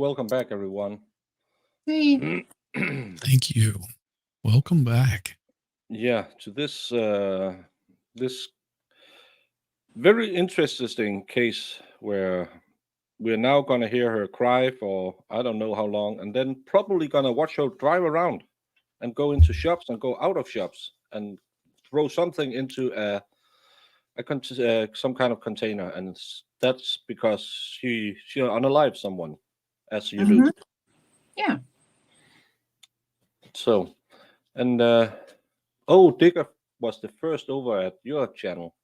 welcome back, everyone. Hey. Thank you. Welcome back. Yeah, to this very interesting case where we're now gonna hear her cry for I don't know how long, and then probably gonna watch her drive around and go into shops and go out of shops and throw something into some kind of container, and that's because she unalive someone, as you do. Yeah. So, and oh, Digger was the first over at your channel.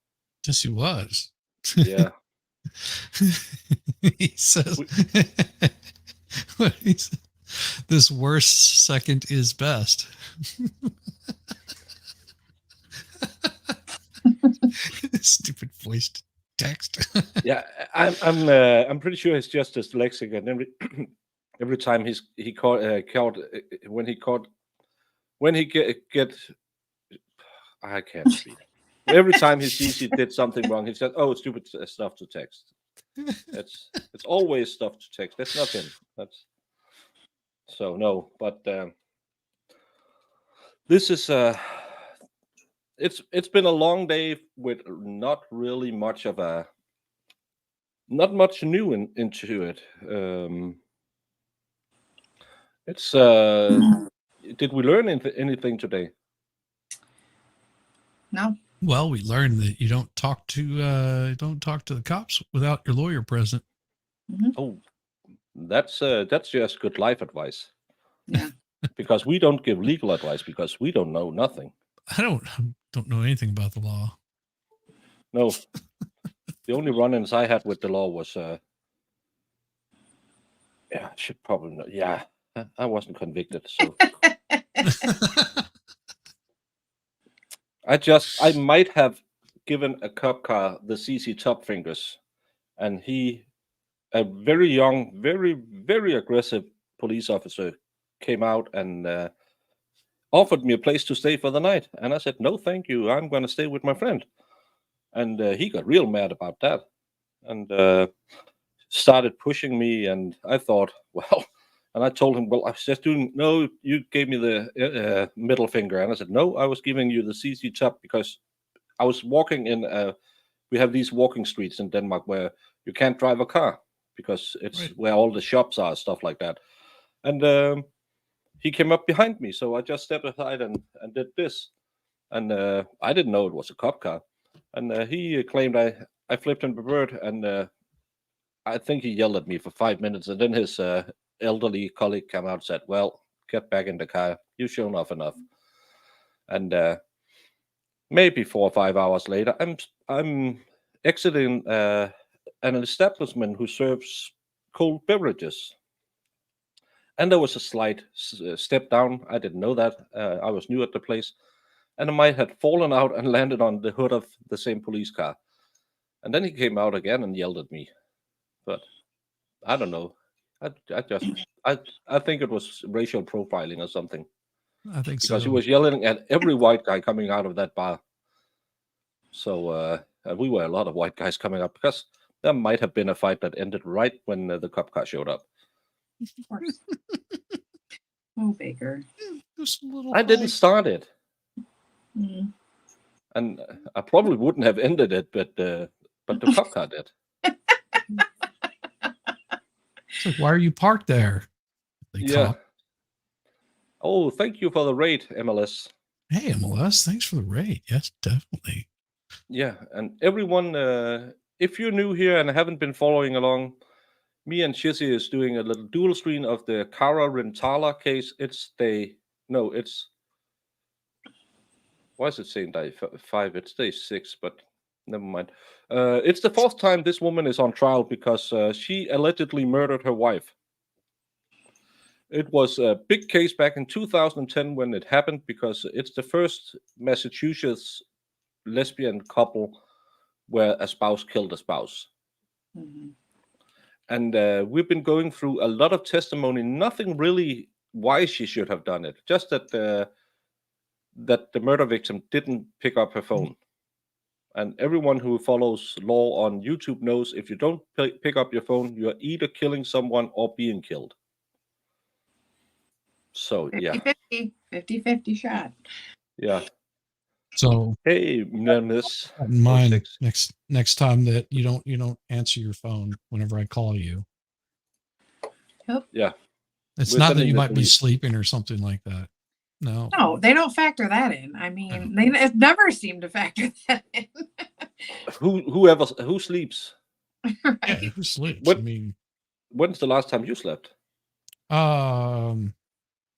Yes, he was. Yeah. He says, what he said, this worst second is best. Stupid voiced text. Yeah, I'm pretty sure it's just dyslexic, and every time he caught when he get I can't speak. Every time he sees he did something wrong, he said, "Oh, it's stupid stuff to text." It's always stuff to text. That's not him. That's so no, but this is it's been a long day with not really much of a not much new into it. It's did we learn anything today? No. Well, we learned that you don't talk to the cops without your lawyer present. Oh, that's just good life advice. Yeah. Because we don't give legal advice because we don't know nothing. I don't know anything about the law. No. The only run-ins I had with the law was yeah, I should probably know. Yeah, I wasn't convicted, so I might have given a cop car the CC top fingers, and a very young, very aggressive police officer came out and offered me a place to stay for the night, and I said no, thank you. I'm going to stay with my friend, and he got real mad about that, and started pushing me, and I thought, well. And I told him, well, I was just doing, no, you gave me the middle finger. And I said, no, I was giving you the CC top because I was walking we have these walking streets in Denmark where you can't drive a car because it's Right. where all the shops are, stuff like that. And he came up behind me. So I just stepped aside and did this. And I didn't know it was a cop car. And he claimed I flipped him the bird. And I think he yelled at me for 5 minutes. And then his elderly colleague came out and said, well, get back in the car. You've shown off enough. And maybe 4 or 5 hours later, I'm exiting an establishment who serves cold beverages. And there was a slight step down. I didn't know that. I was new at the place. And I might have fallen out and landed on the hood of the same police car. And then he came out again and yelled at me. But I don't know. I think it was racial profiling or something. I think Because so. he was yelling at every white guy coming out of that bar. So we were a lot of white guys coming up because there might have been a fight that ended right when the cop car showed up. Of course. Oh, Baker. Just a little I didn't fight. start it, Mm. and I probably wouldn't have ended it, but the cop car did. It's like, why are you parked there? Yeah. Oh, thank you for the raid, MLS. Hey, MLS, thanks for the raid. Yes, definitely. Yeah, and everyone, if you're new here and haven't been following along, me and Shizzy is doing a little dual screen of the Cara Rintala case. Why is it saying day 5? It's day 6, but never mind. It's the 4th time this woman is on trial because she allegedly murdered her wife. It was a big case back in 2010 when it happened because it's the first Massachusetts lesbian couple where a spouse killed a spouse. Mhm. And we've been going through a lot of testimony, nothing really why she should have done it, just that the murder victim didn't pick up her phone. And everyone who follows law on YouTube knows if you don't pick up your phone, you're either killing someone or being killed. So, yeah. 50-50 shot. Yeah. So Hey, Nemesis. keep in mind 06. next time that you don't answer your phone whenever I call you. Yep. Yeah. It's We're not that sending you the might be police. sleeping or something like that. No. No, they don't factor that in. I mean, they never seem to factor that in. Who sleeps? Yeah, Right? who sleeps? What- I mean, When's the last time you slept? I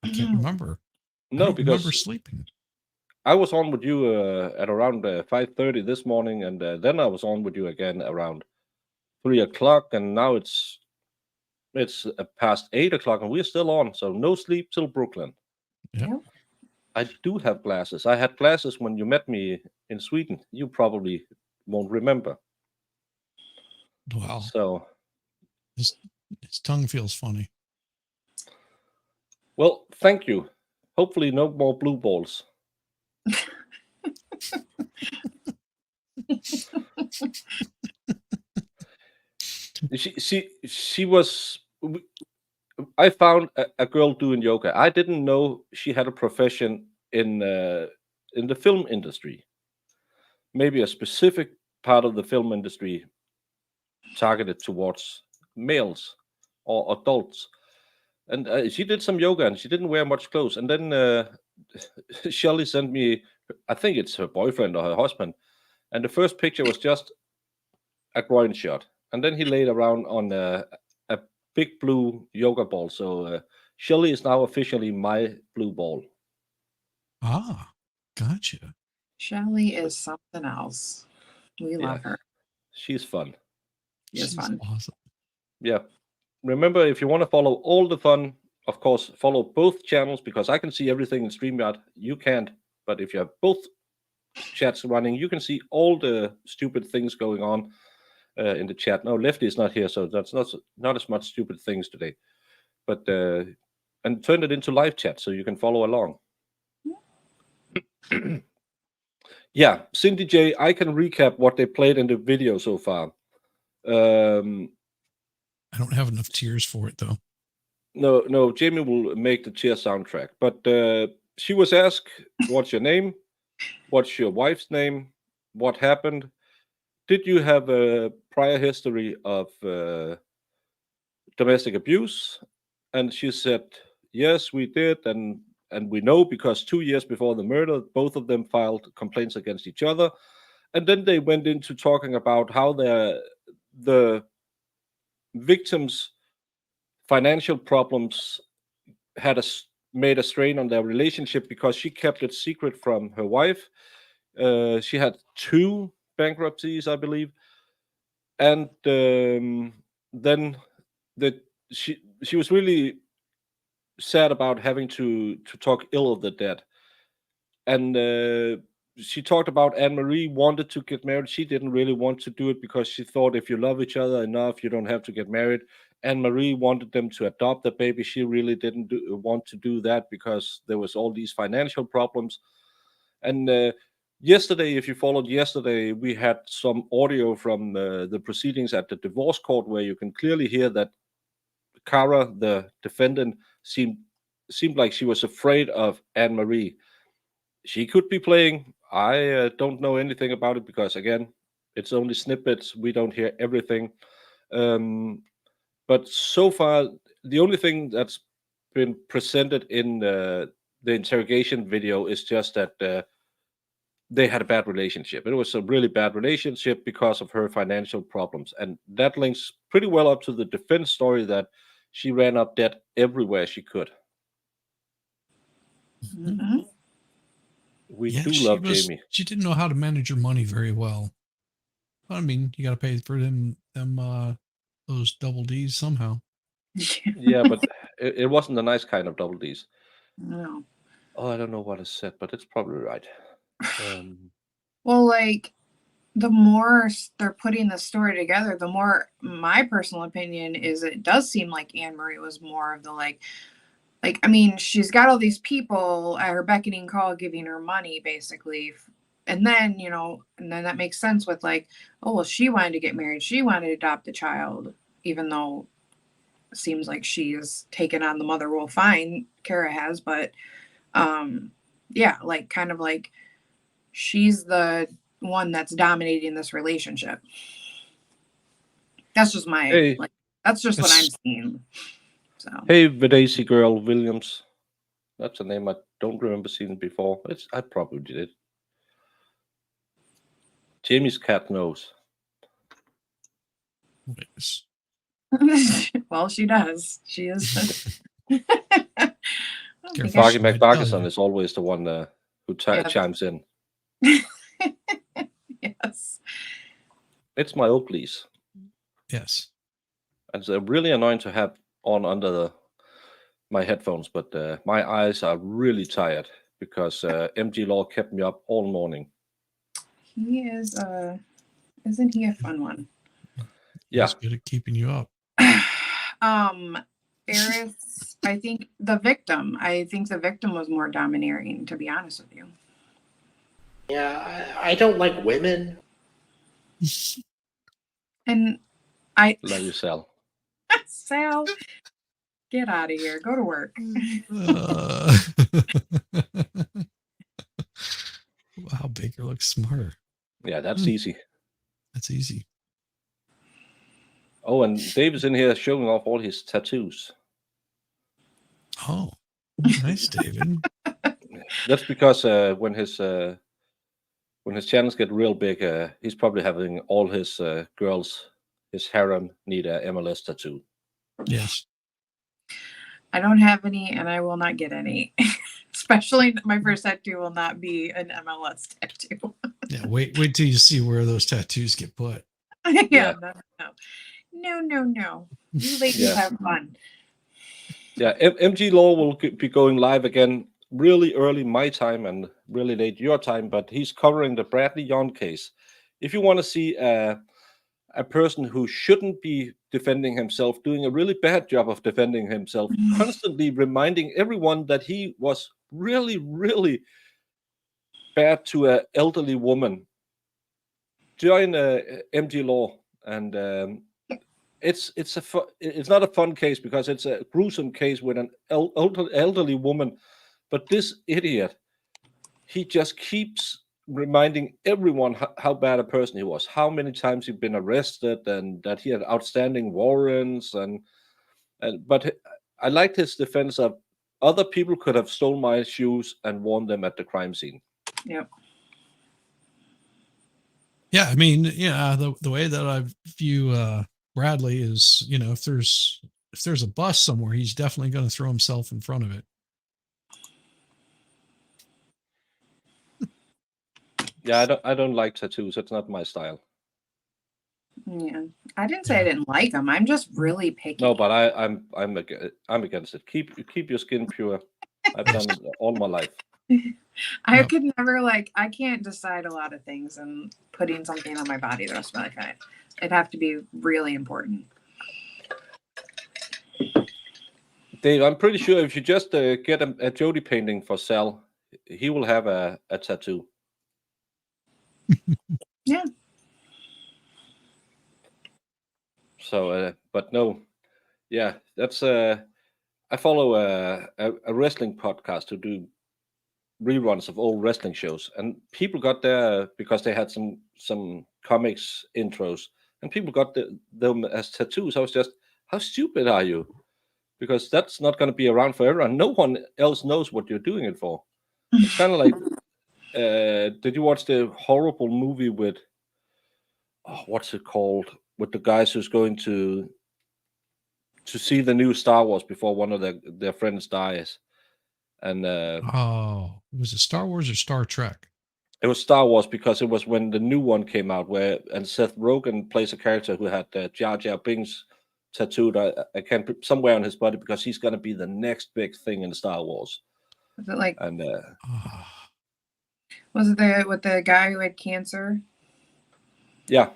can't remember. I No, don't remember because sleeping. I was on with you at around 5:30 this morning, and then I was on with you again around 3 o'clock, and now it's past 8 o'clock, and we're still on. So no sleep till Brooklyn. Yep. Yep. I do have glasses. I had glasses when you met me in Sweden. You probably won't remember. Wow. So, His tongue feels funny. well, thank you. Hopefully, no more blue balls. She was. I found a girl doing yoga. I didn't know she had a profession in the film industry. Maybe a specific part of the film industry targeted towards males or adults. And she did some yoga, and she didn't wear much clothes. And then Shelly sent me, I think it's her boyfriend or her husband, and the first picture was just a groin shot, and then he laid around on a big blue yoga ball. So Shelly is now officially my blue ball. Ah, gotcha. Shelly is something else. We love Yeah. her. She's fun. She is She's fun. awesome. Yeah. Remember, if you want to follow all the fun, of course, follow both channels, because I can see everything in StreamYard. You can't. But if you have both chats running, you can see all the stupid things going on in the chat. No, Lefty is not here, so that's not as much stupid things today. But and turn it into live chat so you can follow along. Yeah, Cindy J, I can recap what they played in the video so far. I don't have enough tears for it though. No, Jamie will make the cheer soundtrack. But she was asked, "What's your name? What's your wife's name? What happened? Did you have a prior history of domestic abuse?" And she said, "Yes, we did, and we know because 2 years before the murder, both of them filed complaints against each other." And then they went into talking about how the victims' financial problems had made a strain on their relationship because she kept it secret from her wife. She had 2 bankruptcies, I believe, and then she was really sad about having to talk ill of the dead. And she talked about Anne Marie wanted to get married. She didn't really want to do it because she thought if you love each other enough, you don't have to get married. Anne Marie wanted them to adopt the baby. She really didn't want to do that because there was all these financial problems. And yesterday, if you followed yesterday, we had some audio from the proceedings at the divorce court where you can clearly hear that Cara, the defendant, seemed like she was afraid of Anne Marie. She could be playing. I don't know anything about it because, again, it's only snippets. We don't hear everything. But so far, the only thing that's been presented in the interrogation video is just that they had a bad relationship. It was a really bad relationship because of her financial problems. And that links pretty well up to the defense story that she ran up debt everywhere she could. Mhm. We Yeah, do love Jamie. she didn't know how to manage her money very well. But I mean, you got to pay for those double D's somehow. Yeah, but it wasn't a nice kind of double D's. No. Oh, I don't know what is said, but it's probably right. Well, like, the more they're putting the story together, the more my personal opinion is it does seem like Anne Marie was more of the like, I mean, she's got all these people at her beckoning call giving her money, basically, and then, you know, and then that makes sense with like, oh, well, she wanted to get married. She wanted to adopt a child, even though it seems like she's taken on the mother role. Fine, Cara has, but yeah, like kind of like she's the one that's dominating this relationship. That's just my like. That's just what I'm seeing. So hey, Videsi girl Williams, that's a name I don't remember seeing before. I probably did. Jamie's cat knows. Nice. well, she does. She is. Marky McBarkison is always the one who chimes in. Yes. It's my Oakleys. Yes. And it's really annoying to have on under my headphones, but my eyes are really tired because MG Law kept me up all morning. He is, isn't he a fun one? Yeah. He's good at keeping you up. Eris, I think the victim was more domineering, to be honest with you. Yeah, I don't like women. And I love you, Sal. Sal, get out of here. Go to work. Wow, Baker looks smarter. Yeah, that's easy. That's easy. Oh, and David's in here showing off all his tattoos. Oh, nice, David. That's because when his channels get real big, he's probably having all his girls, his harem, need a MLS tattoo. Yes. I don't have any, and I will not get any. Especially my first tattoo will not be an MLS tattoo. Yeah, wait till you see where those tattoos get put. Yeah. No. You ladies have fun. Yeah, MG Law will be going live again really early my time and really late your time, but he's covering the Bradley Yon case. If you want to see a person who shouldn't be defending himself, doing a really bad job of defending himself, constantly reminding everyone that he was really, really bad to an elderly woman, join MG Law, and it's not a fun case because it's a gruesome case with an elderly woman, but this idiot, he just keeps reminding everyone how bad a person he was, how many times he'd been arrested, and that he had outstanding warrants, but I liked his defense of other people could have stolen my shoes and worn them at the crime scene. Yep. Yeah, I mean, yeah, the way that I view Bradley is, you know, if there's a bus somewhere, he's definitely going to throw himself in front of it. Yeah, I don't like tattoos. It's not my style. Yeah, I didn't say I didn't like them. I'm just really picky. No, but I'm against it. Keep your skin pure. I've done it all my life. I could never I can't decide a lot of things, and putting something on my body the rest of my life, it'd have to be really important. Dave, I'm pretty sure if you just get a Jody painting for Sal, he will have a tattoo. Yeah. So, but no, yeah, that's I follow a wrestling podcast who do reruns of old wrestling shows, and people got there because they had some comics intros, and people got them as tattoos. I was just, how stupid are you? Because that's not going to be around forever, and no one else knows what you're doing it for. It's kind of like, did you watch the horrible movie with, what's it called, with the guys who's going to see the new Star Wars before one of their friends dies? And was it Star Wars or Star Trek? It was Star Wars because it was when the new one came out, and Seth Rogen plays a character who had Jar Jar Binks tattooed I can't somewhere on his body because he's going to be the next big thing in Star Wars. Was it like? And was it with the guy who had cancer? Yeah.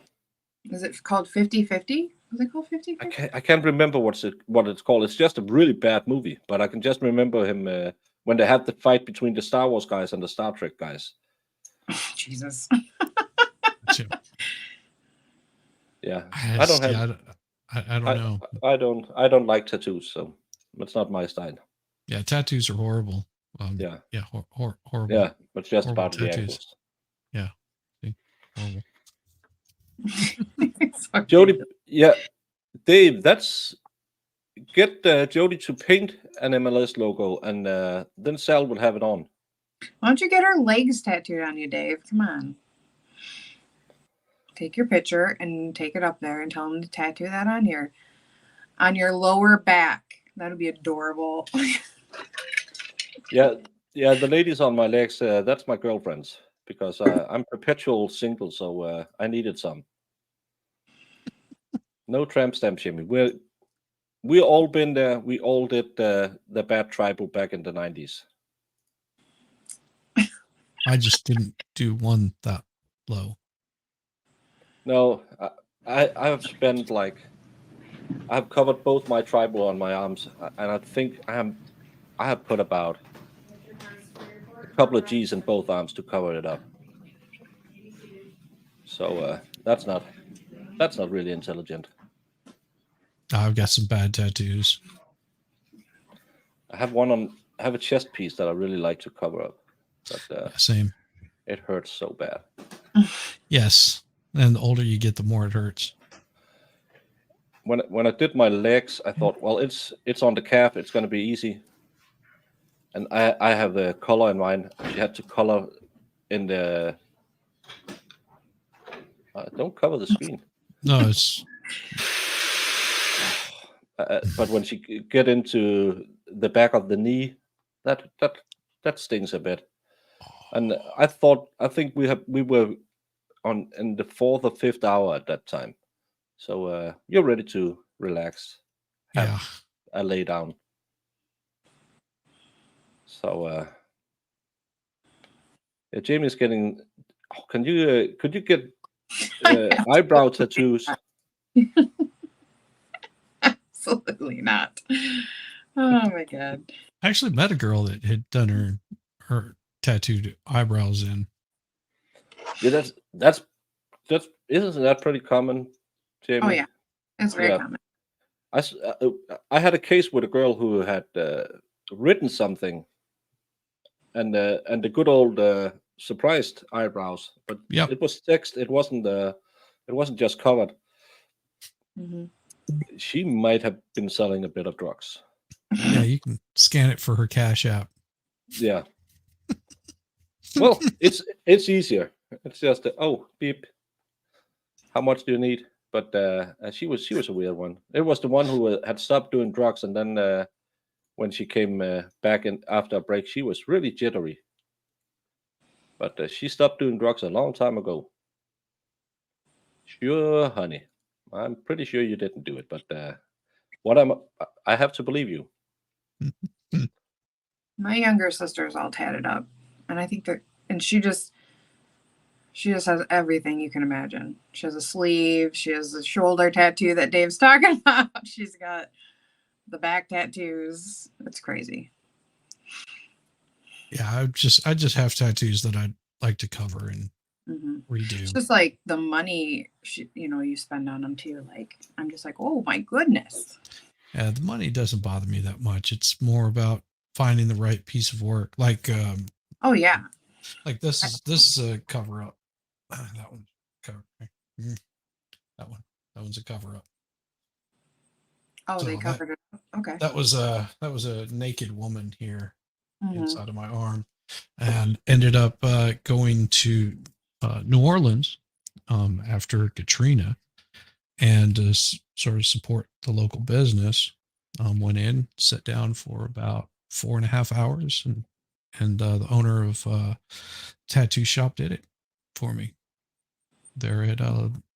Is it called 50-50? Was it called 50-50? I can't remember what it's called. It's just a really bad movie, but I can just remember him when they had the fight between the Star Wars guys and the Star Trek guys. Jesus. So, Yeah, I I don't just, have. yeah, I don't know. I don't like tattoos, so it's not my style. Yeah, tattoos are horrible. Yeah, Yeah, horrible. yeah, but just Horrible about the tattoos. ankles. Yeah, see? Horrible. So Jody, ridiculous. yeah, Dave, get Jody to paint an MLS logo, and then Sal will have it on. Why don't you get her legs tattooed on you, Dave? Come on. Take your picture and take it up there and tell him to tattoo that on your lower back. That'd be adorable. Yeah, yeah, the ladies on my legs, that's my girlfriends because I'm perpetual single, so I needed some. No tramp stamp, Jimmy. We all been there. We all did the bad tribal back in the 90s. I just didn't do one that low. No, I've spent like I've covered both my tribal on my arms, and I think I have put about a couple of G's in both arms to cover it up. So that's not really intelligent. I've got some bad tattoos. I have a chest piece that I really like to cover up, but Yeah, same. it hurts so bad. Yes. And the older you get, the more it hurts. When I did my legs, I thought, well, it's on the calf, it's going to be easy. And I have the color in mind. She had to color in the. Don't cover the screen. No, it's But when she get into the back of the knee, that stings a bit. And I think we were in the 4th or 5th hour at that time. So you're ready to relax. yeah. I lay down. So yeah, Jamie's getting. Oh, could you get eyebrow tattoos? Absolutely not. Oh my god. I actually met a girl that had done her tattooed eyebrows in. Yeah, that's isn't that pretty common, Jamie? Oh yeah. It's very Yeah. common. I had a case with a girl who had written something, and the good old surprised eyebrows, but Yep. it was text. It wasn't just covered. Hmm. She might have been selling a bit of drugs. Yeah, you can scan it for her Cash App. Yeah. Well, it's easier. It's just beep. How much do you need? But she was a weird one. It was the one who had stopped doing drugs, and then when she came back in after a break, she was really jittery. But she stopped doing drugs a long time ago. Sure, honey. I'm pretty sure you didn't do it, but I have to believe you. My younger sister's all tatted up, and I think and she just has everything you can imagine. She has a sleeve, she has a shoulder tattoo that Dave's talking about. She's got the back tattoos. It's crazy. Yeah, I just have tattoos that I'd like to cover and redo. It's just like the money you spend on them too. Like I'm just like, oh my goodness. Yeah, the money doesn't bother me that much. It's more about finding the right piece of work. Like Oh yeah. like this is a cover up. That one's cover. That one's a cover up. Oh, So they covered it up. Okay. That was a naked woman here Mhm. inside of my arm, and ended up going to New Orleans after Katrina, and to sort of support the local business. Went in, sat down for about 4.5 hours, and the owner of tattoo shop did it for me. They're at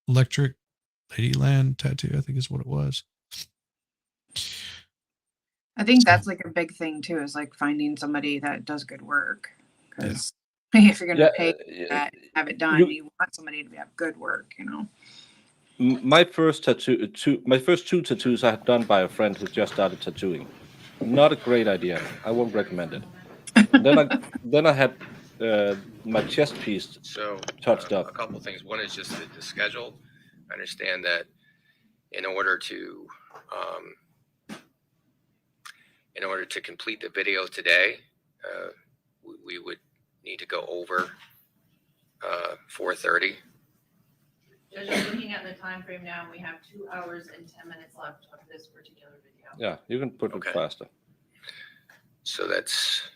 Electric Ladyland Tattoo, I think is what it was. I think So- that's like a big thing too, is like finding somebody that does good work. Because if you're gonna pay that, have it done, you want somebody to have good work, My first two tattoos I had done by a friend who just started tattooing. Not a great idea. I won't recommend it. Then I had my chest piece So touched up. a couple things. One is just the schedule. I understand that in order to complete the video today, we would need to go over 4:30. Judge, I'm looking at the time frame now, and we have 2 hours and 10 minutes left of this particular video. Yeah, you can put Okay. it faster. So that's,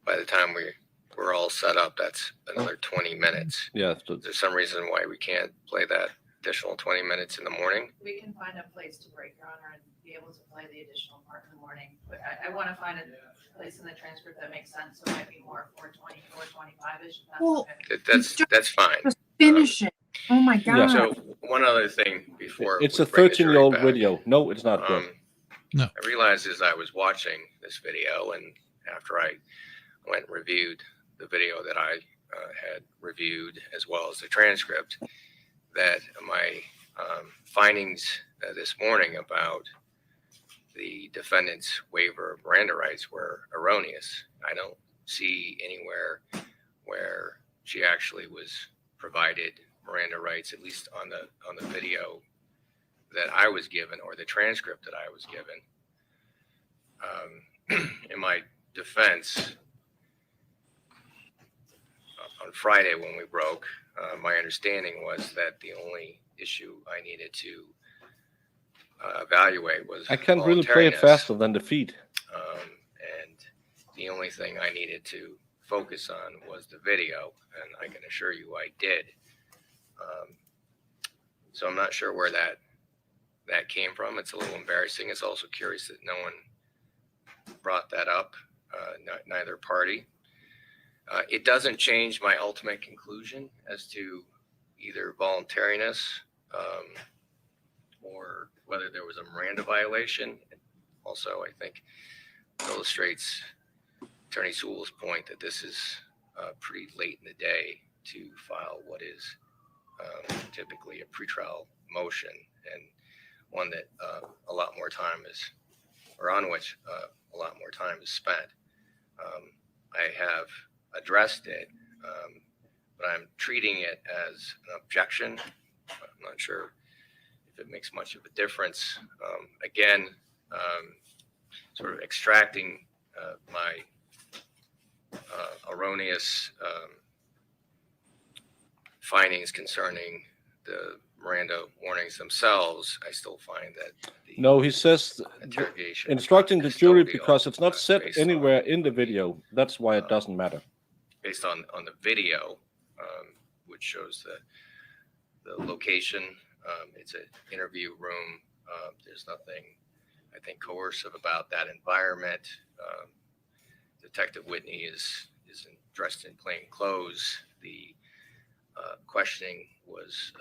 by the time we're all set up, that's another 20 minutes. Yeah, Is there some reason why we can't play that additional 20 minutes in the morning? We can find a place to break, Your Honor, and be able to play the additional part in the morning. But I want to find a place in the transcript that makes sense, so it might be more 4:20, 4:25-ish. Well, That's fine. Just finish it. Oh my Yeah. god. So one other thing before it's we a bring the jury 13-year-old back. video. No, it's not good. No. I realized as I was watching this video, and after I went and reviewed the video that I had reviewed, as well as the transcript, that my findings this morning about the defendant's waiver of Miranda rights were erroneous. I don't see anywhere where she actually was provided Miranda rights, at least on the video that I was given or the transcript that I was given. In my defense, on Friday when we broke, my understanding was that the only issue I needed to evaluate was I can't really play it voluntariness. faster than the feed. And the only thing I needed to focus on was the video, and I can assure you I did. So I'm not sure where that came from. It's a little embarrassing. It's also curious that no one brought that up, neither party. It doesn't change my ultimate conclusion as to either voluntariness or whether there was a Miranda violation. Also, I think illustrates Attorney Sewell's point that this is pretty late in the day to file what is typically a pretrial motion, and one that a lot more time is, or on which a lot more time is spent. I have addressed it, but I'm treating it as an objection. I'm not sure if it makes much of a difference. Again, sort of extracting my erroneous findings concerning the Miranda warnings themselves, I still find that No, he says interrogation instructing the jury custodial, because it's not said based anywhere on in the video. That's why it doesn't matter. based on the video, which shows the location. It's an interview room. There's nothing, I think, coercive about that environment. Detective Whitney is dressed in plain clothes. The questioning was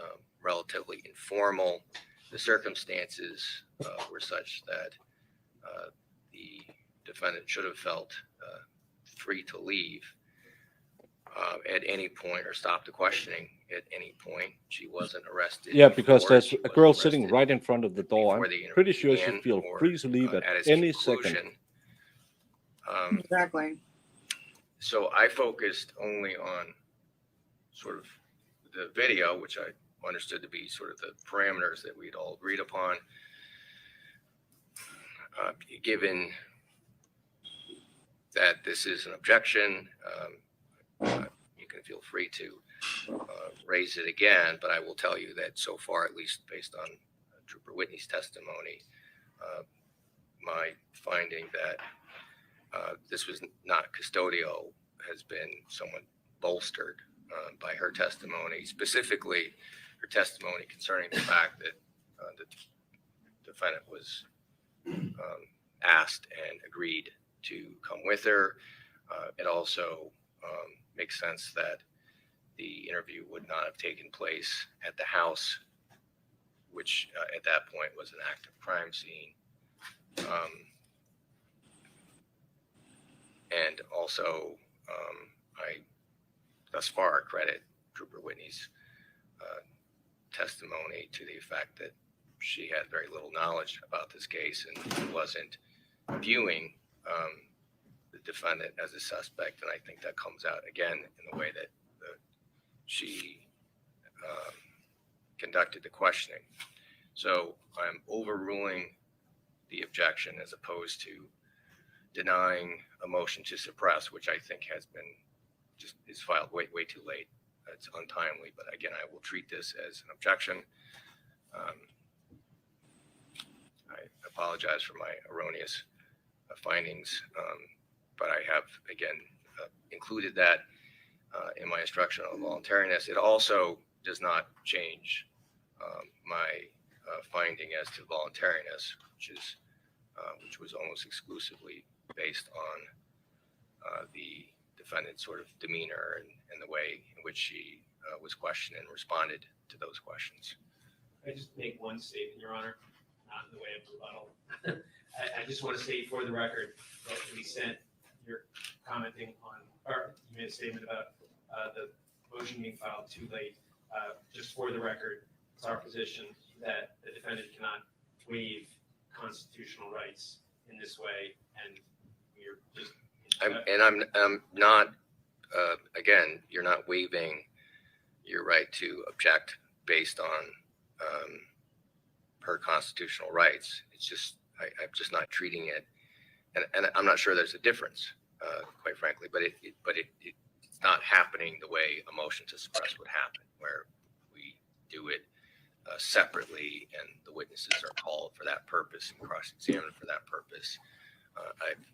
relatively informal. The circumstances were such that the defendant should have felt free to leave at any point or stop the questioning at any point. She wasn't arrested. Yeah, because before. there's She a wasn't girl sitting arrested right in front of the door. before I'm the interview pretty sure she began feels or, free to leave at its any conclusion. second. Exactly. So I focused only on sort of the video, which I understood to be sort of the parameters that we'd all agreed upon. Given that this is an objection, you can feel free to raise it again, but I will tell you that so far, at least based on Trooper Whitney's testimony, my finding that this was not custodial has been somewhat bolstered by her testimony, specifically her testimony concerning the fact that the defendant was asked and agreed to come with her. It also makes sense that the interview would not have taken place at the house, which at that point was an active crime scene. And also, I thus far credit Trooper Whitney's testimony to the effect that she had very little knowledge about this case and wasn't viewing the defendant as a suspect, and I think that comes out again in the way that she conducted the questioning. So I'm overruling the objection as opposed to denying a motion to suppress, which I think has been is filed way too late. It's untimely, but again, I will treat this as an objection. I apologize for my erroneous findings, but I have again included that in my instruction on voluntariness. It also does not change my finding as to voluntariness, which was almost exclusively based on the defendant's sort of demeanor and the way in which she was questioned and responded to those questions. I just make one statement, Your Honor, not in the way of rebuttal. I just want to say for the record that we sent your commenting on, or you made a statement about the motion being filed too late. Just for the record, it's our position that the defendant cannot waive constitutional rights in this way, and we're just. I'm not. Again, you're not waiving your right to object based on her constitutional rights. It's just I'm just not treating it, and I'm not sure there's a difference, quite frankly. But it's not happening the way a motion to suppress would happen, where we do it separately, and the witnesses are called for that purpose and cross-examined for that purpose. I've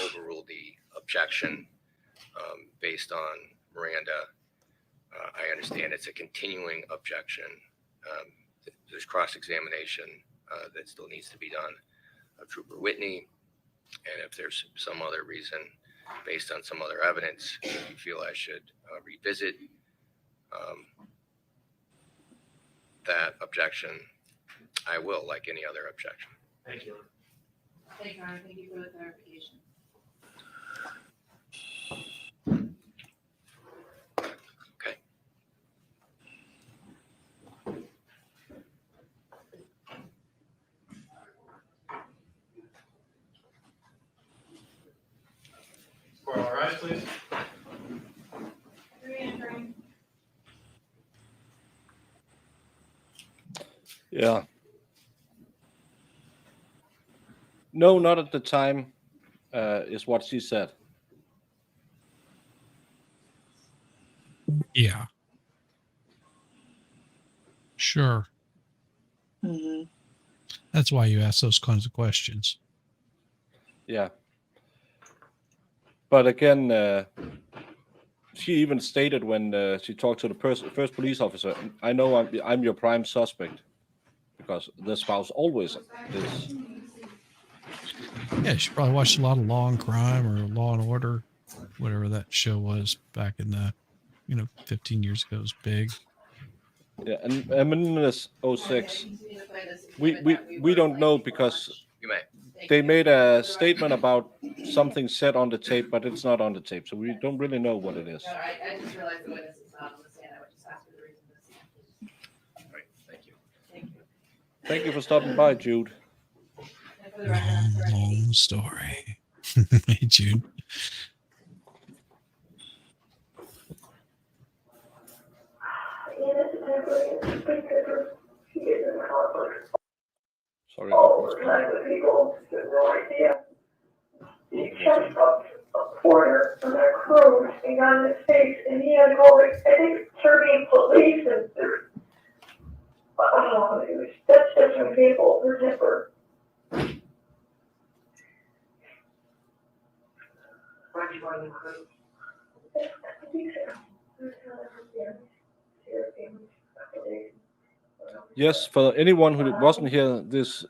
overruled the objection based on Miranda. I understand it's a continuing objection. There's cross-examination that still needs to be done of Trooper Whitney, and if there's some other reason based on some other evidence you feel I should revisit that objection, I will, like any other objection. Thank you. Thank you, Your Honor. Thank you for the clarification. Okay. All right, please. Re-entering. Yeah. No, not at the time, is what she said. Yeah. Sure. Mm-hmm. That's why you ask those kinds of questions. Yeah. But again, she even stated when she talked to the first police officer, I know I'm your prime suspect, because the spouse always is. Yeah, she probably watched a lot of Law and Crime or Law and Order, whatever that show was back in the, 15 years ago. It was big. Yeah, and Menendez 06, we don't know because You may. they made a statement about something said on the tape, but it's not on the tape, so we don't really know what it is. No, I just realized the witness is not on the stand. I would just ask for the reason to see. All right. Thank you. Thank you. Thank you for stopping by, Jude. And for the record, I'm sorry. Long story. Hey, Jude. Sorry. People had no idea. He kept up a porter on our crew and got in his face, and he had called it, I think, Serbian police, and it was such different people, their temper. Why'd you go in the crew? I think so. Yes, for anyone who wasn't here this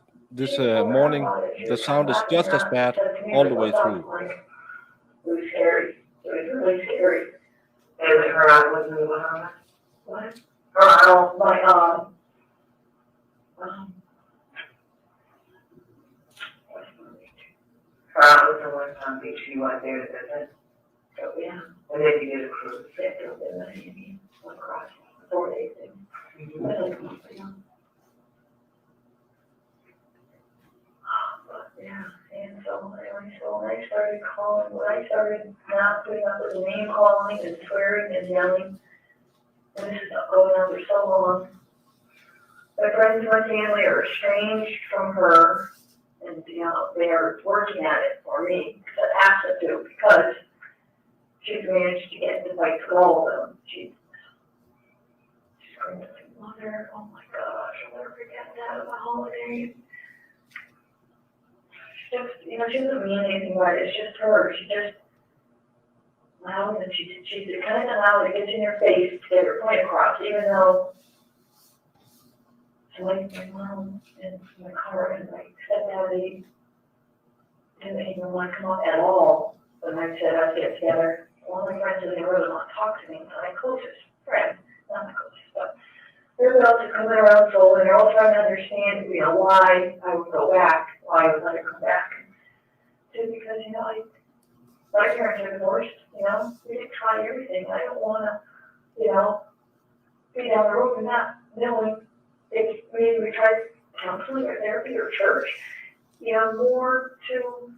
morning, the sound is just as bad all the way through. It was scary. It was really scary. It was her eye wasn't the one on it. What? Her eye, my her eye was the one on beach. She went there to visit. So yeah, and then you did a cruise. And then you went across 4 days. Yeah, and so I started calling point and swearing and yelling. And this is going on for so long. My friends and my family are estranged from her, and they are working at it for me, because I asked them to, because she's managed to get into fights with all of them. She's screaming at my mother, oh my gosh, I'll never forget that at the holidays. She doesn't mean anything by it, it's just her. She just loud, and she's the kind of loud that gets in your face to get her point across, even though I like my mom and my car and my stepdad, they didn't even want to come up at all when I said I'd get together. One of my friends didn't really want to talk to me, my closest friend, not my closest, but everybody else is coming around slowly, and they're all trying to understand, why I would go back, why I would let her come back. Just because, my parents are divorced, we didn't try everything. I don't want to, be down the road and not knowing if maybe we tried counseling or therapy or church, more to,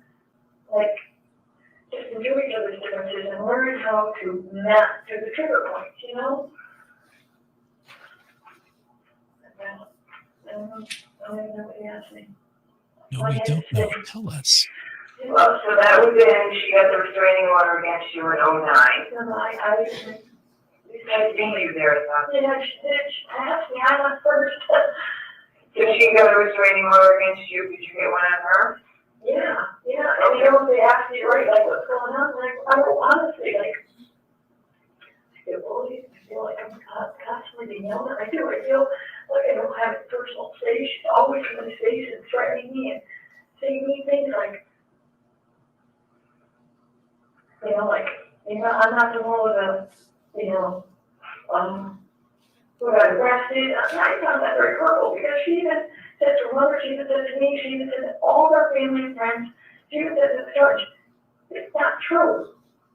just enjoy each other's differences and learn how to map through the trigger points, I don't know what you asked me. No, we don't know. Tell us. Well, so that was in, she got the restraining order against you in 09. And I think you there, yeah, she did. She asked me, I went first. Did she get a restraining order against you? Did you get one on her? Yeah. And they asked me, right, what's going on? I honestly, I feel bullied. I feel like I'm constantly being yelled at. I feel like I don't have a personal space. She's always in my face and threatening me and saying mean things like, I'm not the one with a, who got arrested. I found that very hurtful because she even said to her mother, she even said to me, she even said to all of our family and friends, she even said to the judge, it's not true.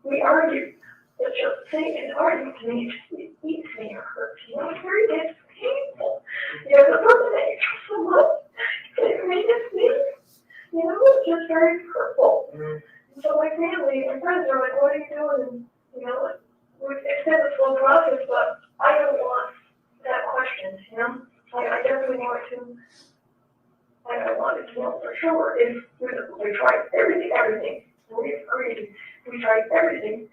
We argued. But just saying an argument to me, it eats me or hurts. It's painful. The person that you trust so much, it makes me, it's just very hurtful. Mm-hmm. So my family and friends are like, what are you doing? And, it's been a slow process, but I don't want that questions, I definitely want to, I wanted to know for sure if we tried everything, we agreed, we tried everything,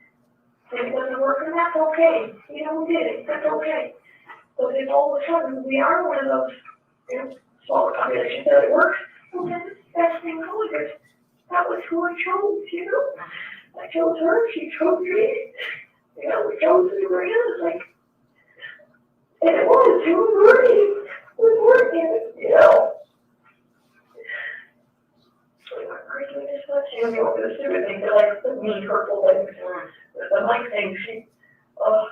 and it doesn't work, and that's okay, we did it, that's okay. But if all of a sudden we are one of those, smaller populations that it works, well then that's thing going, because that was who I chose, I chose her, she chose me, we chose the Mariana, and it was working, So we weren't arguing as much, over the stupid things, the mean, hurtful things, the mic thing, she was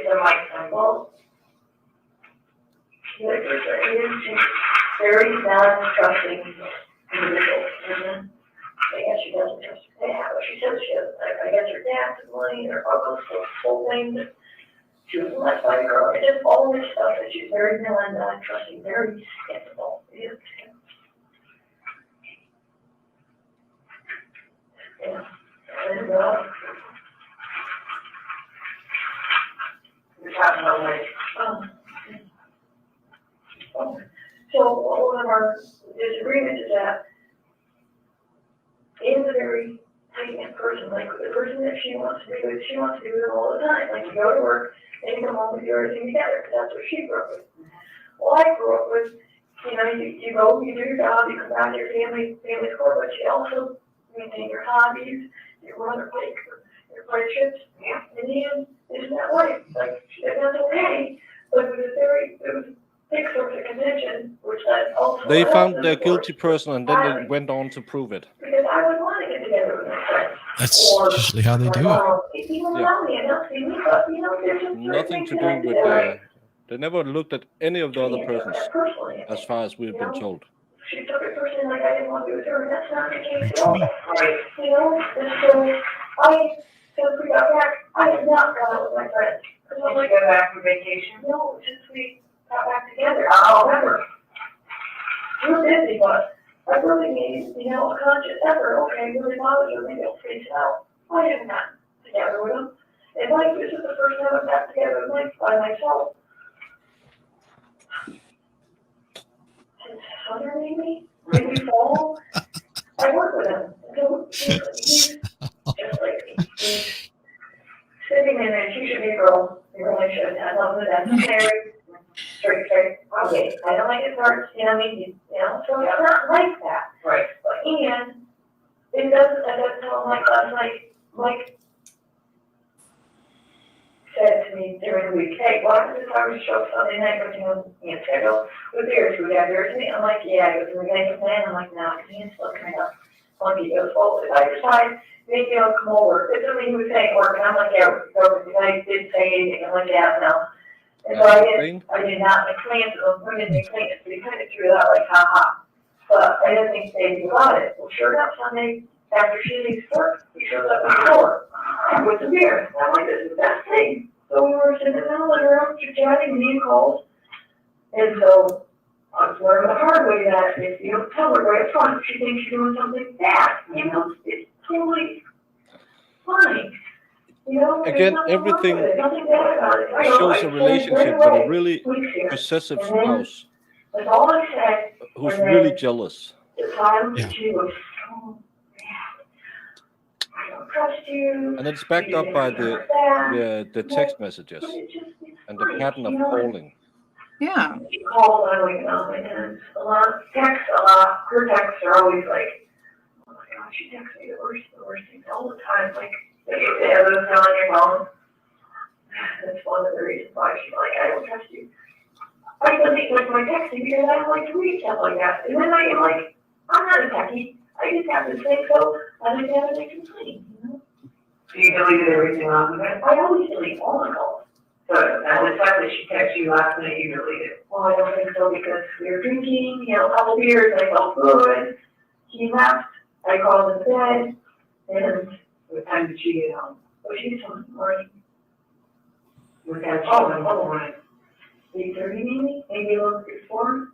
the mic thing, well, she's very non-trusting individual, I guess she doesn't trust her dad, but she says she doesn't, I guess her dad's money, her uncle's whole thing, she was left by a girl, and just all this stuff that she's very non-trusting, very skeptical. Yeah. And we're talking about so one of our disagreements is that in the very tight-knit person, the person that she wants to be with, she wants to be with them all the time. You go to work and you come home and do everything together, because that's what she grew up with. Well, I grew up with, you go, you do your job, you come back to your family's core, but you also maintain your hobbies, you run or bike, your friendships, and then isn't that right? That's okay, but it was big source of contention, which led also. They found the guilty person and then they went on to prove it. Because I would want to get together with my friends. That's usually how they do it. Nothing to do with they never looked at any of the other persons, as far as we've been told. She took it personally, I didn't want to be with her, and that's not the case at all. And so since we got back, I have not gone out with my friends. Did you go back for vacation? No, since we got back together. Oh, remember. We were busy, but I really made, a conscious effort. Okay, really bothers her, maybe I'll face it out. I have not together with him. And like, this is the first time I've got together with Mike by myself. His hunter made me fall. I work with him. So he's just like me. He's sitting in there, she should be a girl. You really should. I love it. That's scary. Straight. Okay, I don't like it hurts, you know what I mean? You know, so it's not like that. Right. But and it doesn't, I got to tell Mike last night, Mike said to me during the week, hey, why don't this Irish show Sunday night, everything was, you know, scheduled with beers, we got beers, and I'm like, yeah, he goes, we're going to plan, I'm like, no, because he's still kind of funky, he goes, well, if I decide, maybe I'll come over, it's something he was saying at work, and I'm like, yeah, because I didn't say anything, I'm like, yeah, no. And so I did not make plans, I didn't make plans, but he kind of threw it out like, ha. But I didn't think anything about it. Well, sure enough, Sunday, after she leaves work, he shows up at the door with some beer. And I'm like, this is the best thing. So we were sitting in the living room, chatting, and he called. And so I was learning the hard way that if you don't tell her right up front, she thinks you're doing something bad. You know, it's totally fine. You know, Again, everything shows a relationship with a really possessive spouse that's all I said. who's really jealous. The time she was so mad. I don't trust you. And it's backed up by the text messages and the pattern of calling. Yeah. She called, I'm like, oh my goodness, a lot, texts a lot. Her texts are always like, oh my God, she texts me the worst things all the time. Like, they have those on your phone. That's one of the reasons why she's like, I don't trust you. I don't think like my texting because I don't like to read stuff like that. And then I am like, I'm not a techie. I just have this thing, so I like to have it complain, you know? So you deleted everything off of it? I always delete all my calls. So now the fact that she texted you last night, you deleted. Well, I don't think so because we were drinking, you know, a couple beers, I felt good. He left, I called in bed, and what time did she get home? Oh, she gets home in the morning. With that phone, I'm home morning. 8:30 maybe a little before.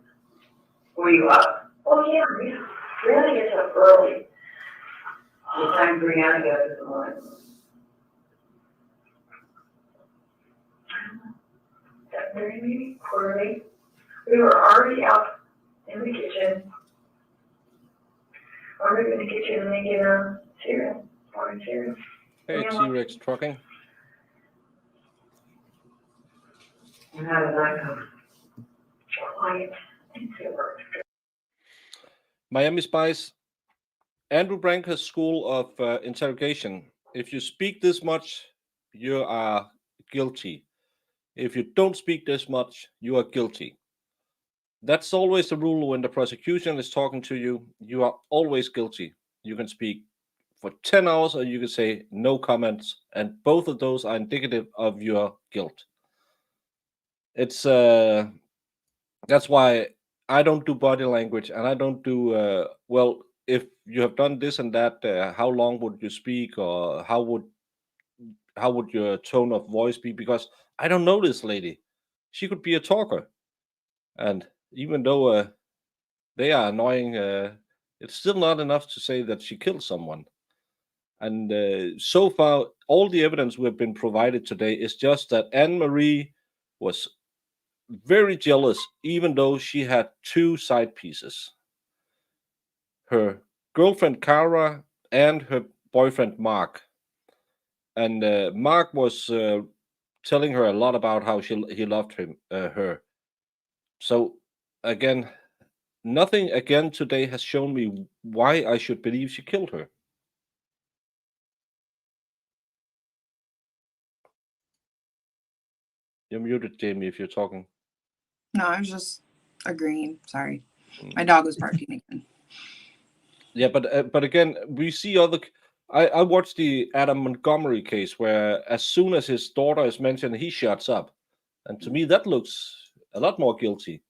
Were you up? Oh yeah, Brianna gets up early. What time Brianna goes in the morning? 7:30 maybe, 7:45. We were already up in the kitchen. Already in the kitchen making cereal, morning cereal. Hey, T-Rex trucking. And how did that come? Quiet. Miami Spice. Andrew Branca's school of interrogation. If you speak this much, you are guilty. If you don't speak this much, you are guilty. That's always the rule when the prosecution is talking to you. You are always guilty. You can speak for 10 hours or you can say no comments. And both of those are indicative of your guilt. It's that's why I don't do body language and I don't do well, if you have done this and that, how long would you speak or how would your tone of voice be? Because I don't know this lady. She could be a talker, and even though they are annoying, it's still not enough to say that she killed someone. And so far, all the evidence we've been provided today is just that Anne-Marie was very jealous, even though she had two side pieces. Her girlfriend Cara and her boyfriend Mark. And Mark was telling her a lot about how he loved her. So again, nothing again today has shown me why I should believe she killed her. You're muted, Jamie, if you're talking. No, I was just agreeing. Sorry. My dog was barking again. Yeah, but again, we see other. I watched the Adam Montgomery case where as soon as his daughter is mentioned, he shuts up, and to me that looks a lot more guilty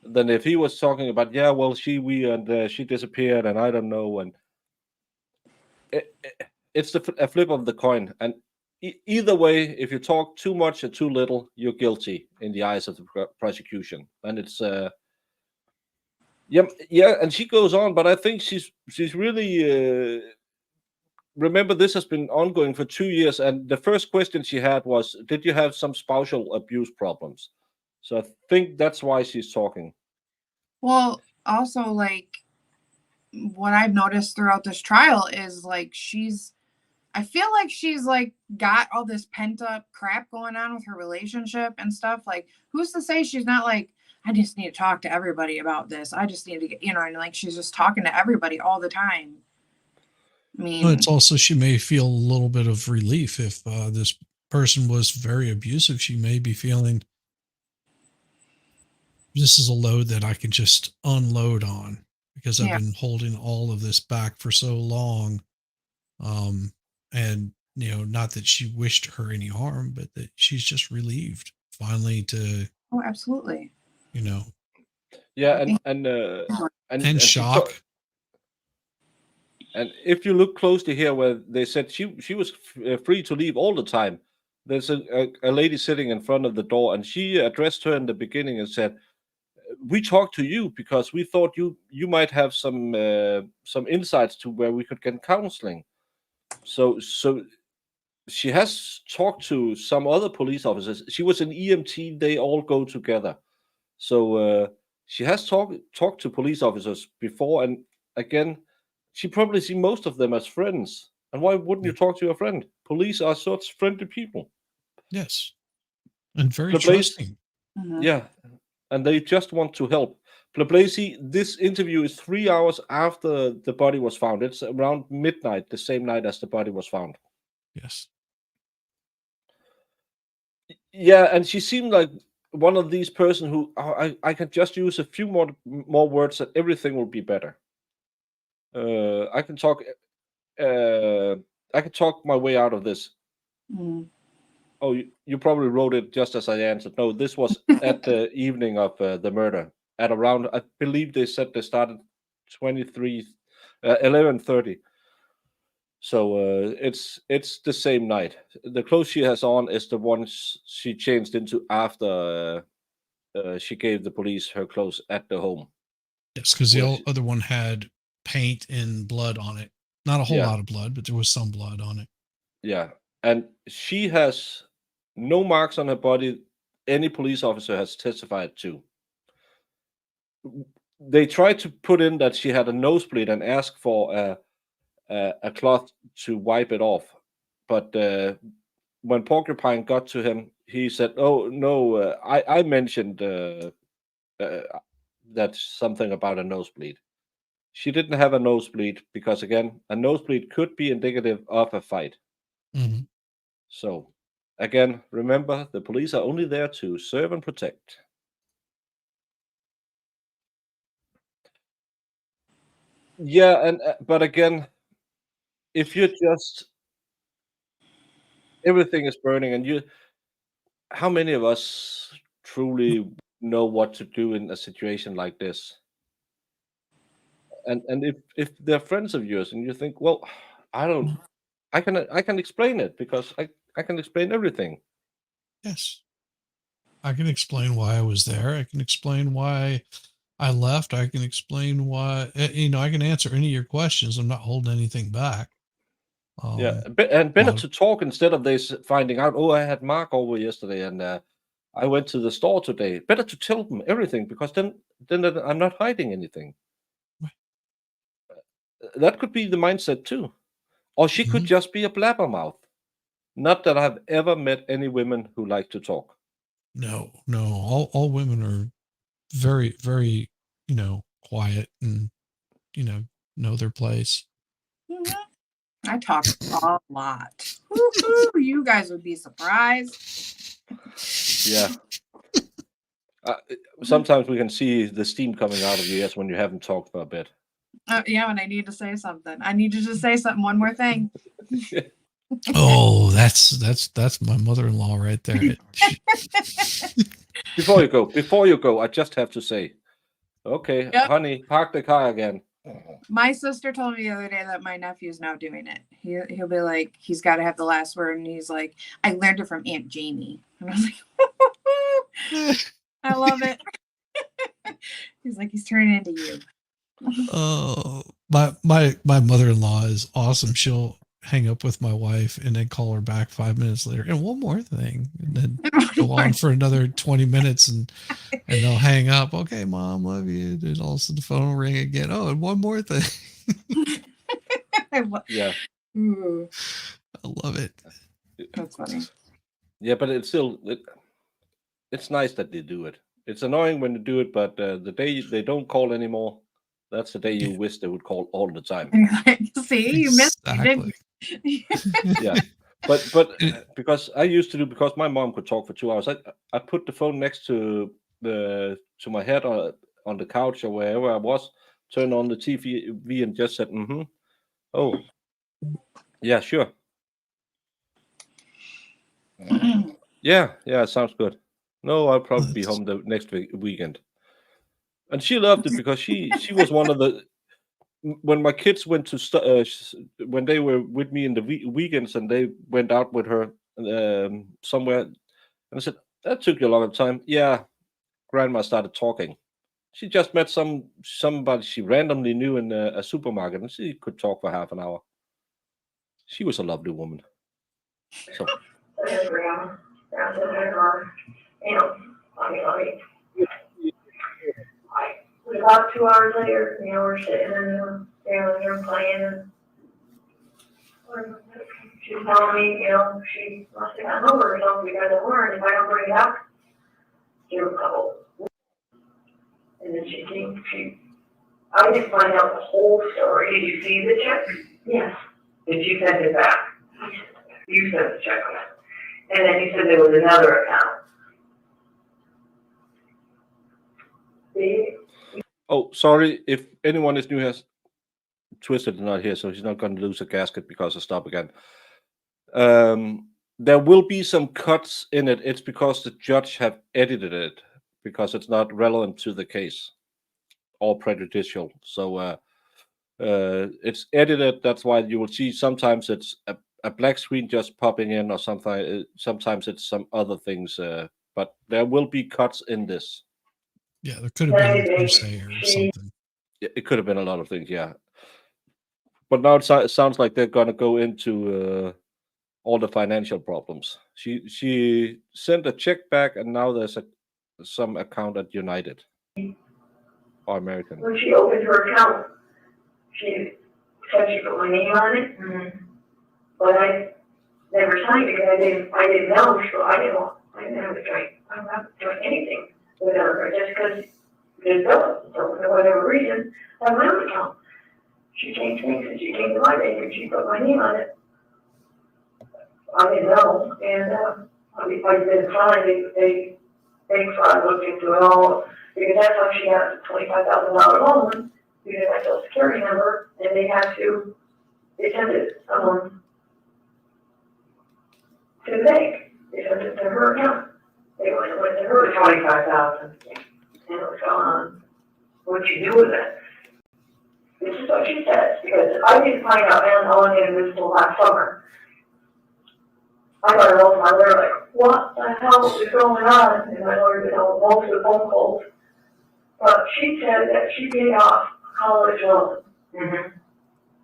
than if he was talking about she disappeared and I don't know, and it's a flip of the coin. And either way, if you talk too much or too little, you're guilty in the eyes of the prosecution, and it's yeah, and she goes on, but I think she's really remember, this has been ongoing for 2 years, and the first question she had was, "Did you have some spousal abuse problems?" So I think that's why she's talking. Well, also, like, what I've noticed throughout this trial is like I feel like she's like got all this pent up crap going on with her relationship and stuff. Like, who's to say she's not like, I just need to talk to everybody about this. I just need to get, and like she's just talking to everybody all the time. I mean, Well, it's also she may feel a little bit of relief if this person was very abusive. She may be feeling this is a load that I can just unload on because I've Yeah. been holding all of this back for so long. And not that she wished her any harm, but that she's just relieved finally to, oh, absolutely. Yeah, Okay. and shock. And if you look closely here, where they said she was free to leave all the time, there's a lady sitting in front of the door, and she addressed her in the beginning and said, "We talked to you because we thought you might have some insights to where we could get counseling." So she has talked to some other police officers. She was an EMT; they all go together. So she has talked to police officers before, and again, she probably see most of them as friends. And why wouldn't you talk to your friend? Police are such friendly people. Yes. And very Place, trusting. Mhm. yeah, and they just want to help. Plablazy, this interview is 3 hours after the body was found. It's around midnight, the same night as the body was found. Yes. Yeah, and she seemed like one of these person who I can just use a few more words and everything will be better. I can talk. I can talk my way out of this. Mm. Oh, you probably wrote it just as I answered. No, this was at the evening of the murder. At around, I believe they said they started 11:30. So it's the same night. The clothes she has on is the ones she changed into after she gave the police her clothes at the home. Yes, because the Well, other one had paint and blood on it. Not a whole Yeah. lot of blood, but there was some blood on it. Yeah, and she has no marks on her body any police officer has testified to. They tried to put in that she had a nosebleed and ask for a cloth to wipe it off, but when Porcupine got to him, he said, "Oh no, I mentioned that's something about a nosebleed." She didn't have a nosebleed because, again, a nosebleed could be indicative of a fight. Hmm. So, again, remember, the police are only there to serve and protect. Yeah, and but again, if you're just everything is burning, and how many of us truly know what to do in a situation like this? And if they're friends of yours, and you think, well, I don't, I can explain it because I can explain everything. Yes. I can explain why I was there. I can explain why I left. I can explain why, I can answer any of your questions. I'm not holding anything back. Yeah, and better lot to talk instead of this finding out. Oh, I had Mark over yesterday, and I went to the store today. Better to tell them everything because then I'm not hiding anything. That could be the mindset too, or she could Mhm. just be a blabbermouth. Not that I've ever met any women who like to talk. No, all women are very, very, quiet and, know their place. Mhm. I talk a lot. Woo-hoo, you guys would be surprised. Yeah. Sometimes we can see the steam coming out of your ears when you haven't talked for a bit. Yeah, when I need to say something, I need you to say something. One more thing. Oh, that's my mother-in-law right there. Before you go, I just have to say, okay, Yep. honey, park the car again. My sister told me the other day that my nephew's now doing it. He'll be like, he's got to have the last word, and he's like, I learned it from Aunt Jamie, and I was like, I love it. He's like, he's turning into you. Oh, my mother-in-law is awesome. hang up with my wife and then call her back 5 minutes later. And one more thing, and then go on for another 20 minutes and they'll hang up. Okay, mom, love you. And all of a sudden the phone will ring again. Oh, and one more thing. Yeah. Ooh, I love it. that's funny. Yeah, but it's still it's nice that they do it. It's annoying when they do it, but the day they don't call anymore, that's the day you Yeah. wish they would call all the time. See, you missed it, Exactly. didn't Yeah, but because I used to do, because my mom could talk for 2 hours, I put the phone next to my head on the couch or wherever I was, turn on the TV and just said, mm-hmm. Oh, yeah, sure. Yeah, sounds good. No, I'll probably be home the next weekend. And she loved it because she was one of the, when my kids went to when they were with me in the weekends and they went out with her somewhere, and I said, that took you a long time. Yeah, grandma started talking. She just met somebody she randomly knew in a supermarket, and she could talk for half an hour. She was a lovely woman. So about 2 hours later, we're sitting in the family room playing, and she's telling me, she must have gotten over or something because of her, and if I don't bring it up, give her a couple. And then I didn't find out the whole story. Did you see the check? Yes. Did you send it back? You sent the check back. And then you said there was another account. See? Oh, sorry. If anyone is new here, Twisted is not here, so he's not going to lose a gasket because I stop again. There will be some cuts in it. It's because the judge have edited it because it's not relevant to the case or prejudicial. So it's edited. That's why you will see sometimes it's a black screen just popping in or something. Sometimes it's some other things. But there will be cuts in this. Yeah, there could have been a hearsay or something. It could have been a lot of things, yeah. But now it sounds like they're going to go into all the financial problems. She sent a check back, and now there's some account at United or American. When she opened her account, she said she put my name on it, but I never signed it because I didn't know, so I didn't have to join. I don't have to join anything without her, just because there's bills. So for whatever reason, I have my own account. She changed things and she came to my bank and she put my name on it. I didn't know, and I didn't sign. They bank fraud looked into it all because that's how she got a $25,000 loan using my social security number, and they sent it to the bank. They sent it to her account. They went to her $25,000, and it was gone. What'd you do with it? This is what she says, because I didn't find out how long it was until last summer. I got a hold of my lawyer like, what the hell is going on? And my lawyer did most of the phone calls. But she said that she paid off a college loan.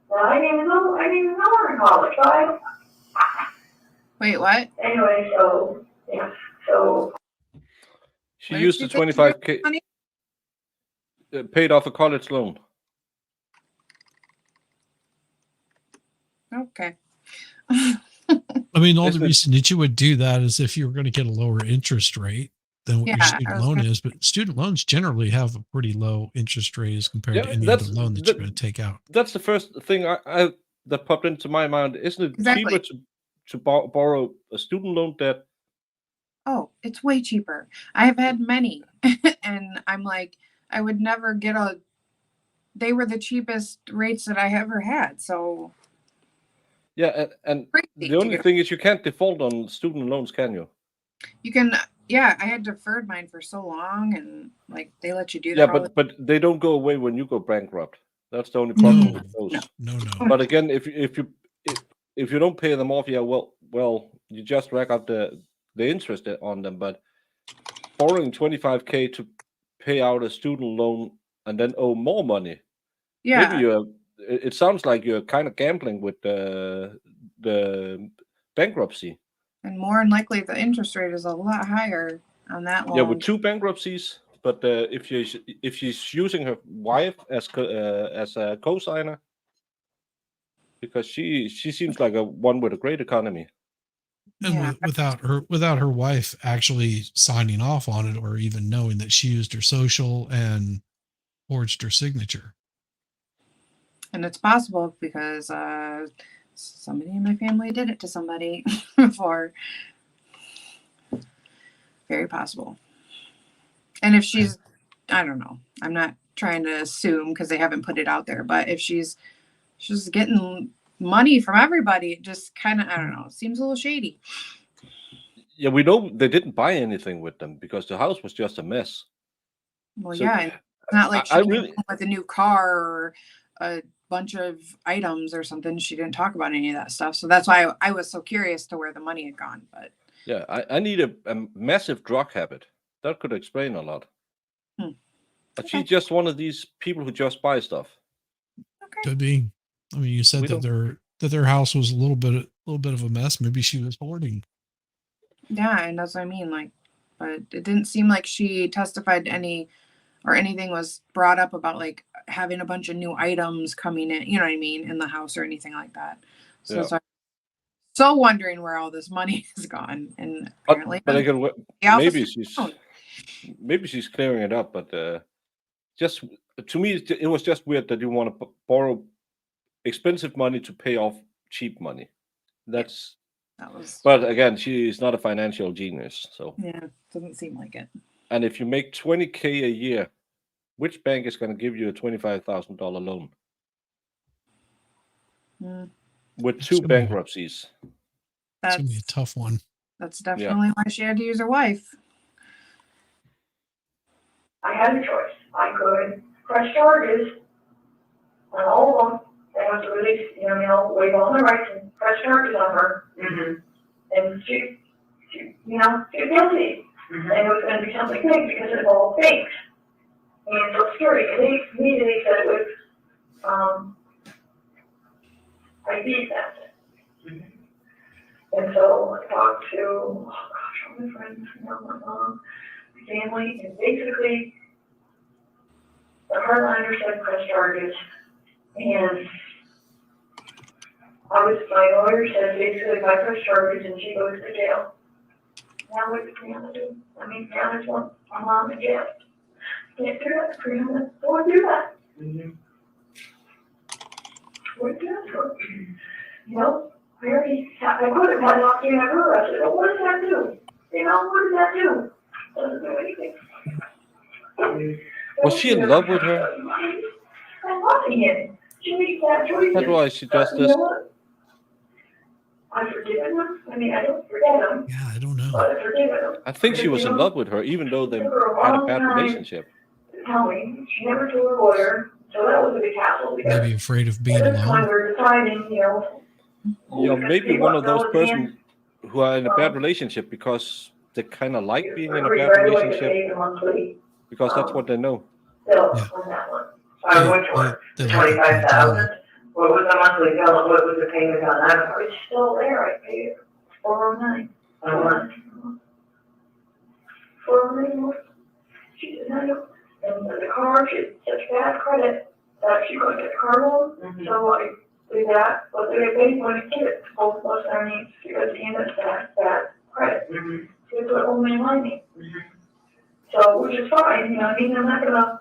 Well, I didn't even know her in college, but Wait, what? anyway, so, yeah, so. She used the 25K, paid off a college loan. Okay. I mean, the only Isn't it- reason that you would do that is if you were going to get a lower interest rate than what your Yeah, student loan is. But student loans generally have a pretty low interest rate as compared Yeah, to any other that's- loan that you're going to take out. That's the first thing I that popped into my mind. Isn't it Exactly. cheaper to borrow a student loan debt? Oh, it's way cheaper. I have had many, and I'm like, I would never get they were the cheapest rates that I ever had. So Yeah, and crazy the to only get- thing is you can't default on student loans, can you? you can, yeah, I had deferred mine for so long, and like they let you do Yeah, that. all but they don't go away when you go bankrupt. That's the only problem No. with those. No. But again, if you don't pay them off, yeah, well, you just rack up the interest on them. But borrowing 25K to pay out a student loan and then owe more money, yeah, maybe it sounds like you're kind of gambling with the bankruptcy. And more than likely, the interest rate is a lot higher on that Yeah, loan. with 2 bankruptcies. But if she's using her wife as a co-signer, because she seems like a one with a great economy. And Yeah. without her wife actually signing off on it or even knowing that she used her social and forged her signature. And it's possible because somebody in my family did it to somebody before. Very possible. And if she's, I don't know, I'm not trying to assume because they haven't put it out there, but if she's getting money from everybody, it just kind of, I don't know, it seems a little shady. Yeah, we know they didn't buy anything with them because the house was just a mess. Well, So, yeah, and it's not like she I came really, home with a new car or a bunch of items or something. She didn't talk about any of that stuff. So that's why I was so curious to where the money had gone. But yeah, I need a massive drug habit. That could explain a lot. But she's Okay. just one of these people who just buy stuff. okay. Could be. I mean, you said We that don't- their house was a little bit of a mess. Maybe she was hoarding. Yeah, and that's what I mean. Like, but it didn't seem like she testified to any or anything was brought up about like having a bunch of new items coming in, you know what I mean, in the house or anything like that. So Yeah. that's why so wondering where all this money has gone. And apparently But again, the office maybe she's clearing it up. But just to me, it was just weird that you want to borrow expensive money to pay off cheap money. That's. that was But again, she is not a financial genius. So, yeah, doesn't seem like it. and if you make $20K a year, which bank is going to give you a $25,000 loan Mm, with It's 2 gonna be- bankruptcies? It's gonna be a that's tough one. that's definitely why she had to use her wife. I had a choice. I could press charges on all of them. They have to release, waive all my rights and press charges on her. And she's guilty. And it was going to be something big because it's all fakes. And Social Security, and they immediately said it was, ID theft. And so I talked to, all my friends, my mom, my family, and basically the hardliner said press charges, and my lawyer said basically if I press charges and she goes to jail, now what's Brianna do? I mean, Brianna's one, my mom in jail. Can't do that, Brianna, don't do that. What do that? I could have had an opportunity to have her arrested, but what does that do? What does that do? Doesn't do anything. Was she in love with her? I'm loving him. She makes that choice. That's why she does You this. know what? I've forgiven him. I mean, I don't forget him, Yeah, I don't know. but I've forgiven him. I think she was in love with her, even though they had a bad relationship. Tell me, she never told her lawyer, so that was a big hassle because Maybe afraid of being at this point alone. we're deciding, Maybe one of those persons who are in a bad relationship because they kind of like being in a bad relationship because that's what they know. Bill Yeah. on that one. So which one? They like it 25,000? What was the monthly bill and what was the payment on that? It's still there, I paid it, 409. A month. 409. She said, no, and the car, she had such bad credit that she couldn't get the car loan, so I did that, but they paid when it hit both of us, I mean, because he ended bad credit. So they put only money. So, which is fine, I mean, I'm not gonna,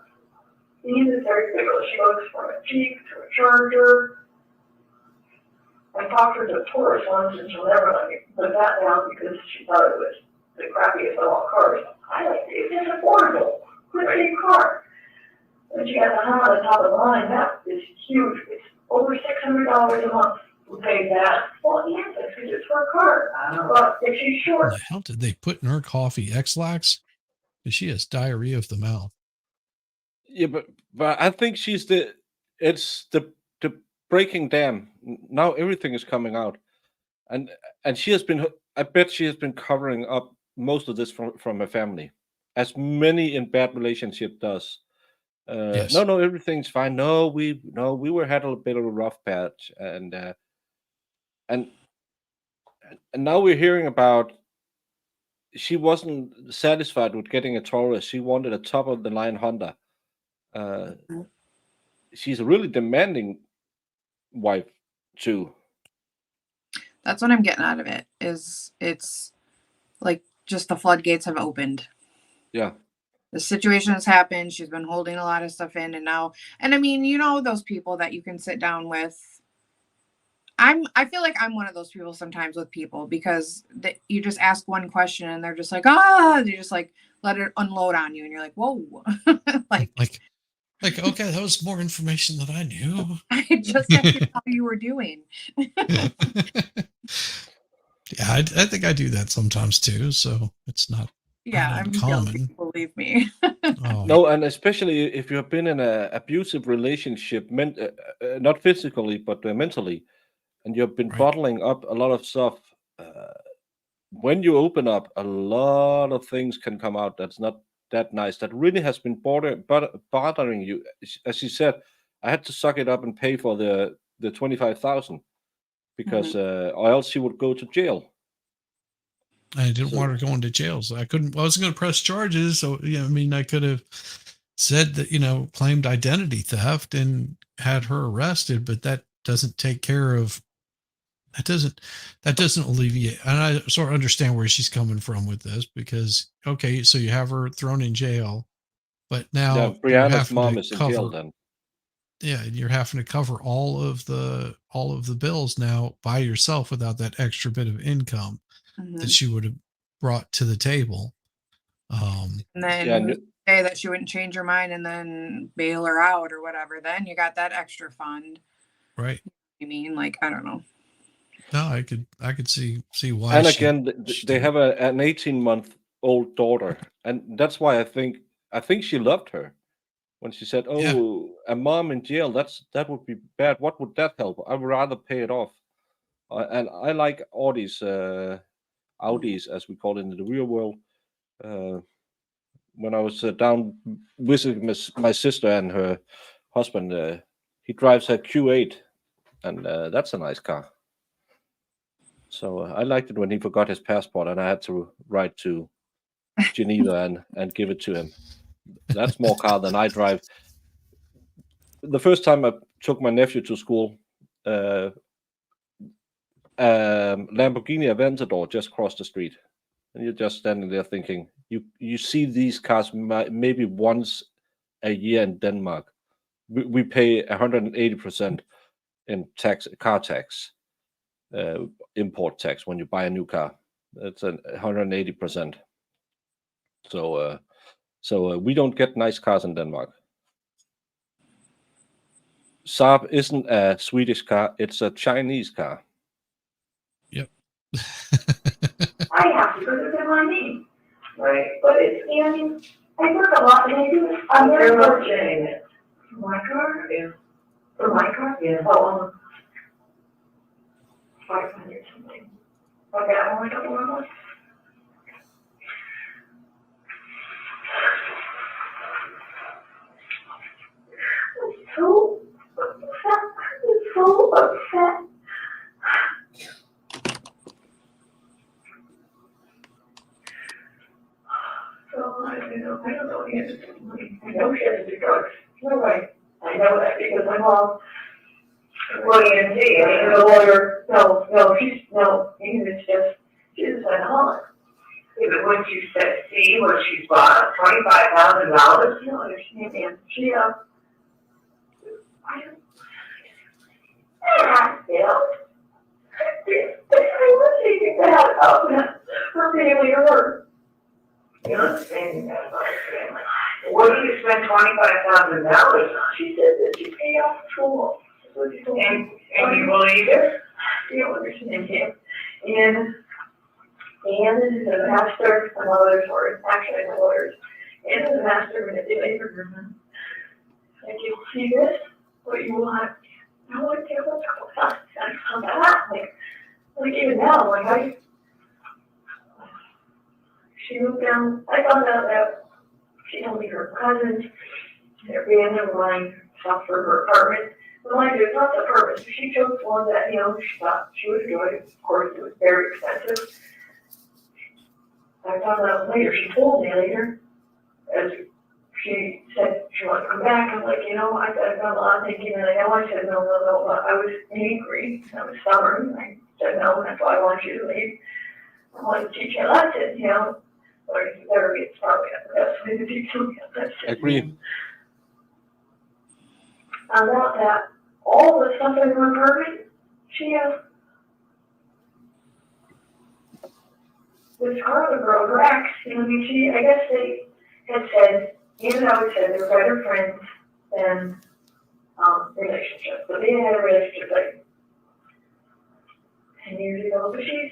the end is very fickle, she goes from a Jeep to a Charger. I talked her to a Taurus once, and she'll never let me put that down because she thought it was the crappiest of all cars. I like it, it's affordable, good big car. And she got the Honda top of the line, that is huge, it's over $600 a month to pay that. Well, yes, it's because it's her car, but if she's short, What the hell did they put in her coffee? X-Lax? Because she has diarrhea of the mouth. Yeah, but I think it's the breaking dam. Now everything is coming out, and she has been. I bet she has been covering up most of this from her family, as many in bad relationship does. Yes. No, everything's fine. No, we were had a bit of a rough patch, and and now we're hearing about she wasn't satisfied with getting a Taurus. She wanted a top of the line Honda. Uh, Mhm. she's a really demanding wife too. That's what I'm getting out of it. Is it's like just the floodgates have opened. Yeah, The situation has happened. She's been holding a lot of stuff in, and now, and I mean, you know, those people that you can sit down with. I feel like I'm one of those people sometimes with people because you just ask one question and they're just like, they just like let it unload on you, and you're like, whoa, like Okay, that was more information than I knew. I just asked you how you were doing. Yeah, I think I do that sometimes too. So it's not Yeah, I'm guilty, uncommon. believe me. Oh, no, and especially if you have been in an abusive relationship, not physically but mentally, and you've been right. bottling up a lot of stuff. Uh, when you open up, a lot of things can come out that's not that nice. That really has been bothering you. As she said, I had to suck it up and pay for the 25,000 because or else she would go to jail. I didn't So want her going to jail, so I couldn't. I wasn't going to press charges. So I mean, I could have said that claimed identity theft and had her arrested, but that doesn't take care of. That doesn't alleviate. And I sort of understand where she's coming from with this because okay, so you have her thrown in jail, but yeah, now you're Brianna's having mom to is in jail cover. then. Yeah, you're having to cover all of the bills now by yourself without that extra bit of income that Mhm. she would have brought to the table. Um, And then Yeah, who's to say that she wouldn't change her mind and then bail her out or whatever? Then you got that extra fund. right. I mean, like, I don't know. No, I could see why and she again, they did it. have an 18-month-old daughter, and that's why I think she loved her when she said, Yeah. "Oh, a mom in jail. That would be bad. What would that help? I would rather pay it off." And I like Audis, as we call it in the real world. Uh, when I was down visiting my sister and her husband, he drives a Q8, and that's a nice car. So I liked it when he forgot his passport, and I had to ride to Geneva and give it to him. That's more car than I drive. The first time I took my nephew to school, uh, Lamborghini Aventador just crossed the street, and you're just standing there thinking, you see these cars maybe once a year in Denmark. We pay 180% in car tax, import tax when you buy a new car. It's 180%. So we don't get nice cars in Denmark. Saab isn't a Swedish car; it's a Chinese car. Yep. I have to because it's in my name, right? But it's, I mean, I work a lot and I do, I'm very fortunate. For my car? Yeah. For my car? Yeah. Oh, 500 something. Okay, I only got one more. I'm so upset. I'm so upset. So I don't know the answer to money. I know she has to do drugs. You're right. I know that because my mom, well, EMT, I mean, the lawyer, no, it's just, she's an alcoholic. Yeah, but when you see what she's bought, $25,000, you don't understand, man. She, I don't, Bill. What do you think that of her family or her? You understand that about her family. What do you spend $25,000 on? She said that she paid off school. And you believe it? You don't understand him. And is a master, my mother's, or actually my lawyer's, and is a master manipulator. And you see this, what you want. I want to take what's come back. Like even now, she moved down. I found out that she told me her cousins They're being able to buying stuff for her apartment. But mind you, it's not the purpose. She chose one that, she thought she would enjoy. Of course, it was very expensive. I found out later, she told me later, as she said she wanted to come back. I'm like, I found a lot of thinking, and I know I said no, but I was angry. I was stubborn. I said no, and that's why I want you to leave. I want to teach you a lesson, Or therapy is probably not the best way to teach you a lesson. Agree. I want that all the stuff in her apartment, she has this Carla girl, Rex, I guess they had said, even though it said they were better friends than relationships, but they had a relationship like 10 years ago, but she's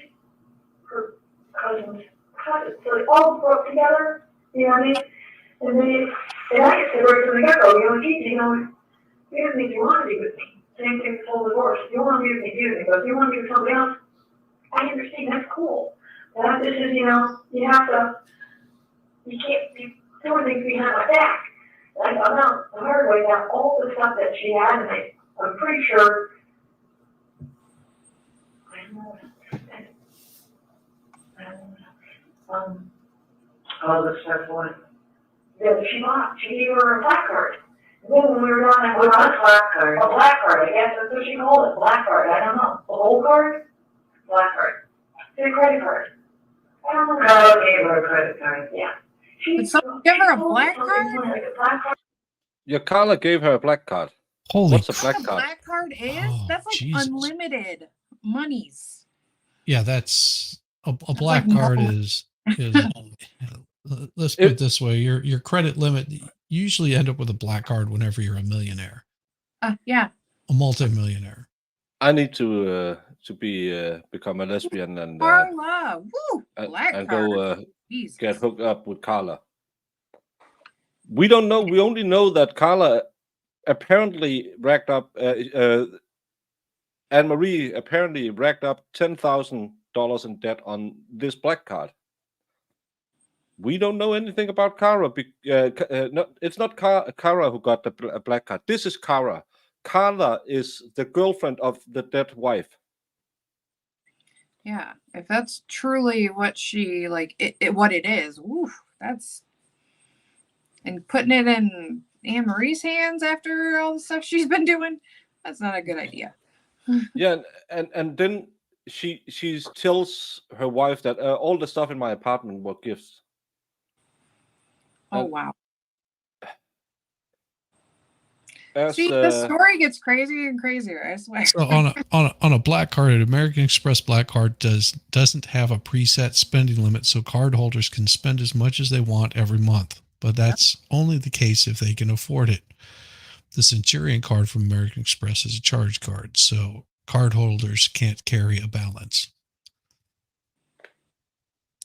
her cousin's cousin, so they all grew up together, you know what I mean? And I said right from the get-go, Gigi, you don't think you want to be with me. Same thing with full divorce. You want to be with me, do. Because you want to be with somebody else. I understand, that's cool. But this is, you have to, you can't be doing things behind my back. And I found out the hard way that all the stuff that she had, and I'm pretty sure, I don't know, All the stuff what? that she bought. She gave her a black card. And then when we were done, What's a black card? a black card, I guess that's what she called it, black card, I don't know. A gold card? Black card. It's a credit card. I don't know. Carl gave her a credit card. Yeah. Did someone give her a black card? Like a black card. Yeah, Carla gave her a black card. Holy What's a crap. black card? Black card is? Oh, That's like Jesus. unlimited monies. Yeah, that's a That's black like card no. is let's put it this way, your credit limit, you usually end up with a black card whenever you're a millionaire, Yeah. a multimillionaire. I need to become a lesbian and Carla. Woo. Black and card. go Jesus. get hooked up with Carla. We don't know. We only know that Carla apparently racked up. Anne Marie apparently racked up $10,000 in debt on this black card. We don't know anything about Cara. No, it's not Cara who got the black card. This is Cara. Carla is the girlfriend of the dead wife. Yeah. If that's truly what she what it is, woo, that's, and putting it in Anne Marie's hands after all the stuff she's been doing, that's not a good idea. Yeah, and then she tells her wife that all the stuff in my apartment were gifts. Oh, And wow. as, See, the story gets crazier and crazier, I swear. So on a black card, an American Express black card doesn't have a preset spending limit, so card holders can spend as much as they want every month. But that's only the case if they can afford it. The Centurion card from American Express is a charge card, so card holders can't carry a balance.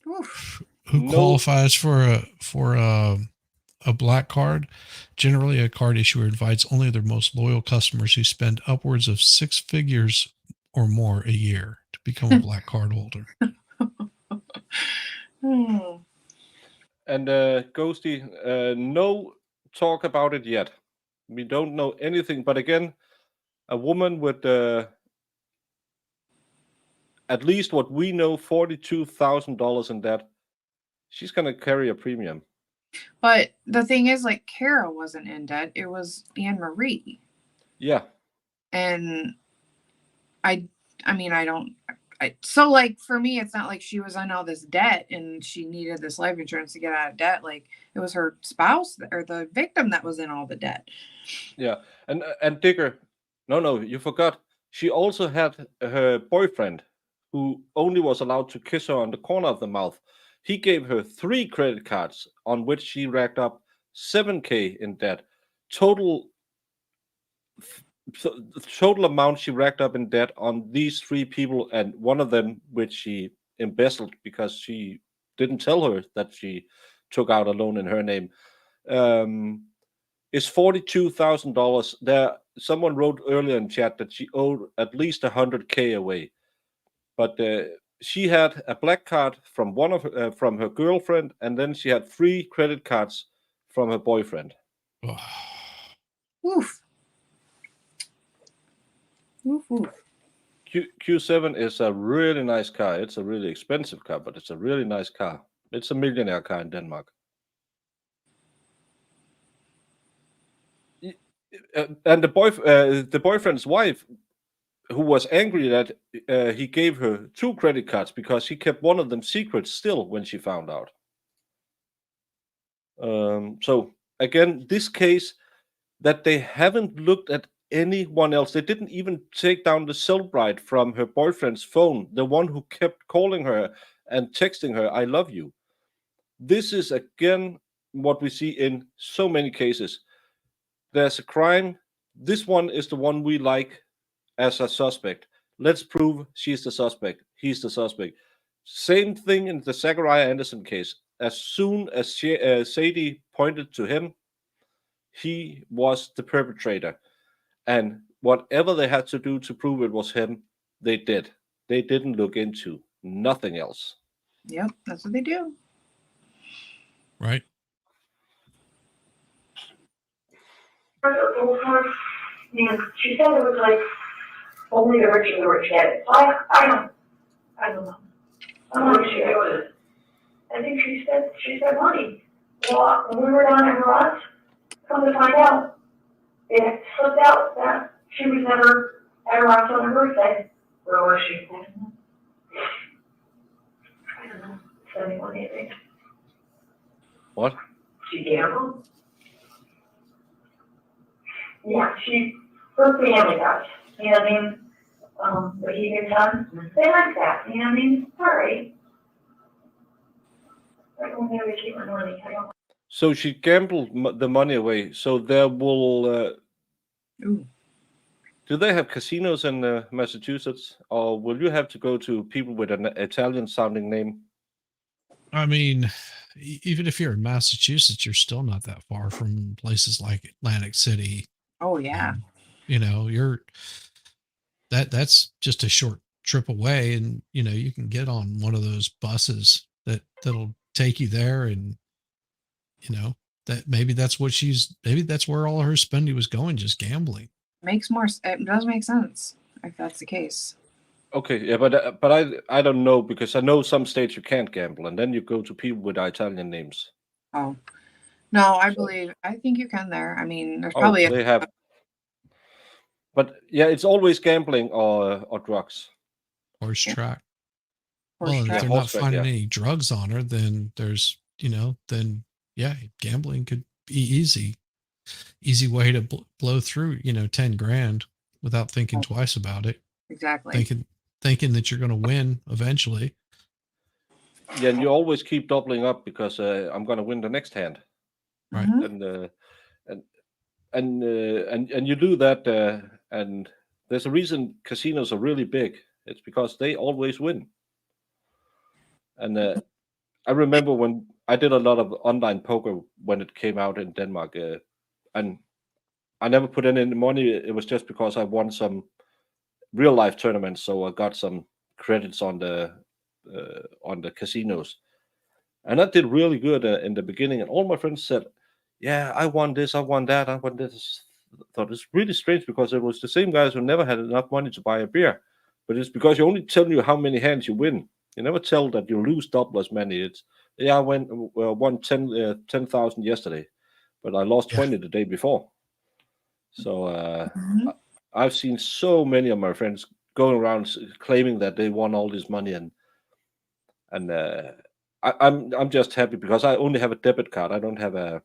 Oof. Who qualifies for a black card? Generally, a card issuer invites only their most loyal customers who spend upwards of 6 figures or more a year to become a black card holder. And Ghosty, no talk about it yet. We don't know anything. But again, a woman with at least what we know, $42,000 in debt, she's going to carry a premium. But the thing is, Cara wasn't in debt. It was Anne Marie. Yeah. And for me, it's not like she was on all this debt and she needed this life insurance to get out of debt. It was her spouse or the victim that was in all the debt. Yeah. And Digger, no, you forgot. She also had her boyfriend who only was allowed to kiss her on the corner of the mouth. He gave her 3 credit cards on which she racked up $7,000 in debt. Total amount she racked up in debt on these 3 people, and one of them which she embezzled because she didn't tell her that she took out a loan in her name, is $42,000. There, someone wrote earlier in chat that she owed at least $100,000 away, but she had a black card from from her girlfriend, and then she had 3 credit cards from her boyfriend. Oh. Oof. Oof, oof. Q7 is a really nice car. It's a really expensive car, but it's a really nice car. It's a millionaire car in Denmark. And the boyfriend's wife, who was angry that he gave her 2 credit cards because he kept one of them secret still when she found out. So again, this case that they haven't looked at anyone else. They didn't even take down the cell bride from her boyfriend's phone, the one who kept calling her and texting her, "I love you." This is again what we see in so many cases. There's a crime. This one is the one we like as a suspect. Let's prove she's the suspect. He's the suspect. Same thing in the Zachariah Anderson case. As soon as Sadie pointed to him, he was the perpetrator. And whatever they had to do to prove it was him, they did. They didn't look into nothing else. Yep, that's what they do. Right. And she said it was like only the rich and the rich get it. So I don't know. I'm not sure. I think she said money. Well, when we were down at her house, come to find out, it slipped out that she was never at her house on her birthday. Where was she? I don't know. 71, I think. What? She gambled? Yeah, her family does. You know what I mean? But he and son, they like that. You know what I mean? All right. I don't know if keep my money. I don't. So she gambled the money away. So there will. Ooh. Do they have casinos in Massachusetts, or will you have to go to people with an Italian-sounding name? I mean, even if you're in Massachusetts, you're still not that far from places like Atlantic City. Oh yeah. You know, that's just a short trip away, and you know, you can get on one of those buses that'll take you there, and you know, that maybe that's where all her spending was going, just gambling. It does make sense if that's the case. Okay, yeah, but I don't know, because I know some states you can't gamble, and then you go to people with Italian names. Oh no, I think you can there. I mean, there's probably they have. But yeah, it's always gambling or drugs. Horse track. horse Well, and if track. they're horse not track, finding yeah. any drugs on her, then there's, gambling could be easy way to blow through, 10 grand without thinking twice about it. Exactly. Thinking that you're going to win eventually. Yeah, and you always keep doubling up because I'm going to win the next hand. Right. Mhm. And you do that, and there's a reason casinos are really big. It's because they always win. And I remember when I did a lot of online poker when it came out in Denmark, and I never put in any money. It was just because I won some real life tournaments, so I got some credits on the casinos, and I did really good in the beginning. And all my friends said, "Yeah, I won this, I won that, I won this." I thought it's really strange because it was the same guys who never had enough money to buy a beer, but it's because you only tell you how many hands you win. You never tell that you lose double as many. It's I won 10,000 yesterday, but I lost 20 the day before. So Mhm. I've seen so many of my friends going around claiming that they won all this money, and I'm just happy because I only have a debit card. I don't have a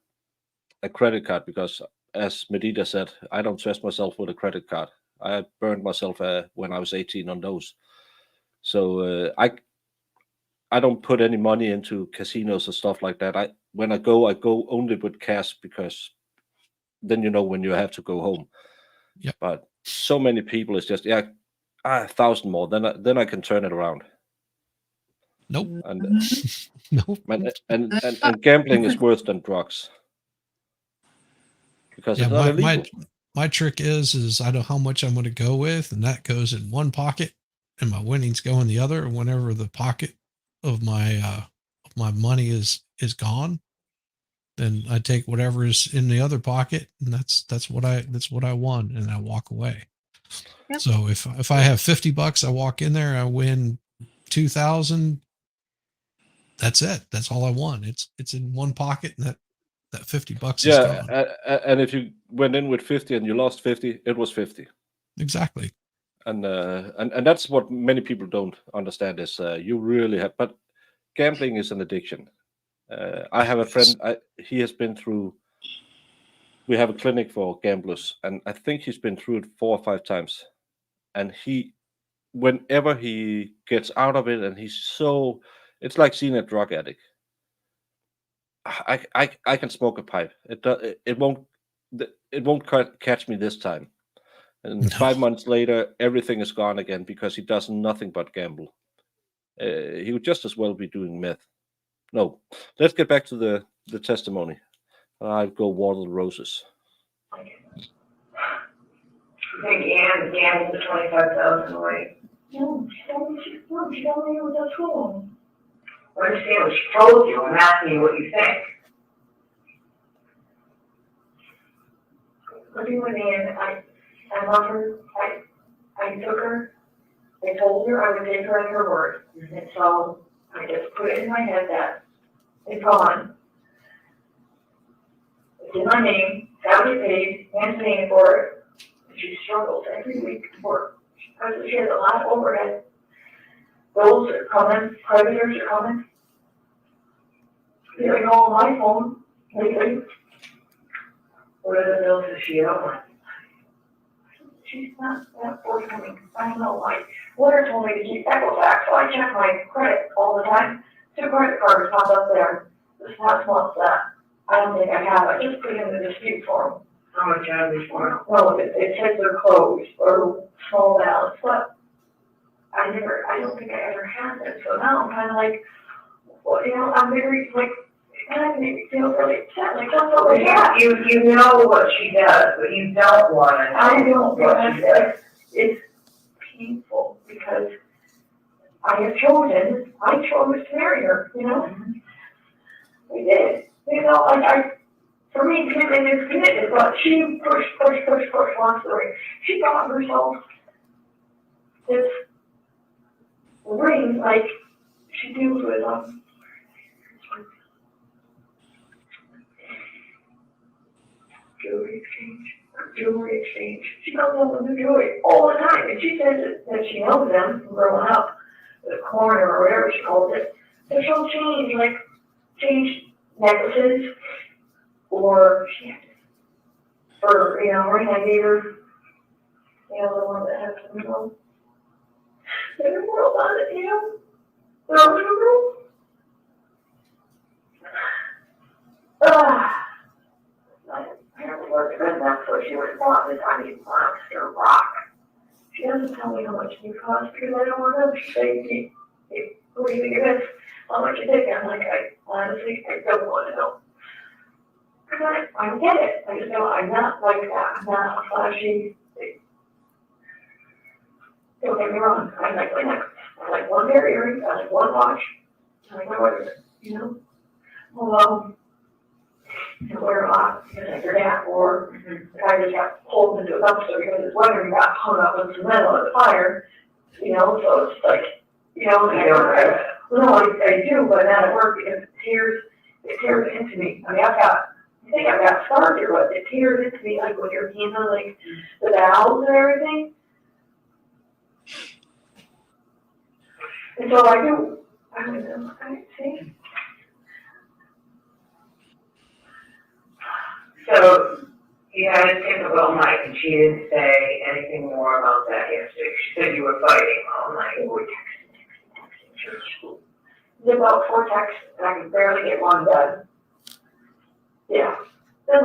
credit card because, as Medita said, I don't trust myself with a credit card. I burned myself when I was 18 on those. So I don't put any money into casinos or stuff like that. When I go only with cash, because then when you have to go home. Yep. But so many people is just 1,000 more. Then I can turn it around. Nope. And Mhm. Nope. and gambling is worse than drugs because Yeah, it's not illegal. my trick is I know how much I'm going to go with, and that goes in one pocket, and my winnings go in the other. And whenever the pocket of my money is gone, then I take whatever is in the other pocket, and that's what I won, and I walk away. Yep. So if I have $50, I walk in there, I win 2,000. That's it. That's all I won. It's in one pocket, and that $50 is Yeah, gone. and if you went in with 50 and you lost 50, it was 50. Exactly. And that's what many people don't understand is you really have. But gambling is an addiction. I have a friend. He has been through. We have a clinic for gamblers, and I think he's been through it 4 or 5 times. And whenever he gets out of it, and it's like seeing a drug addict. I can smoke a pipe. It won't catch me this time. And No. 5 months later, everything is gone again because he does nothing but gamble. He would just as well be doing meth. No, let's get back to the testimony. I'll go water the roses. I think Anne gambled the 25,000 away. No, she told me it was at school. I understand what she told you. I'm asking you what you think. Living with Anne, I love her. I took her. I told her I would take her at her word. And so I just put it in my head that it's gone. It's in my name. Got me paid. Anne's paying for it. She struggles every week to work. She has a lot of overhead. Bills are coming. Creditors are coming. Getting all on my phone lately. What are the bills that she owes? She's not that forthcoming. I don't know why. Lawyer told me to keep Equifax, so I check my credit all the time. 2 credit cards popped up there. This last month that I don't think I have. I just put in the dispute form. How much have you for? Well, it says they're closed or small balance, but I don't think I ever had them. So now I'm kind of like, well, I'm very like. And I make me feel really upset, like that's all I have. You know what she does, but you don't want to know. I don't, but it's painful because I chose to marry her, I did. For me, commitment is commitment, but she pushed, long story. She got herself this ring, like she deals with, jewelry exchange. She goes over to jewelry all the time, and she says that she knows them from growing up, the corner or whatever she calls it. So she'll change necklaces, or ring I gave her, the one that has the middle. The emerald on it, the emerald. Apparently worked good enough, so she would bought this monster rock. She doesn't tell me how much it costs because I don't want to know. She says, what do you think of this? How much you think? I'm like, honestly, I don't want to know. Because I get it. I just know I'm not like that. I'm not a flashy thing. Don't get me wrong. I like my necklace. I like one pair of earrings. I like one watch. I like my weather, I wear a lot because I forgot, or the guy just got pulled into a dumpster because his weather got hung up on some metal at the fire, so it's like, I do, but not at work because it tears into me. I mean, I think I've got scars here, but it tears into me, like when you're handling, like, the valves and everything. And so I do, see. So you had a typical night, and she didn't say anything more about that yesterday. She said you were fighting all night. We were texting. Did about 4 texts, and I could barely get one done. Yeah. Then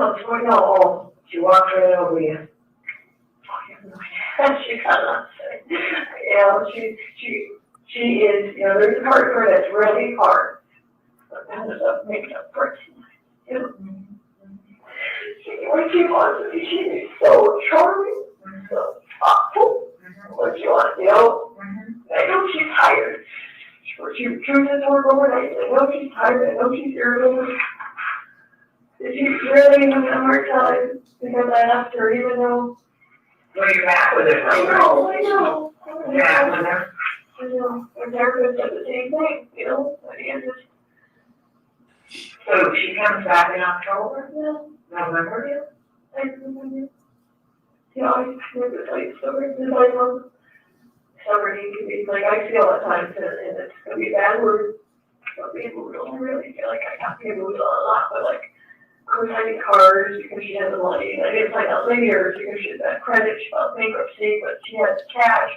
she walked right over you. She got upset. She is, there's a part of her that's really hard. But that is a makeup person. When she wants to be, she is so charming, so thoughtful. What you want to do? I know she's tired. She chooses to work overnight. I know she's tired. I know she's irritable. she really having a hard time because I left her, even though. Well, you're back with her. I know. You're back with her. I know. My therapist said the same thing, you know, at the end of. So she comes back in October, No, November? I remember. Yeah, I remember like summer, it's like summer needs to be, like, I feel at times and it's gonna be a bad word. Some people don't really feel like I got people a lot, but like, I'm signing cards because she has the money. I didn't find out later because she had credit, she filed bankruptcy, but she had cash.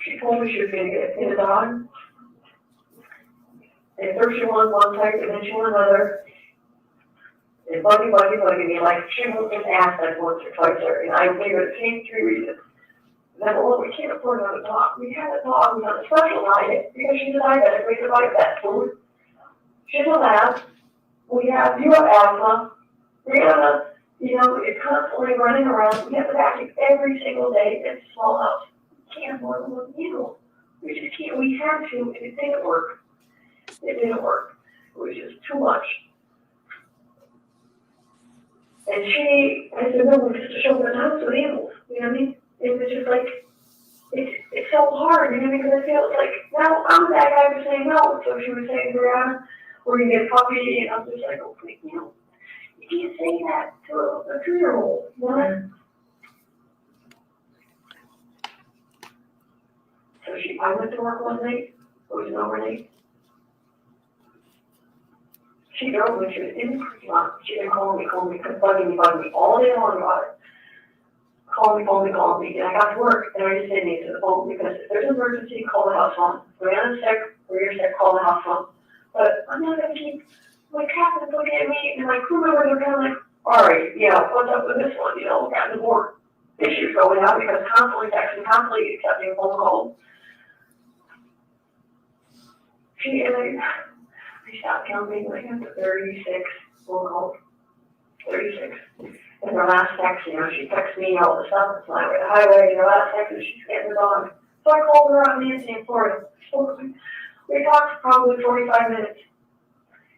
She told me she was gonna get a dog. And first she wanted one type and then she wanted another. And Buggy, like, she won't just ask like once or twice, and I gave her the same 3 reasons. And then, well, we can't afford another dog. We had a dog, we had a special diet, because she's a diabetic, we could buy pet food. She's a lab. You have asthma. Rihanna, you know, is constantly running around. We have to vacuum every single day. It's a small house. We can't afford one needle. We just can't, we had to, and it didn't work. It didn't work. It was just too much. And I said, no, we're just to show the house with animals. You know what I mean? It was just like, it's so hard, you know, because I feel like, well, I'm that guy for saying no. So she was saying, Brianna, we're going to get a puppy, and I'm just like, oh, please, you know, you can't say that to a 2-year-old, you know? So I went to work one night, it was an overnight. She drove me, she was in the parking lot, she been calling me, bugging me all day long about it. Call me, and I got to work, and I just didn't answer the phone, because if there's an emergency, call the house phone. Brianna's sick, or you're sick, call the house phone. But I'm not gonna keep, my captain's looking at me, and my crew members are kind of like, all right, yeah, what's up with this one, you know, got more issues going on, because constantly texting, constantly accepting phone calls. I stopped counting, like, after 36 phone calls, 36. And her last text, you know, she texts me all the stuff, it's like, the highway, and her last text is she's getting the dog. So I called her on Nancy in Florida. We talked probably 45 minutes.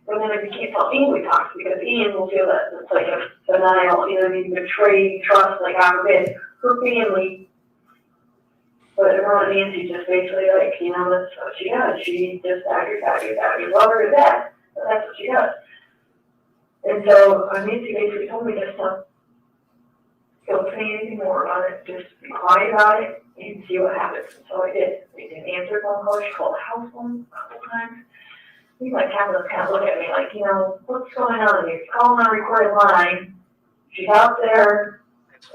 And then if you can't tell Ian we talked, because Ian will feel that it's like a denial, you know, you betray trust, like I forbid, her family. But her and Nancy just basically like, you know, that's what she does. She just you love her to death, but that's what she does. And so Nancy basically told me just don't say anything more about it, just be quiet about it and see what happens. And so I did. They didn't answer phone calls, she called the house phone a couple times. He's like having us kind of look at me like, you know, what's going on here? She's calling on a recorded line. She's out there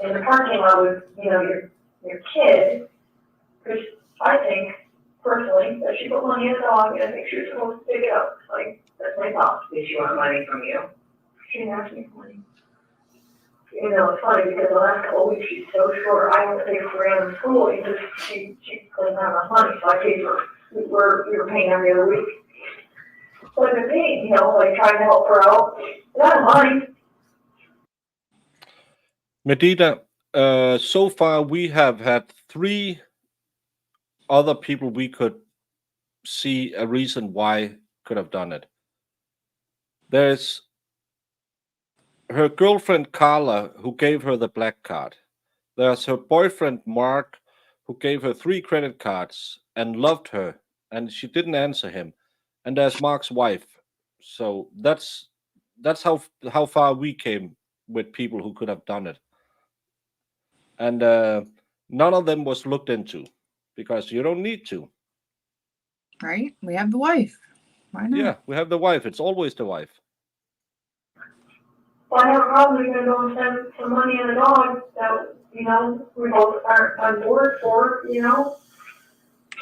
in the parking lot with, you know, your kid. Because I think, personally, that she put money in the dog and I think she was supposed to pick it up. Like, that's my thought. Did she want money from you? She didn't ask me for money. You know, it's funny because the last couple of weeks she's so short. I went to pay for her in school because she couldn't have enough money, so I paid for her. We were paying every other week. So I've been paying, you know, like trying to help her out. Not money. Medina, so far we have had 3 other people we could see a reason why could have done it. There's her girlfriend Carla, who gave her the black card. There's her boyfriend Mark, who gave her 3 credit cards and loved her, and she didn't answer him. And there's Mark's wife. So that's how far we came with people who could have done it. And none of them was looked into, because you don't need to. Right? We have the wife. Why not? Yeah, we have the wife. It's always the wife. Well, I have a problem. You're going to go and spend some money on a dog that, you know, we both aren't on board for, you know.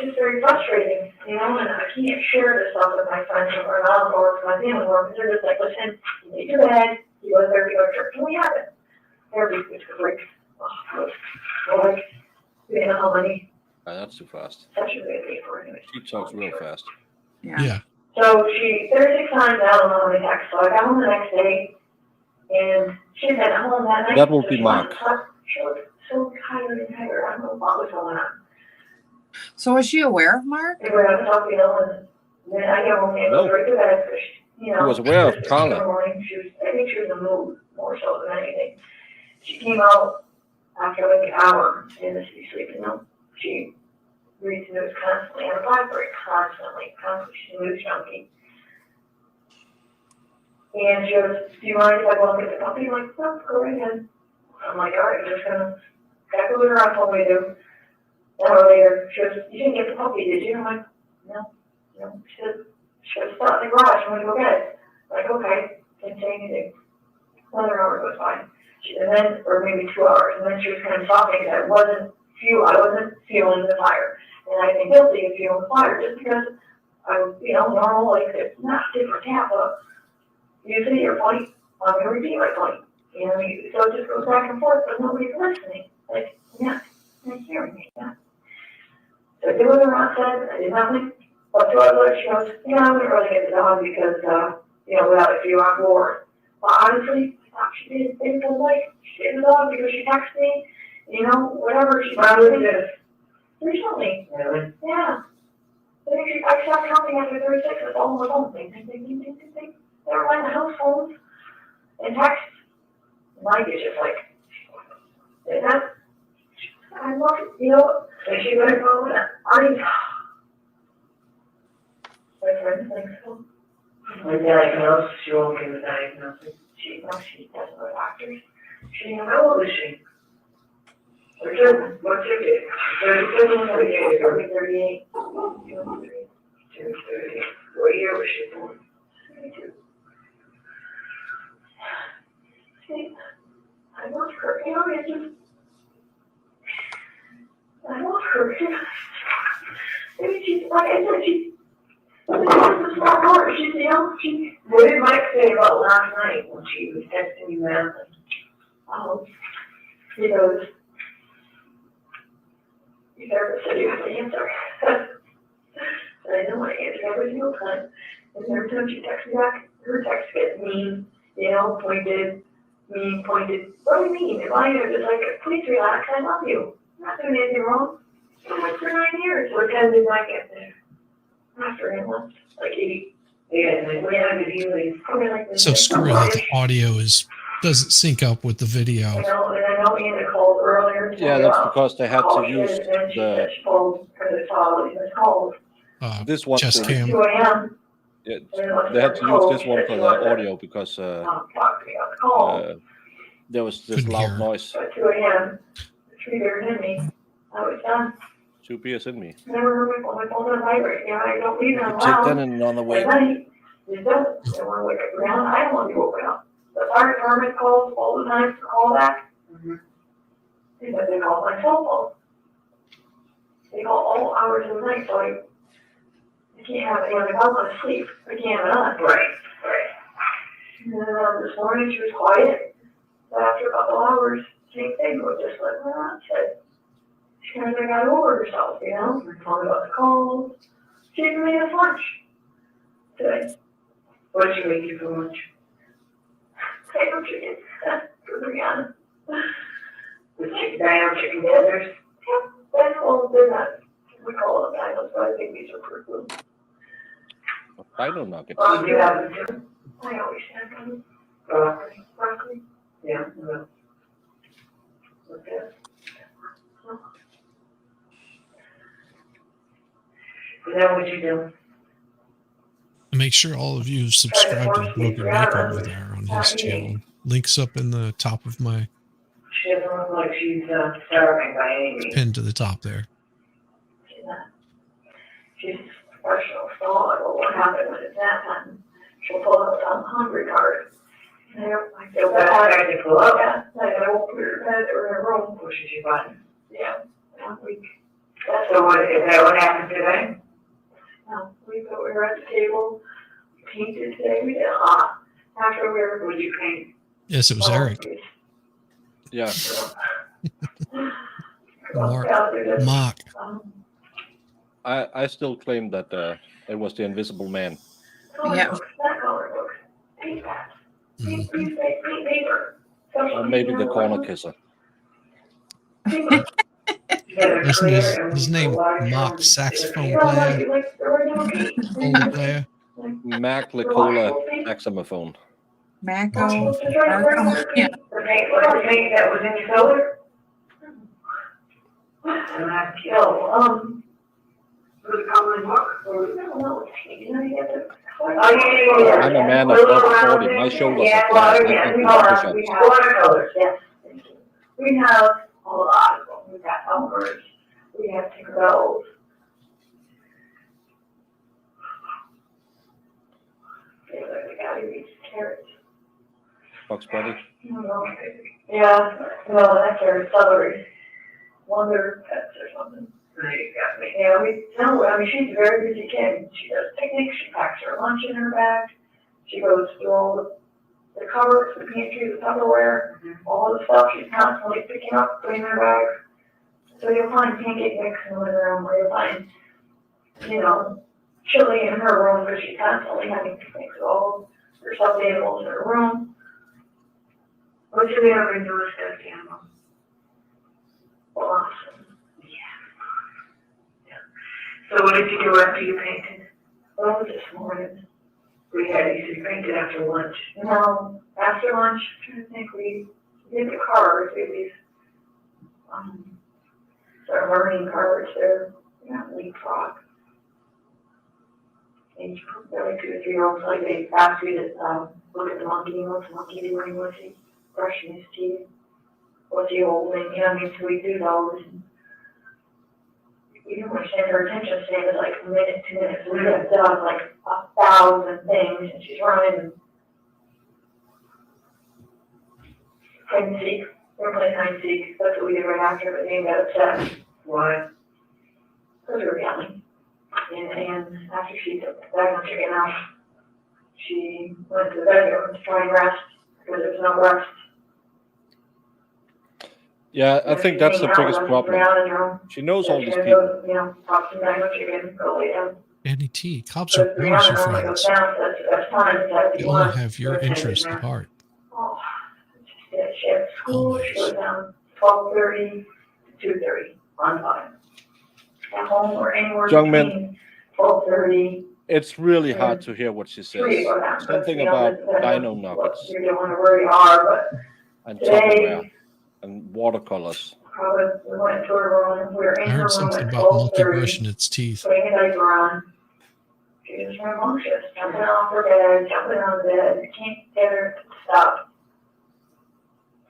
It's very frustrating, you know, and I can't share this stuff with my friends or not or with my family or because they're just like, listen, you need your bed, you go to therapy, go to church, and we have it. Therapy is great. Like, we didn't know how many. That's too fast. Sessions we pay for anyway. She talks real fast. Yeah. So she 36 times, I don't know how many texts. So I got home the next day, and she had been home that night. That will be Mark. She was so tired. I don't know what was going on. So was she aware of Mark? They were at the hospital, and then I came home and No. goes right to bed, because, you know. He was aware of in the Carla. morning, I think she was in the mood more so than anything. She came out after like an hour in the sleep, you know. She reads the news constantly on the library, constantly. She's a news junkie. And she goes, do you mind if I go and get the puppy? I'm like, no, go right ahead. I'm like, all right, I'm just gonna exactly what her aunt told me to do. An hour later, she goes, you didn't get the puppy, did you? I'm like, no. She said, it's not in the garage, I'm gonna go get it. I'm like, okay, didn't say anything. Another hour goes by. And then, or maybe 2 hours, and then she was kind of talking that I wasn't feeling the fire. And I think guilty of feeling the fire just because I was, you know, normal, like, it's not different tap, but you say your point, I'm gonna repeat my point. You know, so it just goes back and forth, but nobody's listening. Like, yeah, they're hearing me, yeah. So I did what her aunt said, I did nothing. But 2 hours later, she goes, yeah, I'm gonna really get the dog because, you know, without a few on board. But honestly, she did things like, she did the dog because she texted me, you know, whatever, she probably did. Recently. Really? Yeah. I stopped counting after 36, it's all my phone, ding, ding, ding, ding, ding, ding, ding. They were like the house phones and text. Mike is just like, and that, I love it, you know, and she went home and my friend thinks so. The diagnosis, she won't give a diagnosis. She doesn't go to doctors. How old is she? What's her date? 37, 38, 38. 38. What year was she born? 32. See, I want her, you know, it's just, I want her. Maybe she's, like I said, she's a smart heart. She's, you know, what did Mike say about last night when she was texting you, man? He goes, you never said you have to answer. And I know I answer every single time. And every time she texts me back, her text gets mean, you know, pointed. What do you mean? If I just like, please relax, I love you. I'm not doing anything wrong. I'm like for 9 years. What time did Mike get there? After him left, like 80. Yeah, we had a deal. So screw that the audio doesn't sync up with the video. I know Anna called earlier. Yeah, that's because they had to use this one. Chest For, cam. 2 a.m. yeah, they had to use this one for the audio because there was this Couldn't loud hear. noise. At 2 a.m. 3 beers in me. I was done. 2 beers in me. Never remember my phone on vibrate. You know, I don't leave it Take loud. that in another way. At night, it doesn't. They want to wake up around. I don't want to be woken up. The fire department calls all the time to call back. Because they call my cell phone. They call all hours of the night, so I can't have it. Like, I want to sleep. I can't have it on. Right. And then this morning she was quiet. But after a couple hours, same thing. We just let her on. Said she kind of got over herself, you know. We talked about the calls. She even made us lunch today. What did she make you for lunch? Potato chicken. For Brianna. The chicken tenders. Yeah, that's all they're not. We call them dinos, but I think these are for food. Dino nuggets. Do you have them too? I always have them. Broccoli. Yeah. Okay. Is that what you do? Make sure all of you subscribe to Broken Nick over there on his channel. Links up in the top of my She doesn't look like she's starving by any means. pinned to the top there. She's a professional stalker. Well, what happened when it's that time? She'll pull out some hungry card. I feel bad. I can pull out. Yeah, I won't put her in bed or in her room. Pushes your button. Yeah. So what, is that what happened today? No, we were at the table, we painted today, we did a lot. After we were, would you paint? Yes, it was Eric. Yeah. Mark. I still claim that it was the Invisible Man. Yeah. Or maybe the corner kisser. Isn't his name Mark saxophone player? Old player? Maclicola saxophone. Macco. Just right there. Yeah. The paint that was in your cellar? So, was it colored book? No, you know, you have to. Oh, yeah. I'm a man of over 40. My shoulders are flat. I can't do push-ups. We have watercolors, yes. We have a lot of them. We've got Elmers, we have Tinkerbells. We gotta read carrots. Bugs Bunny. Yeah, no, that's our celery. Wonder Pets or something. Yeah, she's a very busy kid. She does picnics, she packs her lunch in her bag. She goes through all the cupboards, the pantry, the Tupperware, all the stuff she's constantly picking up, putting in her bag. So you'll find pancake mix in the living room, or you'll find, chili in her room, because she's constantly having picnics with all her stuffed animals in her room. What should we ever do with stuffed animals? Awesome. So what did you do after you painted? Well, this morning. You painted after lunch? No, after lunch, I'm trying to think, we did the cards, these, sort of learning cards, they're not leapfrog. And they're like 2 or 3 year olds, like they ask you to, look at the monkey, what's the monkey doing, what's he brushing his teeth, what's he holding, so we do those. You don't understand her attention span is like a minute, 2 minutes. We have done like 1,000 things, and she's running. Hide and seek. We're playing hide and seek. That's what we did right after, but they got upset. Why? Because we were yelling. And after she took the bag on chicken out, she went to the bedroom to try and rest because there's no rest. Yeah, I think that's the biggest problem. She knows all these people. Danny T, cops are always your friends. They only have your interest at heart. She had school, she was 12:30 to 2:30 on time. At home or anywhere Young men, between 12:30. it's really hard to hear what she says. Something about dino nuggets You don't want to worry hard, but and today, Tupperware and watercolors. probably we went to her room, we were in I her heard room something at about monkey 12:30. brushing its teeth. Putting a diaper on. She was rambunctious, jumping off her bed, jumping on the bed, can't get her to stop.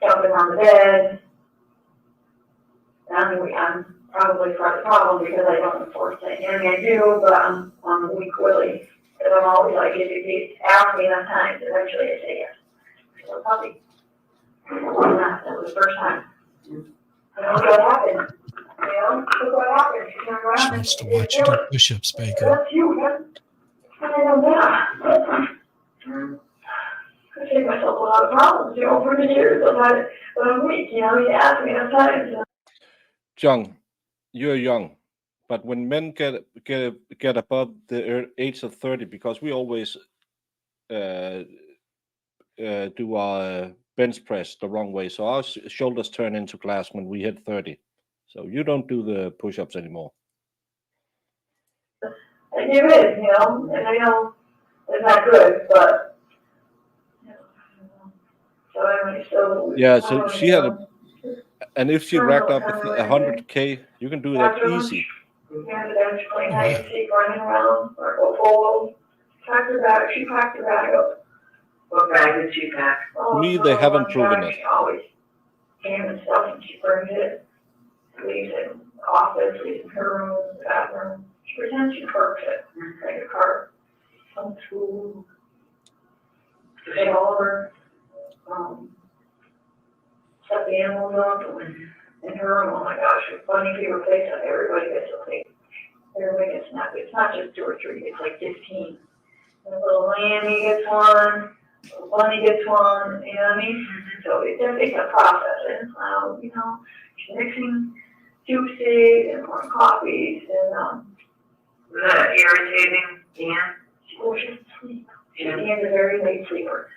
Jumping on the bed. I'm probably part of the problem because I don't enforce it. I do, but I'm weak willy. Because I'm always like, if you ask me enough times, eventually I say yes. So puppy. That was the first time. And look what happened. Look what happened. She turned around She and wants to watch you do push-ups, Baker. That's you, man. I know that. I save myself a lot of problems, for the years I've had it, but I'm weak, you ask me enough times. Young, you're young, but when men get above the age of 30, because we always do our bench press the wrong way, so our shoulders turn into glass when we hit 30. So you don't do the push-ups anymore. I give it, and I know it's not good, but. So anyway, so she had and if she racked up 100K, you can do that easy. Yeah, then she playing hide and seek, running around, or go forward. She packed her bag up. What bag did she pack? To me, they haven't proven it. She always came and stuff, and she brings it, leaves it in the office, leaves it in her room, the bathroom. She pretends she parks it, like a car. Some tool. They all her. Set the animals up in her room. Oh my gosh, it's funny people face on everybody gets a plate. Everybody gets snapped. It's not just 2 or 3, it's like 15. The little lammy gets one, the little bunny gets one, you know what I mean? So it's a process. And, she's mixing juices and more coffees and, is that irritating, Dan? She's asleep. She's a very late sleeper.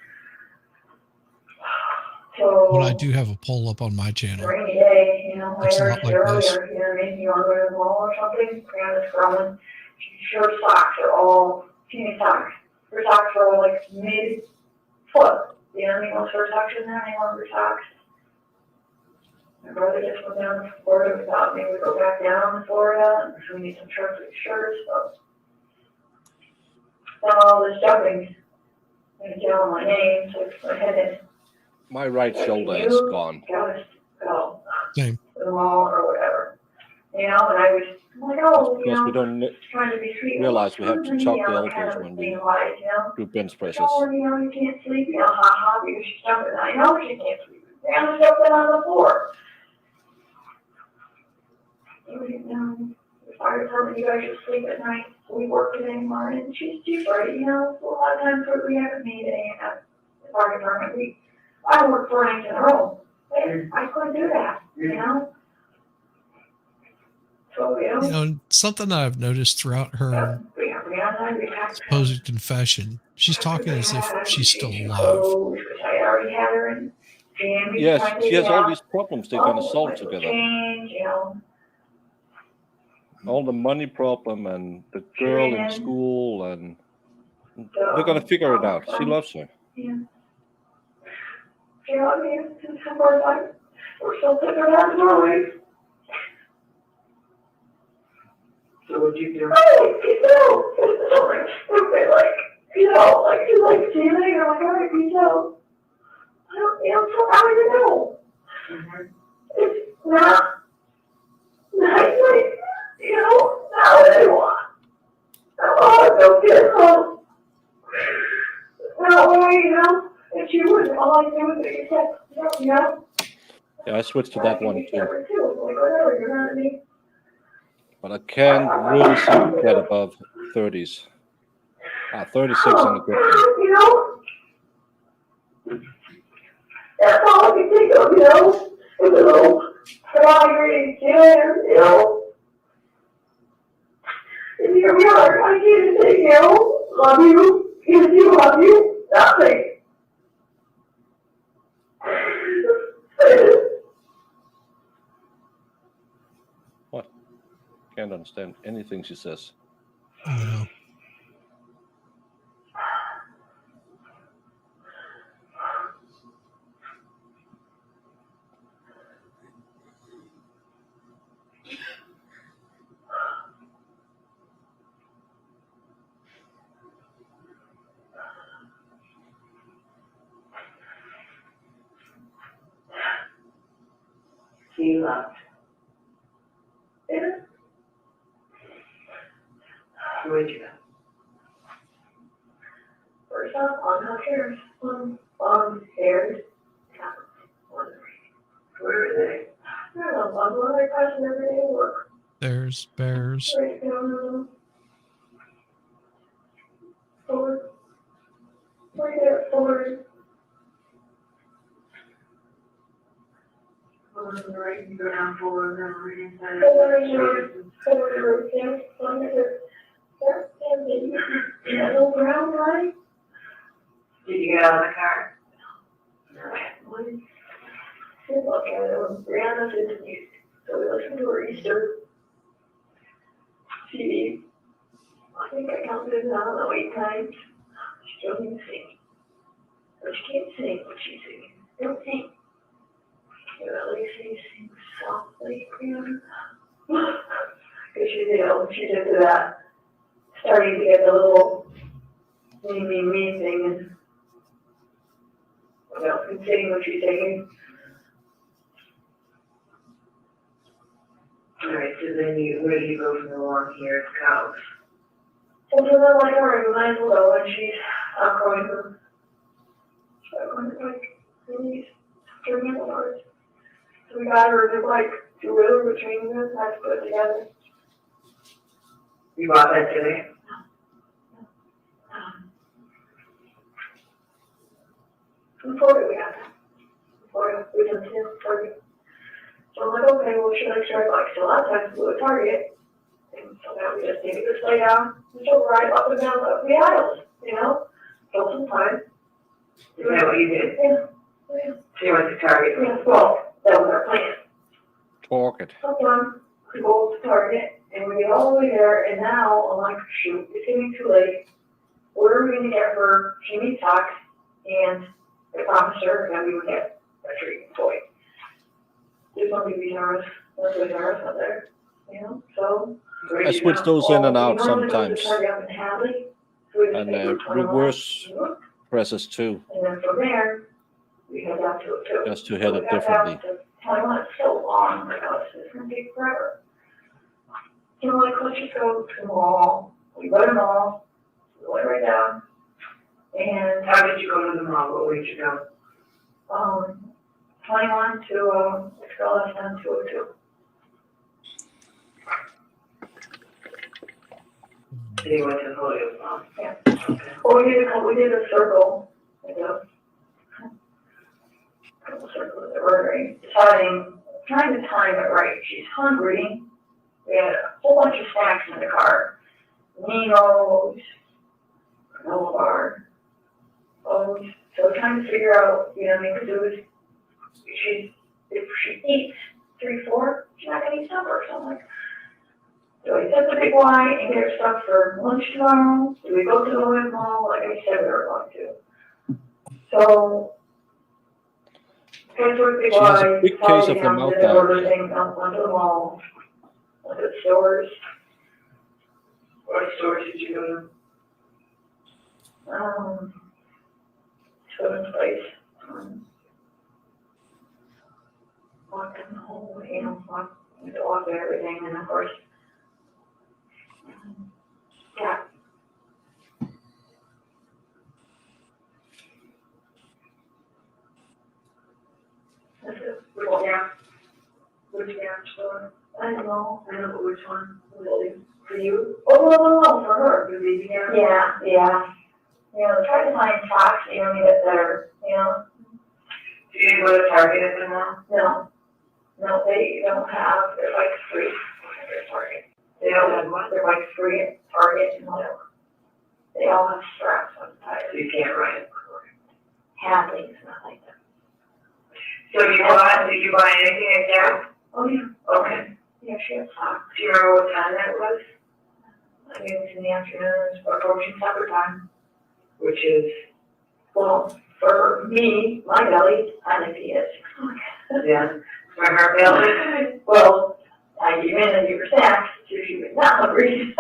So, But I do have a poll up on my channel. rainy day, I It's a heard lot you like this. earlier, you want to go to the mall or something, Brianna's growing. She sure socks are all teeny socks. her socks were like mid-foot. You know, most of her socks in there, any longer socks. My brother just went down to Florida without me. We go back down to Florida, so we need some shirts and shirts, but done all this jumping. And yelling my name, so I had to. My right shoulder is gone. Gotta go. Same. To the mall or whatever. You know, and I was like, oh, you Because know, we don't trying to be sweet. realize we have to tuck the elbows when we do bench presses. Oh, you know, you can't sleep, you know, ha, because she's jumping. I know she can't sleep. Grandma's jumping on the floor. You know, the fire department, you guys should sleep at night. We work it anymore, and she's right, you know. So a lot of times we haven't made any at the fire department. I worked 4 nights in a row. I couldn't do that, you know. So, you know, Something I've noticed throughout her supposed confession, she's talking as if she's still alive. I already had her in. Yes, she has all these problems they're going to solve together. All the money problem and the girl in school, and they're going to figure it out. She loves her. Yeah. You know what I mean? We're still putting her down to our way. So what'd you do? Oh, you know, it's something stupid, like, you know, like, you like stealing, or like, all right, you know. I don't, you know, so how do you know? It's not, like, you know, not what I want. Oh, don't get home. Not what you know, if you wouldn't, all I do is make a text, you know? Yeah, I switched to that one too. Like, whatever, you know what I mean? But I can't really seem to get above 30s. 36 on the grip. You know? That's all I can think of, you know? With a little fry dinner, you know? And here we are, I can't say, you know, love you, yes, you love you, nothing. What? Can't understand anything she says. I know. He left. Yeah. Where'd you go? First off, on her stairs, on stairs. Where are they? I don't know, on one of my classes every day at work. There's bears. Right down, forward. Right there, forward. On the right, you go down forward, then right inside. Forward, yeah, under there. Yeah, and then that little brown line. Did you get out of the car? We look at it when Brianna's in the music, so we listen to her Easter CD. I think I counted, I don't know, 8 times. She doesn't even sing. But she can't sing when she's singing. Don't sing. You know, at least she sings softly, Brianna. Because she's into that, starting to get the little me thing, and what else can sing when she's singing. Alright, so then where do you go from along here? It's cows. Well, so then, like, alright, we might as well go, and she's outgrowing her. So I went, like, maybe 3 minutes. So we got her to, like, do whatever between us, and I put it together. You bought that today? In Florida, we got that. In Florida, we done too, Target. So I'm like, okay, well, should I start, like, so a lot of times we go to Target, and so now we just take it, just lay down, and she'll ride up and down the aisles, you know? Kill some time. Is that what you did? Yeah. So you went to Target? Yeah, well, that was our plan. Talk it. Sometimes we go to Target, and we get all the way there, and now I'm like, shoot, it's getting too late. what are we gonna get her? She needs socks, and I promised her that we would get a treat toy. There's no baby Zara's, no baby Zara's out there, you know, so. I switch those in and out sometimes. And reverse presses too, And then from there, we head down to it too. just to hit So it we got differently. down to Taiwan, it's so long, my God, it's gonna take forever. You know, like, let's just go to the mall, we go to the mall, we went right down, and. How did you go to the mall, what way did you go? 21 to, let's go less than 202. You went to Julio's mom? Yeah. Well, we did a circle, like a couple circles that were deciding, trying to time it right. She's hungry. We had a whole bunch of snacks in the car. Nino's, granola bar, O's. So trying to figure out, you know, because it was, if she eats 3, 4, she's not gonna eat supper or something. So we set the big Y and get her stuff for lunch tomorrow. Do we go to the Williams Mall like I said we were going to? So, head towards the big She has a Y, big follow case of the down, mouth did order diarrhea. things, went to the mall, went to the stores. What stores did you go to? Children's Place. Walked in the whole, you know, walked and everything, and of course, yeah. That's it. Yeah. Which gas store? I don't know. I know, but which one? Really. For you? Oh, no, for her. The baby gas? Yeah. You know, try to find socks, you know, that are, you know. Do you go to Target at the mall? No, they don't have, they're like free at Target. They all have one? They're like free at Target and whatever. They all have straps on the So tires. you can't ride it. Hadley's not like that. So did you buy anything at Gap? Oh, yeah. Okay. Yeah, she has socks. Do you remember what time that was? I mean, it's in the afternoon, it's approaching supper time. Which is, Well, for me, my belly, I like to eat at 6 o'clock. yeah, remember Bill? Well, I came in and gave her snacks, so she was not hungry.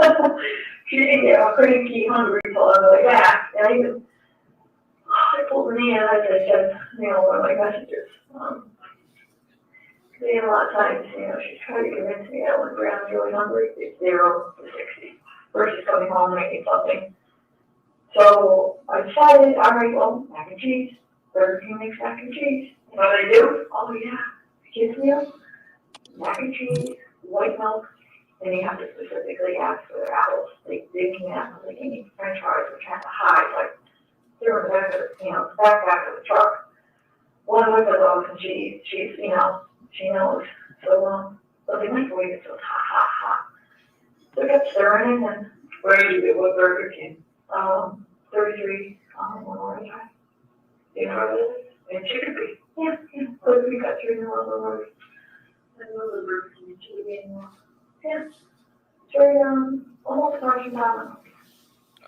She didn't get cranky hungry till on the way back. And I pulled her in, as I said, you know, one of my messages. A lot of times, you know, she's trying to convince me that when Grandma's really hungry, it's 0 to 60 versus coming home and making something. So I decided, all right, well, mac and cheese. Burger King makes mac and cheese. You know what I do? Oh, yeah. Kids meal, mac and cheese, white milk, and you have to specifically ask for their apples. They can have, like, any French fries, which have to hide, like, they're in the back of the, you know, backpack of the truck. One with the dogs and cheese. She's, you know, she knows. So, but they microwave it, so it's hot. So it got stirring, and Where did you get, what Burger King? 33, Memorial Drive. You know where it is? In Chicopee. Yeah. But we got through the little road. I know the Burger King in Chicopee. Yeah. It's almost across from Domino's.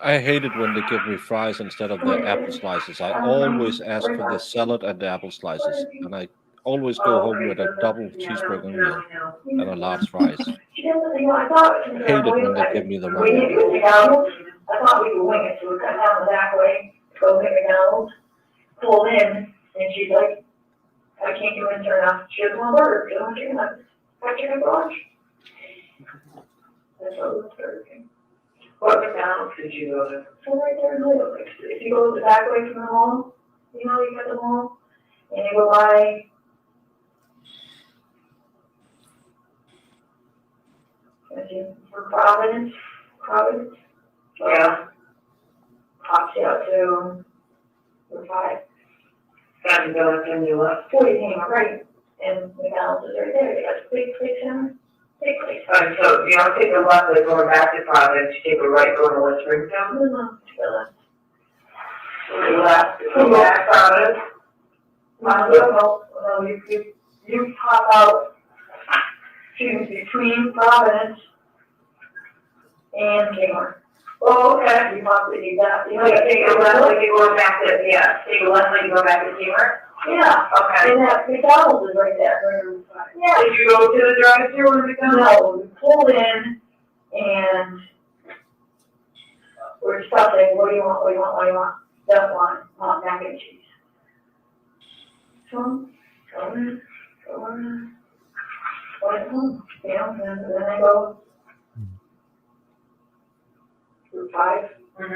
I hate it when they give me fries instead of the apple slices. I always ask for the salad and the apple slices, and I always go home with a double cheeseburger meal and a large fries. She doesn't, you know, I thought. I hate it when they give me the We wrong need one. to go to McDonald's. I thought we could wing it, so we cut down the back way, go get McDonald's, pull in, and she's like, I can't convince her enough. She doesn't want burger, she doesn't want chicken nuggets. Got chicken for lunch. That's what it was Burger King. What McDonald's did you go to? So right there in Holyoke, if you go the back way from the mall, you know, you got the mall, and you go by. Let's see, for Providence. Yeah. Pops you out to Route 5. Got to go and you left. 40 came right, and McDonald's is right there. They got a big place center. Big place. Alright, so you don't take a left, like going back to Providence, you take a right going to West Springtown? No, to the left. To the left, go back Providence? No, you pop out, between Providence and Kmart. Oh, okay, you possibly need that. You know, take a left, like you're going back to, yeah, take a left, like you go back to Kmart? Yeah. Okay. And that McDonald's is right there. Yeah. Did you go to the drive-thru or McDonald's? No, we pulled in and we're stuffing, what do you want, what do you want, what do you want? Don't want mac and cheese. So, go in, went home, you know, and then I go through 5. And,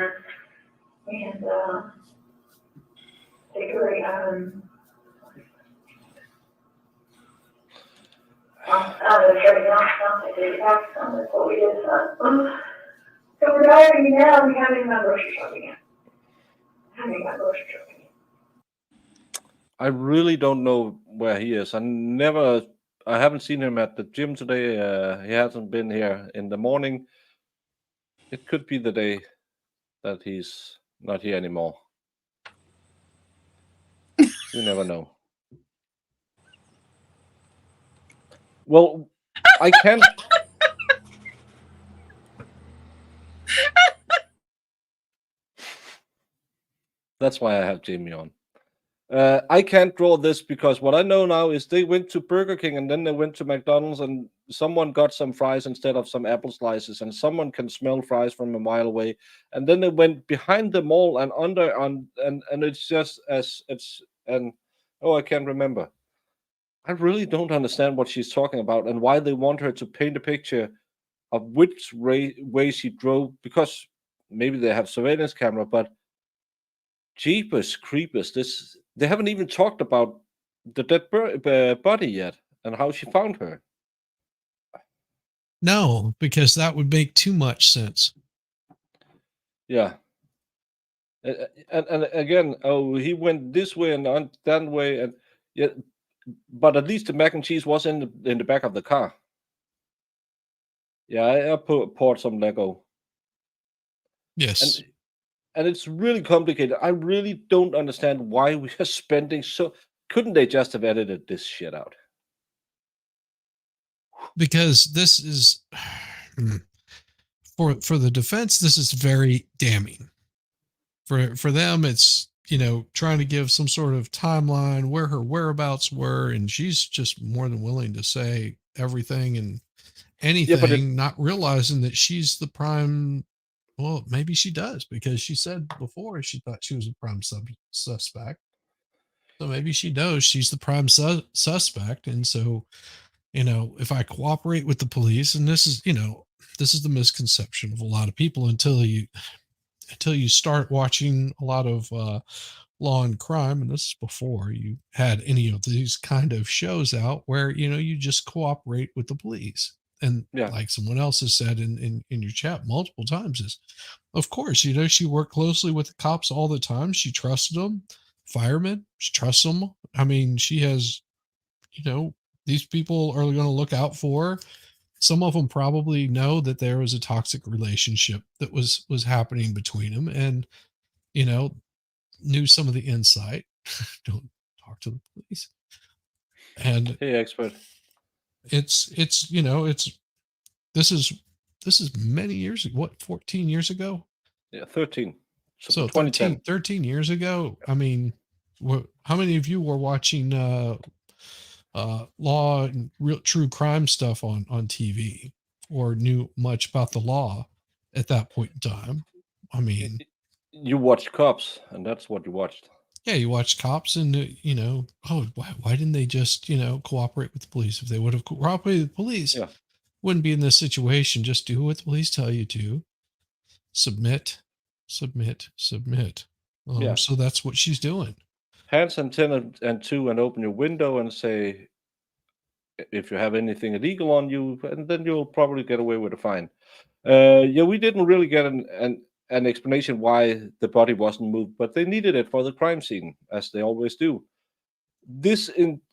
take a right on, the straight down, I take it back, that's what we did, so we're driving now, we haven't even gone grocery shopping yet. Haven't gone grocery shopping yet. I really don't know where he is. I haven't seen him at the gym today. He hasn't been here in the morning. It could be the day that he's not here anymore. You never know. Well, I can't. That's why I have Jamie on. I can't draw this because what I know now is they went to Burger King and then they went to McDonald's and someone got some fries instead of some apple slices and someone can smell fries from a mile away. And then they went behind the mall and under and it's just I can't remember. I really don't understand what she's talking about and why they want her to paint a picture of which way she drove, because maybe they have surveillance camera, but jeepers creepers, they haven't even talked about the dead body yet and how she found her. No, because that would make too much sense. Yeah. And again, oh, he went this way and on that way, and yeah, but at least the mac and cheese was in the back of the car. Yeah, I poured some Lego. Yes. And it's really complicated. I really don't understand why we are spending so. Couldn't they just have edited this shit out? Because this is for the defense, this is very damning. For them, it's, you know, trying to give some sort of timeline where her whereabouts were, and she's just more than willing to say everything and anything, not realizing that she's the prime. Well, maybe she does, because she said before she thought she was a prime suspect. So maybe she knows she's the prime suspect. And so, you know, if I cooperate with the police, and this is, you know, this is the misconception of a lot of people until you start watching a lot of law and crime, and this is before you had any of these kind of shows out, where, you know, you just cooperate with the police. And like someone else has said in your chat multiple times, is, of course, you know, she worked closely with the cops all the time. She trusted them. Firemen, she trusts them. I mean, she has, you know, these people are going to look out for her. Some of them probably know that there was a toxic relationship that was happening between them, and, you know, knew some of the insight. Don't talk to the police. And hey, expert, it's you know, this is many years ago. What, 14 years ago? Yeah, 13. So 13 years ago. I mean, how many of you were watching law and real true crime stuff on TV, or knew much about the law at that point in time? I mean, you watched Cops, and that's what you watched. Yeah, you watched Cops, and you know, oh, why didn't they just, you know, cooperate with the police? If they would have cooperated with the police, wouldn't be in this situation. Just do what the police tell you to. Submit. So that's what she's doing. Hands and 10 and 2, and open your window and say if you have anything illegal on you, and then you'll probably get away with a fine. Yeah, we didn't really get an explanation why the body wasn't moved, but they needed it for the crime scene, as they always do. This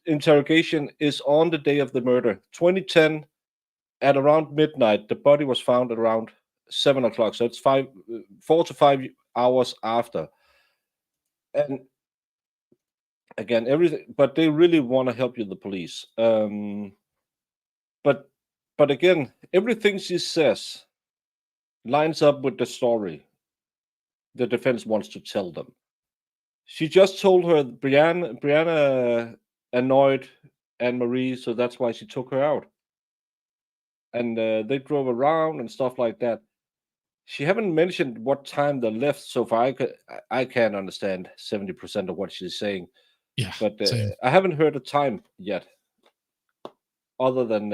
interrogation is on the day of the murder, 2010, at around midnight. The body was found at around 7 o'clock, so it's 4 to 5 hours after. And again, everything, but they really want to help you, the police. But again, everything she says lines up with the story the defense wants to tell them. She just told her Brianna annoyed Anne Marie, so that's why she took her out. And they drove around and stuff like that. She haven't mentioned what time they left so far. I can't understand 70% of what she's saying, Yeah. but Same. I haven't heard a time yet, other than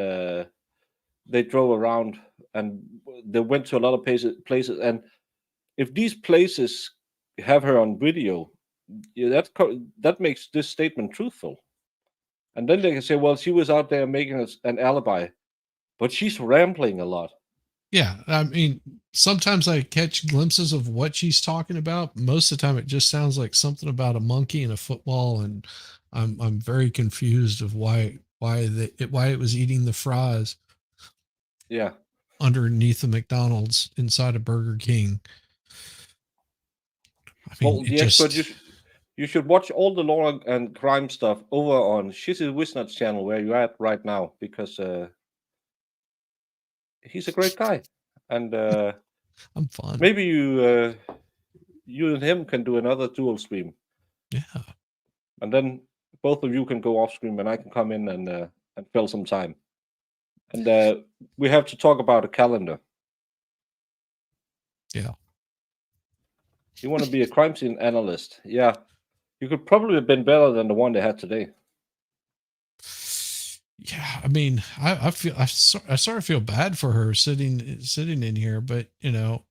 they drove around and they went to a lot of places. And if these places have her on video, yeah, that makes this statement truthful. And then they can say, well, she was out there making us an alibi, but she's rambling a lot. Yeah, I mean, sometimes I catch glimpses of what she's talking about. Most of the time, it just sounds like something about a monkey and a football, and I'm very confused of why it was eating the fries Yeah. underneath the McDonald's inside a Burger King. I mean, Well, it the expert, just you should watch all the law and crime stuff over on Shizzy Wisnot's channel where you're at right now, because he's a great guy. And I'm fun. maybe you and him can do another dual stream. Yeah. And then both of you can go off stream and I can come in and fill some time. And we have to talk about a calendar. Yeah. You want to be a crime scene analyst? Yeah, you could probably have been better than the one they had today. Yeah, I mean, I feel I sort of feel bad for her sitting in here, but you know,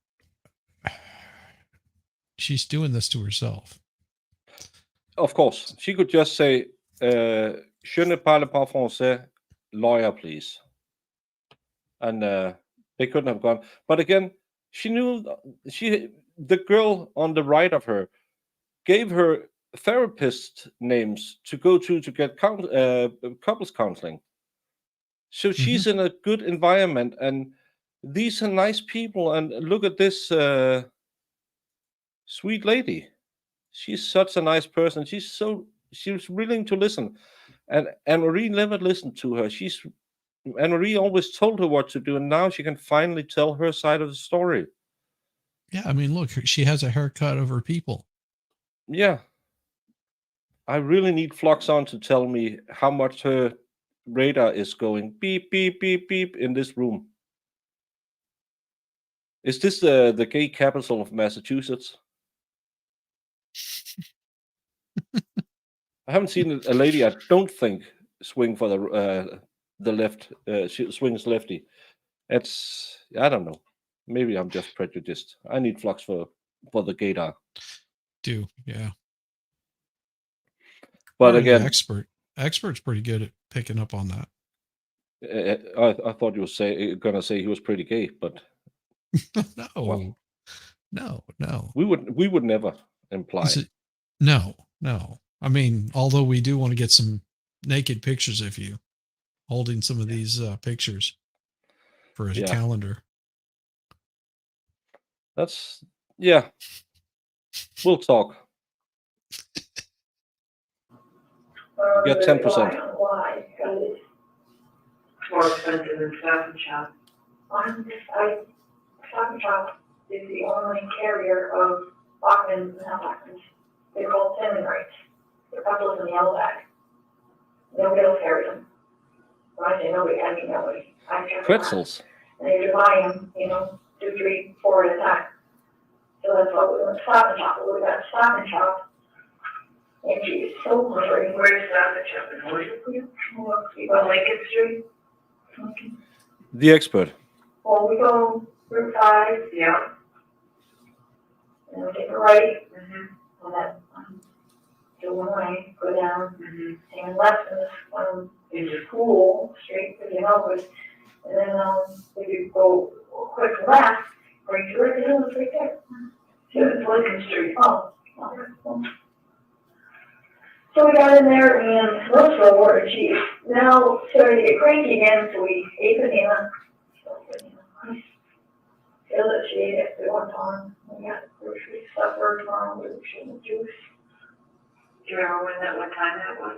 she's doing this to herself. Of course, she could just say, "Je ne parle pas français, lawyer, please," and they couldn't have gone. But again, she knew the girl on the right of her gave her therapist names to go to get couples counseling. So she's in a good environment, and these are nice people. And look at this sweet lady. She's such a nice person. She's willing to listen. And Anne-Marie never listened to her. Anne-Marie always told her what to do, and now she can finally tell her side of the story. Yeah, I mean, look, she has a haircut of her people. Yeah. I really need Flux on to tell me how much her radar is going beep, beep, beep, beep in this room. Is this the gay capital of Massachusetts? I haven't seen a lady I don't think swing for the left. She swings lefty. I don't know. Maybe I'm just prejudiced. I need Flux for the gaydar. Yeah. But Or again, the expert's pretty good at picking up on that. I thought you were gonna say he was pretty gay, but No, well, no. we would never imply. No. I mean, although we do want to get some naked pictures of you holding some of these pictures for a calendar. Yeah. We'll talk. You get 10%. Why? Because it's More expensive than Stop and Shop. Stop and Shop is the only carrier of Bachman's and Bachman's. They're called salmon rights. They're published in the yellow bag. Nobody else carries them. When I say nobody, I mean nobody. Pretzels. And they just buy them, 2, 3, 4 at a time. So that's why we went to Stop and Shop. We got Stop and Shop. And she is so hungry. Where's Stop and Shop in Horseshoe? On Lincoln Street? The expert. Well, we go Route 5. Yeah. And we take a right. Mm-hmm. On that, Illinois, go down, Mm-hmm. and left into school, straight to the office. And then, we could go quick left, right to the hills right there. So it's Lincoln Street. Oh. So we got in there and most of the water cheap. Now started to get cranky again, so we ate banana. I feel that she ate it at one time. We got grocery stuff for tomorrow with sugar juice. Do you remember what time that was?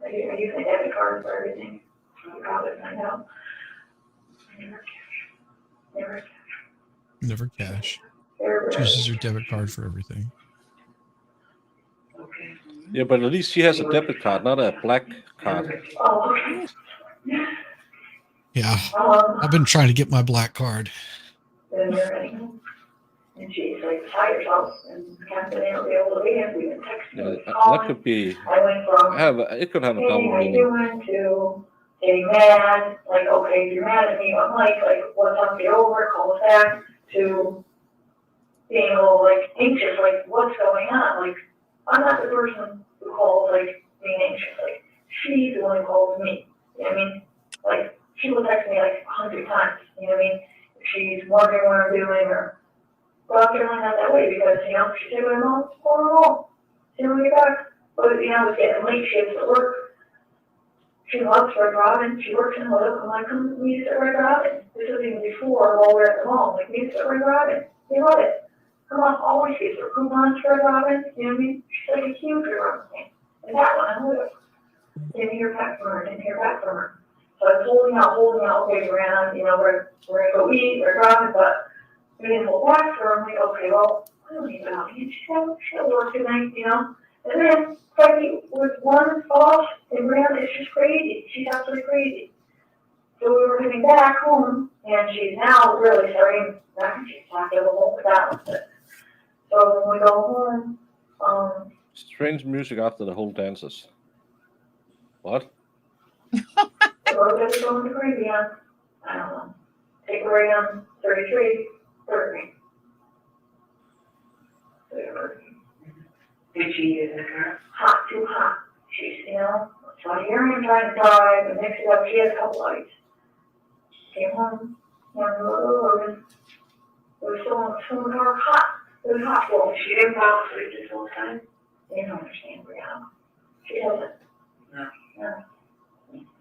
I use my debit card for everything. I'll probably find out. Never. Never cash. Never. She uses her debit card for everything. Okay. Yeah, but at least she has a debit card, not a black card. Oh, okay. Yeah. I've been trying to get my black card. Then you're ready. And she's like beside herself and can't been able to be and we've been texting. Yeah, calling. that could be. I went from It could have a hey, double how you meaning. doing to getting mad, like, okay, if you're mad at me, I'm like, what's up, get over it, call us back, to being a little, like, anxious, like, what's going on? Like, I'm not the person who calls, like, being anxious, like, she's the one who calls me, you know what I mean? Like, she will text me, like, 100 times, you know what I mean? If she's wondering what I'm doing, or, but I'm generally not that way, because, you know, she said, well, what's going on? See when you get back. But, you know, it's getting late, she has to work. She loves Red Robin, she works in Hood, I'm like, come meet us at Red Robin. This was even before, while we're at the mall, like, meet us at Red Robin. They love it. Come on, always gives her coupons for Red Robin, you know what I mean? She's like a huge Red Robin fan. And that one, I'm with her. Didn't hear back from her. So I was holding out, okay, Brianna, you know, we're gonna go eat, Red Robin, but we didn't hold back for her. I'm like, okay, well, I don't need that. She'll work tonight, you know? And then, Frankie was one off, and Brianna is just crazy. She's absolutely crazy. So we were heading back home, and she's now really starting, she's talking a whole balance. So when we go home, Strange music after the whole dances. What? we're going to go in the Caribbean. I don't know. Take away on 33, 30. Did she use the car? Hot, too hot. She's, you know, so here I am trying to drive, and next up, she has a couple lights. Came home, wanted to go to Logan. It was so hot. It was hot. Well, She didn't fall asleep this whole time? you don't understand, Brianna. She doesn't. No. No.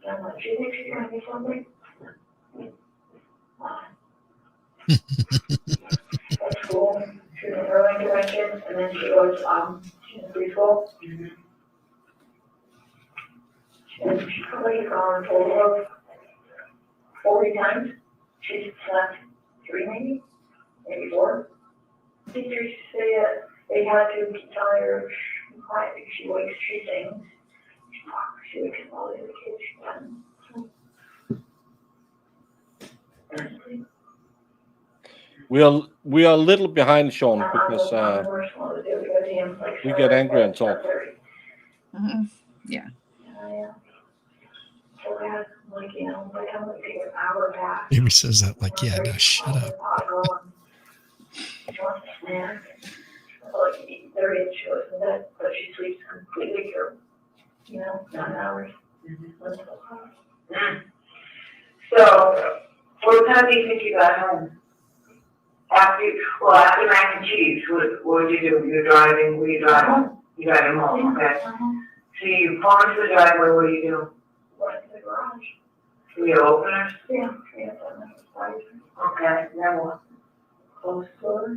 I'm like, she thinks she's gonna be something. At school, she was in early intervention, and then she was, she's in preschool. And she probably has gone a total of 40 times. She's slept 3 maybe 4. Teachers say that they had to keep telling her to be quiet because she wakes, she sings. She wakes up all the other kids, she's done. We are a little behind, Sean, because we get angry and talk. Yeah. Like, you know, like I'm gonna take an hour back. Amy says that like, yeah, now shut up. She wants a snack. Like 30 and she goes to bed, but she sleeps completely for, you know, 9 hours. So, what time do you think you got home? After mac and cheese, what did you do? You were driving, were you driving? You driving home, okay. So you pull into the driveway, what do you do? Went to the garage. Do you open it? Yeah. Okay, then what? Close the door.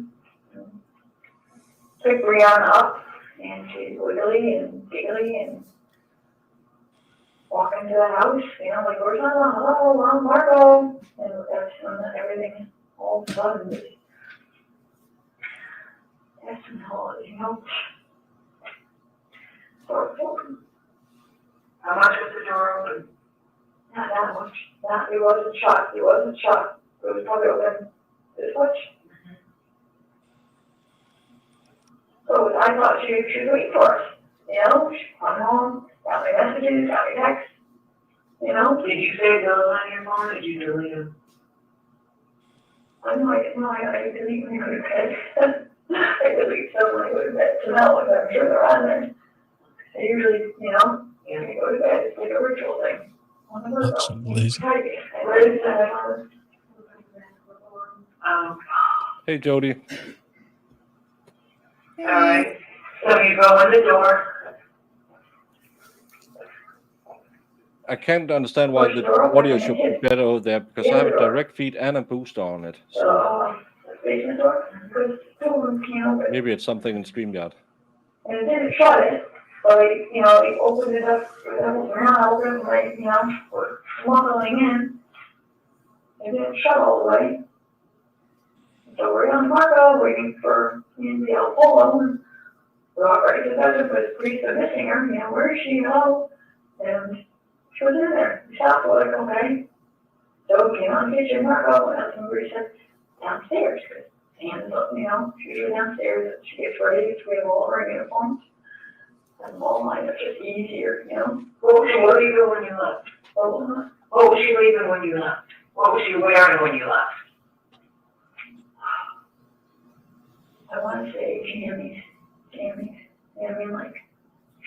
Pick Brianna up, and she's wiggly and giggly and walking to the house, you know, like, where's Mama? Hello, I'm Marco. And that's when everything all of a sudden just, that's some holiday, you know? Door open. How much was the door open? Not that much. It wasn't shut. It was probably open this much. So I thought she was waiting for us. You know, she come home, got my messages, got my texts. You know? Did you save those on your phone or did you delete them? I know I didn't know I delete when I go to bed. I delete some when I go to bed to know if I'm sure they're on there. I usually, you know, when I go to bed, it's like a ritual thing. That's so lazy. Hey, Jody. All right, so you go in the door. I can't understand why the audio should be better over there because I have a direct feed and a booster on it. So Basement door, because two of them can't open. maybe it's something in StreamYard. And it didn't shut it, but you know, they opened it up, open, like, you know, we're smuggling in. It didn't shut all the way. So we're on Marco waiting for the Apollo, and we're all ready to visit, but the police are missing her, where is she, and she was in there. We stopped, we're like, okay. So we came on the kitchen, Marco, and somebody said, downstairs, because Anne's, she was downstairs, and she gets ready, we have all of our uniforms. And all mine, it's just easier, What was she leaving when you left? Oh, What was she leaving when you left? What was she wearing when you left? I want to say jammies. Like,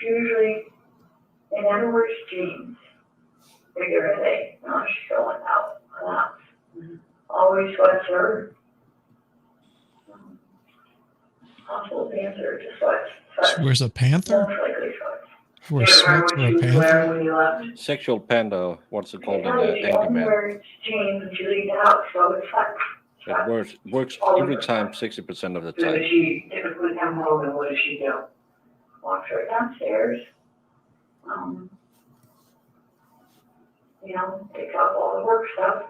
usually, in other words, jeans. Figure a day, she's going out, always sweatshirt. Possible panther, just sweats. She wears a panther? Most likely sweats. She wears sweats or a panther? When you left? Sexual panda, what's it called in She Angry only Man? wears jeans when she leaves the house, so it's like, It works every time, 60% of the So does time. she typically come home and what does she do? walks right downstairs. Takes off all the work stuff.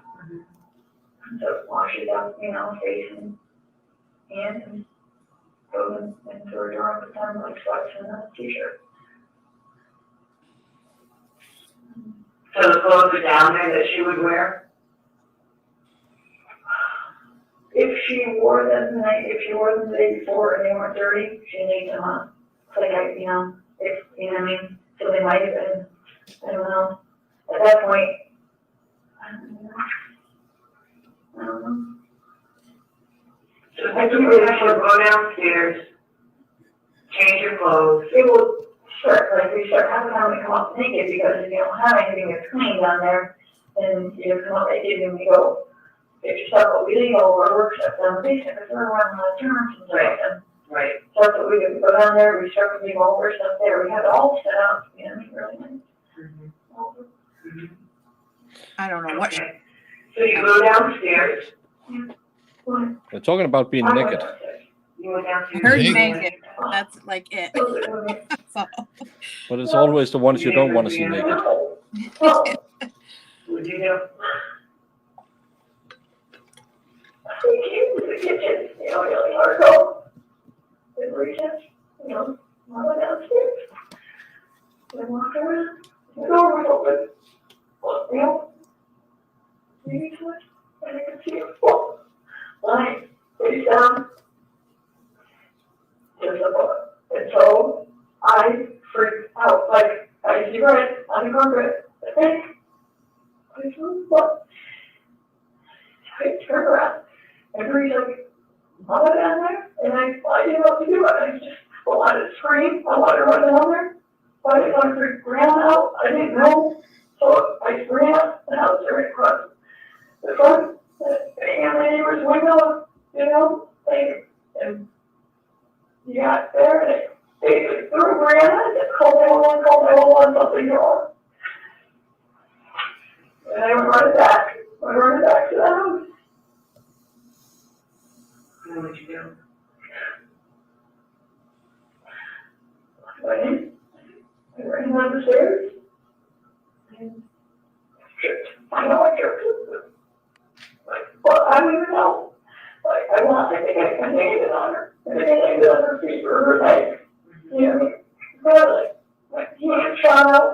So washes up, face and hands and goes into her drawer with them like sweats and a t-shirt. So the clothes are down there that she would wear? If she wore them the day before and they weren't dirty, she leaves them on. It's like if so they might have been, I don't know. At that point, I don't know. So typically she would go downstairs, change her clothes. It will we start having time to come up naked because if you don't have anything that's clean down there, then you come up naked and we go, get your stuff, but we leave all our work stuff down the basement because we're around the terms and stuff. And Right. so that's what we do. We go down there, we start to leave all our stuff there. We have it all set up, really nice. I don't know what. Okay. So you go downstairs. We're talking about being naked. You went I downstairs. heard Hey. naked. That's like it. So, But it's always the ones you don't want to see naked. What did you do? We came to the kitchen, really hard go. And recess, I went downstairs. And I walked around, the door was open. Maybe too much, and I could see it fall. Lying, face down. Just a book. And so I freaked out, like, I see red on the carpet. I think, I said, what? I turned around, and Bree's like, Mama down there? And I didn't know what to do. I just wanted to scream. I wanted to run down there. But I didn't want to freak Grandma out. I didn't know. So I ran up and I was right across the front and the neighbor's window, and you got there and they threw Grandma and called 911, something wrong. And I went running back to the house. What did you do? I ran down the stairs. And I know I tripped. Well, I don't even know. I think I landed on her. I think I landed on her feet or her legs. Really. My hand shot out.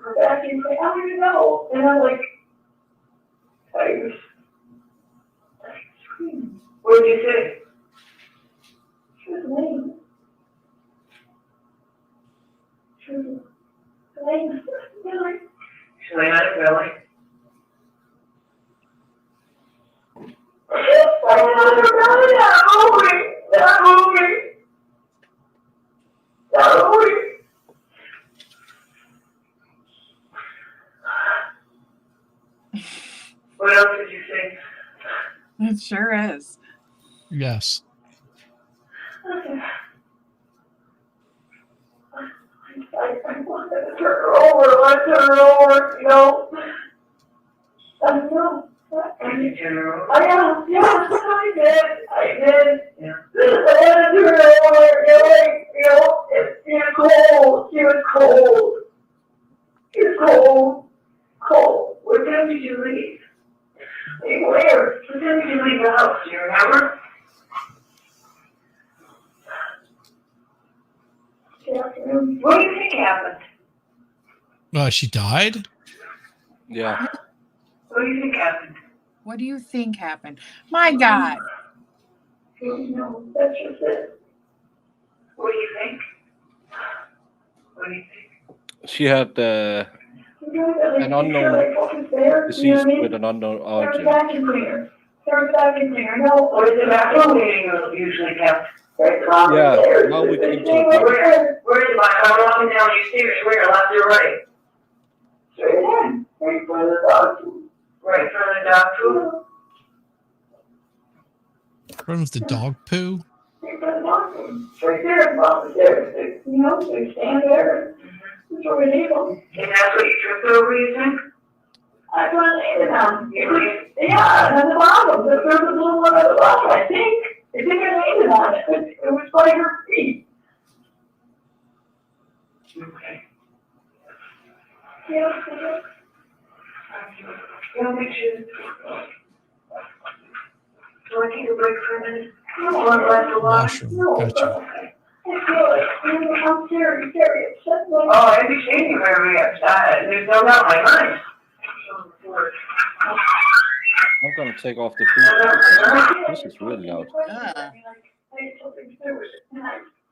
Her back, and I don't even know. And I'm like, I was screaming. What did you say? She was laying. She was laying. She lay on her belly. Not moving. What else did you say? it sure is. Yes. I wanted to turn her over, I don't know. Did you turn her over? I did. Yeah. I wanted to turn her over, it's cold, she was cold. She was cold. What time did you leave? Where? What time did you leave the house, do you remember? Good afternoon. What do you think happened? She died? Yeah. What do you think happened? What do you think happened? My God. No, that's just it. What do you think? What do you think? She had an unknown disease with an unknown origin. Vacuum cleaner. There's a vacuum cleaner. No. What is the vacuum cleaner usually kept? Yeah, now we came to the problem. Where is my, I'm walking down these stairs, where, left or right? Straight ahead. Right in front of the dog food. Right in front of the dog food? Run with the dog poo? Right in front of the dog food. Right there, above the stairs. You know, they stand there. That's where we leave them. And that's what you tripped over, you think? I put it in them. Yeah, at the bottom. There was a little one at the bottom, I think. I think I landed on it. It was by her feet. Okay. Yeah. Yeah, make sure. Do I take a break for a minute? No, Want a glass of water? Washroom. no, Gotcha. I feel like I'm very, very upset. Oh, I understand you very upset. There's no doubt in my mind. I'm gonna take off the boot. This is really loud.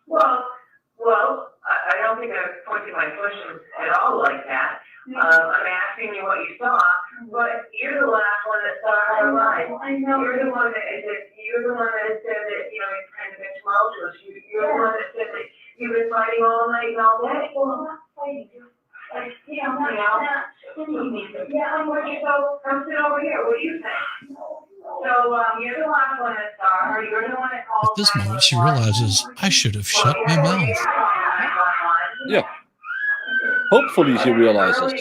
Well, I don't think I'm pointing my question at all like that. I'm asking you what you saw, but you're the last one that saw her live. I know. You're the one that said that, you know, it's kind of been tumultuous. You're the one that said that you've been fighting all night and all day. Well, I'm not fighting. Like, yeah, I'm not. Yeah, I'm with you, so come sit over here. What do you think? So, you're the last one that saw her. You're the one that called. At this moment, she realizes, I should have shut my mouth. Yeah. Hopefully she realizes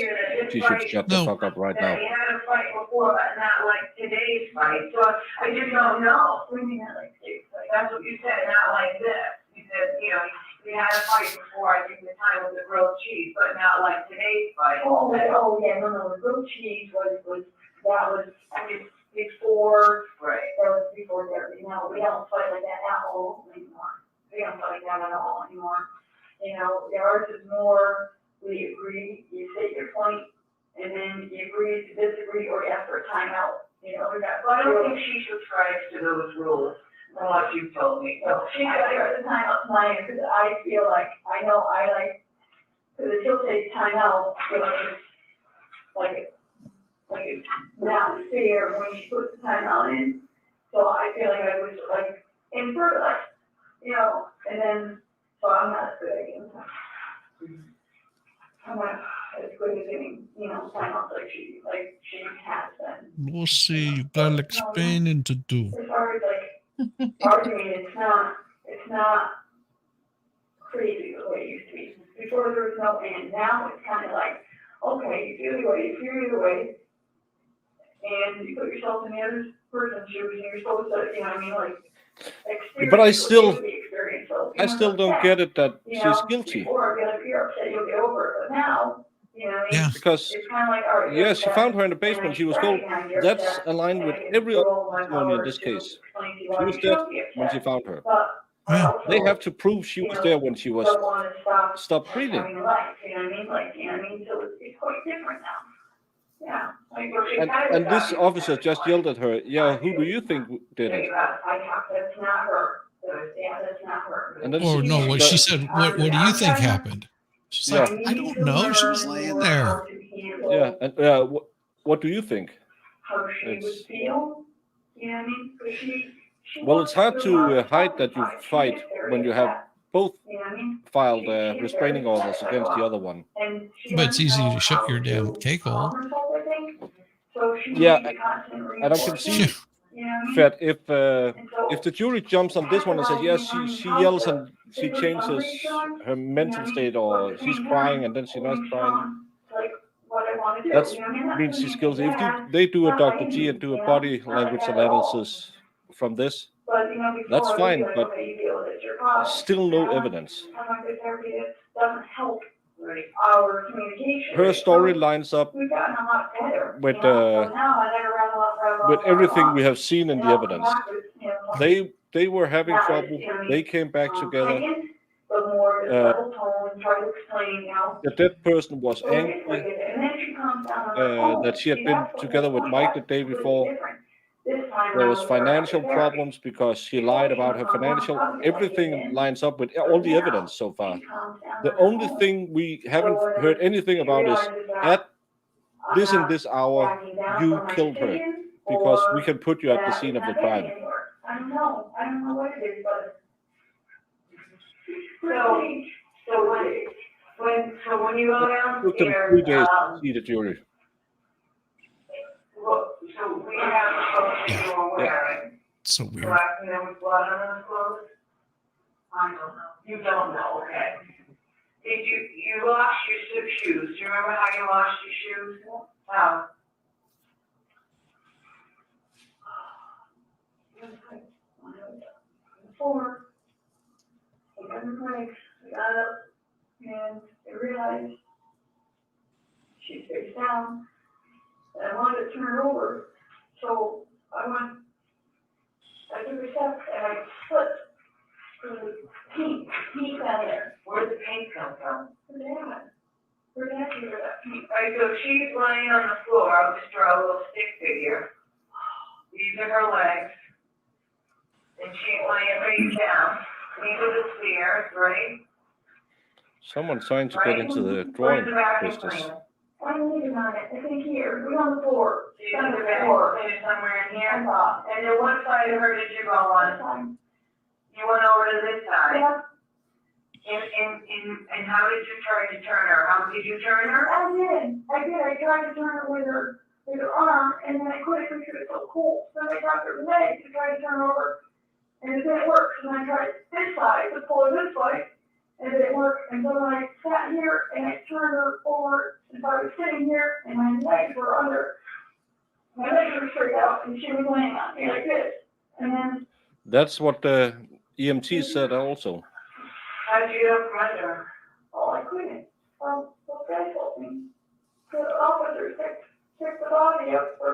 she should shut the No. fuck up right now. You had a fight before, but not like today's fight, so I just don't know. What do you mean, like, That's what you said, not like this. You said, you know, we had a fight before, I think the time was the grilled cheese, but not like today's fight. yeah, no, the grilled cheese was, I mean, before, Right. that was before there, you know, we don't fight like that at all anymore. We don't fight like that at all anymore. You know, ours is more, we agree, you say your point, and then you agree to disagree or ask for a timeout. You know, we got. Well, I don't think she subscribes to those rules, from what you've told me. So she got her the timeout tonight, because I feel like, I know I like, because she'll take timeout, I feel like it's not fair when she puts the timeout in. So I feel like I was like, in for like, you know, and then, so I'm not good at getting time. I'm not as good at getting, you know, timeouts like she has been. We'll see. You got explaining to do. As far as like arguing, it's not crazy the way it used to be. Before there was no end, now it's kind of like, okay, you feel your way, and you put yourself in the other person's shoes, and you're supposed to, you know what I mean, like, But I experience still- the experience. So, I still don't get it that you know, she's guilty. Before, you're upset, you'll get over it, but now, you know what I mean? Yeah. Because, It's kind of like, all right. yeah, she found her in the basement. She was told that's aligned with every other testimony in this case. She was dead when she found her. Yeah. They have to prove she was there when she was stopped breathing. You know what I mean? Like, you know what I mean? So it's quite different now. Yeah. Like, And this officer just yelled at her, yeah, who do you think did it? That's not her. Yeah, that's not her. And then Or no, what she said, what do you think happened? She's like, Yeah. I don't know. She was laying there. Yeah, and what do you think? How she would It's- feel, you know what I mean? 'Cause she Well, it's hard wants to feel hide that you She fight gets very when you have upset, both you know what I mean? filed restraining orders against the other one. And she But it's doesn't easy know to shut how your damn to cake hole. calm herself, I think. So she Yeah, needs to constantly and I can report see it, you know what I mean? that And so if the jury jumps on this one and says, yes, she yells and she changes her mental state, or she's crying and then she's not crying, like what I want to do. that you know what I mean? means That's she's gonna be guilty. If bad. they do a Not Dr. like G and me, do a you know? body Not like language that at all. analysis from this, But, you know, before That's I would fine, be like, but okay, you deal with it, it's your problem. still no Now, evidence. I'm like, the therapy doesn't help our communication. Her rate. story So lines up we've gotten a lot better. with, you know? So now I never run a lot, with everything we have seen in and the I'll come evidence. back with, you know, They were having Now, trouble. you know, They came back together. opinions, but more just Uh, level tone, try to explain, you know. The dead person was So it's like angry it, and then she comes down on her own. that she had See, been that's the together whole with point. Mike the That's day completely before. different. This time There around was with her financial therapy. problems because she lied about her financial. Everything lines up with all the evidence so far. She calms down The on her only own. thing we haven't So when heard anything she about is realizes that at I'm this and not this hour backing down you from my killed her, decision, because we or can put you at the that scene it's of the not getting crime. anywhere. I don't know. I don't know what it is, but. So when you go It took them downstairs, 3 days to see the jury. so we have clothes that you were wearing. So weird. Correct, and there was blood on those clothes? I don't know. You don't know, okay. Did you washed your shoes? Do you remember how you washed your shoes? How? Before, we got in the breaks, we got up, and I realized she's face down, and I wanted to turn her over, so I took a step and I slipped the paint down there. Where did the paint come from? Her dad. Her dad gave her that paint. Alright, so she's laying on the floor, I'll just draw a little stick figure. These are her legs. And she's laying face down. These are the stairs, right? Someone's trying to get into the drawing business. I'm leaving on it, I think here, we're on the floor. So you put the back in somewhere in here? And then what side of her did you go on? You went over to this side? Yeah, And how did you try to turn her? How did you turn her? I tried to turn her with her arm, and then I couldn't because it was so cold. So then I grabbed her leg to try to turn her over, and it didn't work. So then I tried this side, to pull her this way, and it didn't work. And so then I sat here, and I turned her over, and so I was sitting here, and my legs were under. My legs were straight out, and she was laying on me like this. And then, That's what the EMT said also. How did you get up from under her? oh, I couldn't. The guy told me. The officer picked the body up for.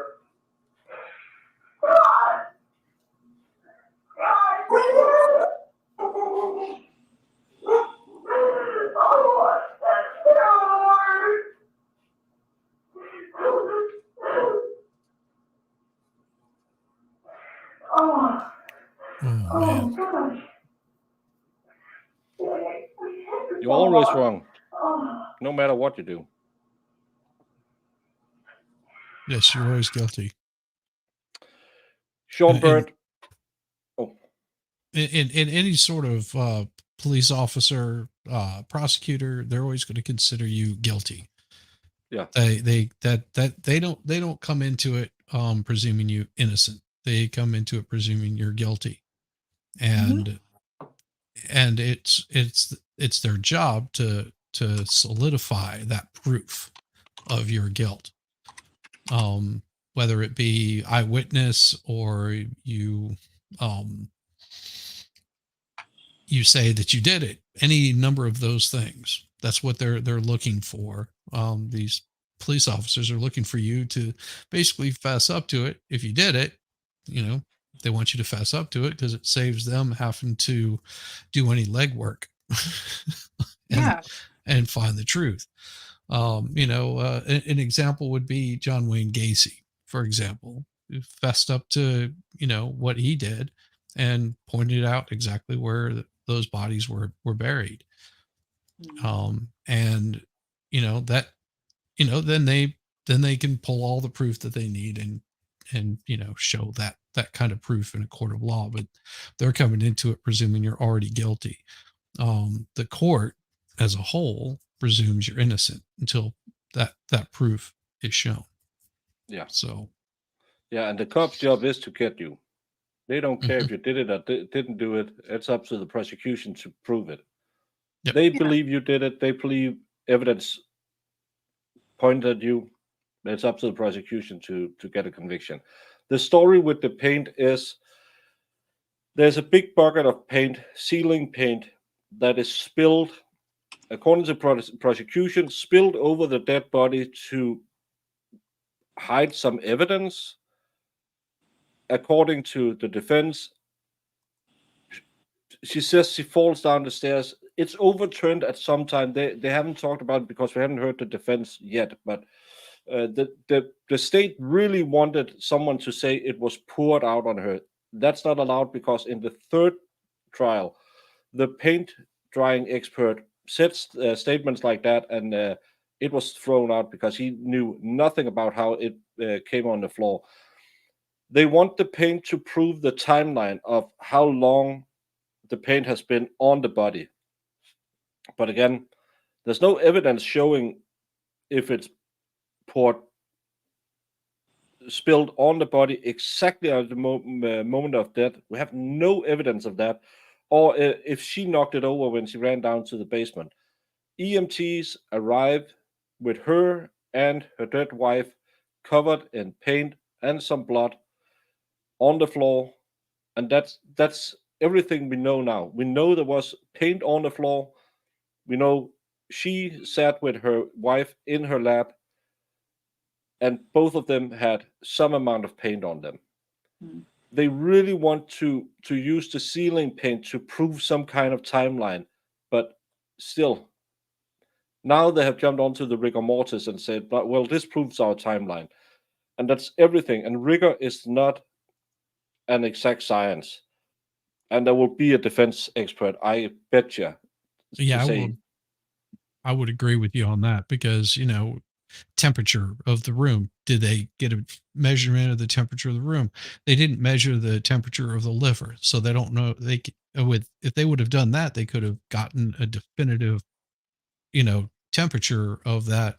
God! Oh, that's hard. Oh, Oh man. gosh. You're always wrong, Oh, no matter what you do. Yes, you're always guilty. Sean And- Bird. In any sort of police officer, prosecutor, they're always going to consider you guilty. Yeah. They don't come into it presuming you innocent. They come into it presuming you're guilty. And it's their job to solidify that proof of your guilt. Whether it be eyewitness or you say that you did it, any number of those things. That's what they're looking for. These police officers are looking for you to basically fess up to it. If you did it, they want you to fess up to it because it saves them having to do any legwork and find the truth. An example would be John Wayne Gacy, for example, who fessed up to, what he did and pointed out exactly where those bodies were buried. Then they can pull all the proof that they need and show that kind of proof in a court of law, but they're coming into it presuming you're already guilty. The court as a whole presumes you're innocent until that proof is shown. Yeah. So. Yeah, and the cop's job is to get you. They don't care if you did it or didn't do it. It's up to the prosecution to prove it. Yep. They believe you did it. They believe evidence pointed at you. It's up to the prosecution to get a conviction. The story with the paint is there's a big bucket of paint, ceiling paint, that is spilled according to prosecution, spilled over the dead body to hide some evidence. According to the defense, she says she falls down the stairs. It's overturned at some time. They haven't talked about it because we haven't heard the defense yet. But the state really wanted someone to say it was poured out on her. That's not allowed because in the third trial, the paint drying expert said statements like that, and it was thrown out because he knew nothing about how it came on the floor. They want the paint to prove the timeline of how long the paint has been on the body. But again, there's no evidence showing if it's spilled on the body exactly at the moment of death. We have no evidence of that. Or if she knocked it over when she ran down to the basement. EMTs arrived with her and her dead wife covered in paint and some blood on the floor. And that's everything we know now. We know there was paint on the floor. We know she sat with her wife in her lap, and both of them had some amount of paint on them. They really want to use the ceiling paint to prove some kind of timeline, but still, now they have jumped onto the rigor mortis and said, well, this proves our timeline. And that's everything. And rigor is not an exact science. And there will be a defense expert, I bet you. Yeah, I would agree with you on that because, temperature of the room. Did they get a measurement of the temperature of the room? They didn't measure the temperature of the liver, so they don't know. If they would have done that, they could have gotten a definitive, temperature of that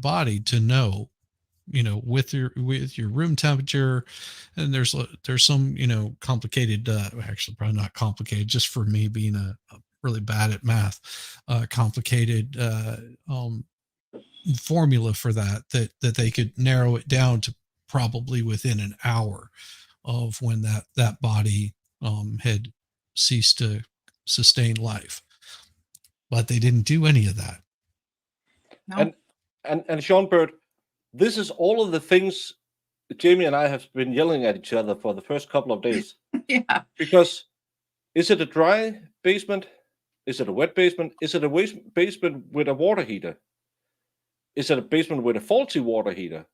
body to know, with your room temperature. And there's some complicated, actually probably not complicated, just for me being a really bad at math, complicated formula for that they could narrow it down to probably within an hour of when that body had ceased to sustain life. But they didn't do any of that. No. And Sean Bird, this is all of the things Jamie and I have been yelling at each other for the first couple of days. Yeah. Because is it a dry basement? Is it a wet basement? Is it a basement with a water heater? Is it a basement with a faulty water heater?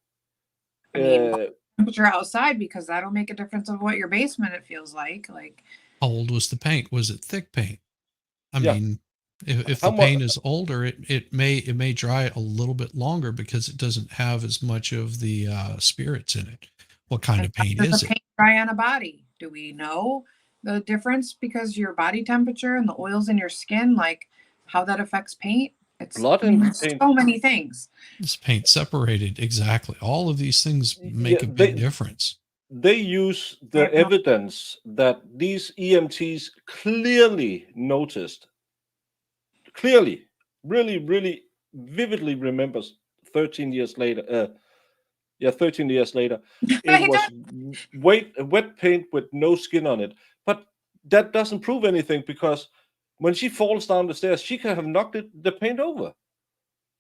I mean, temperature outside, because that'll make a difference of what your basement it feels like. How old was the paint? Was it thick paint? I Yeah. mean, if the paint is older, it may dry a little bit longer because it doesn't have as much of the spirits in it. What kind of paint is it? Paint dry on a body? Do we know the difference because your body temperature and the oils in your skin, like how that affects paint? It's blood and paint. So many things. It's paint separated. Exactly. All of these things make a big difference. They use the evidence that these EMTs clearly noticed. Clearly, really, really vividly remembers 13 years later. 13 years later, it was wet paint with no skin on it. But that doesn't prove anything because when she falls down the stairs, she could have knocked the paint over.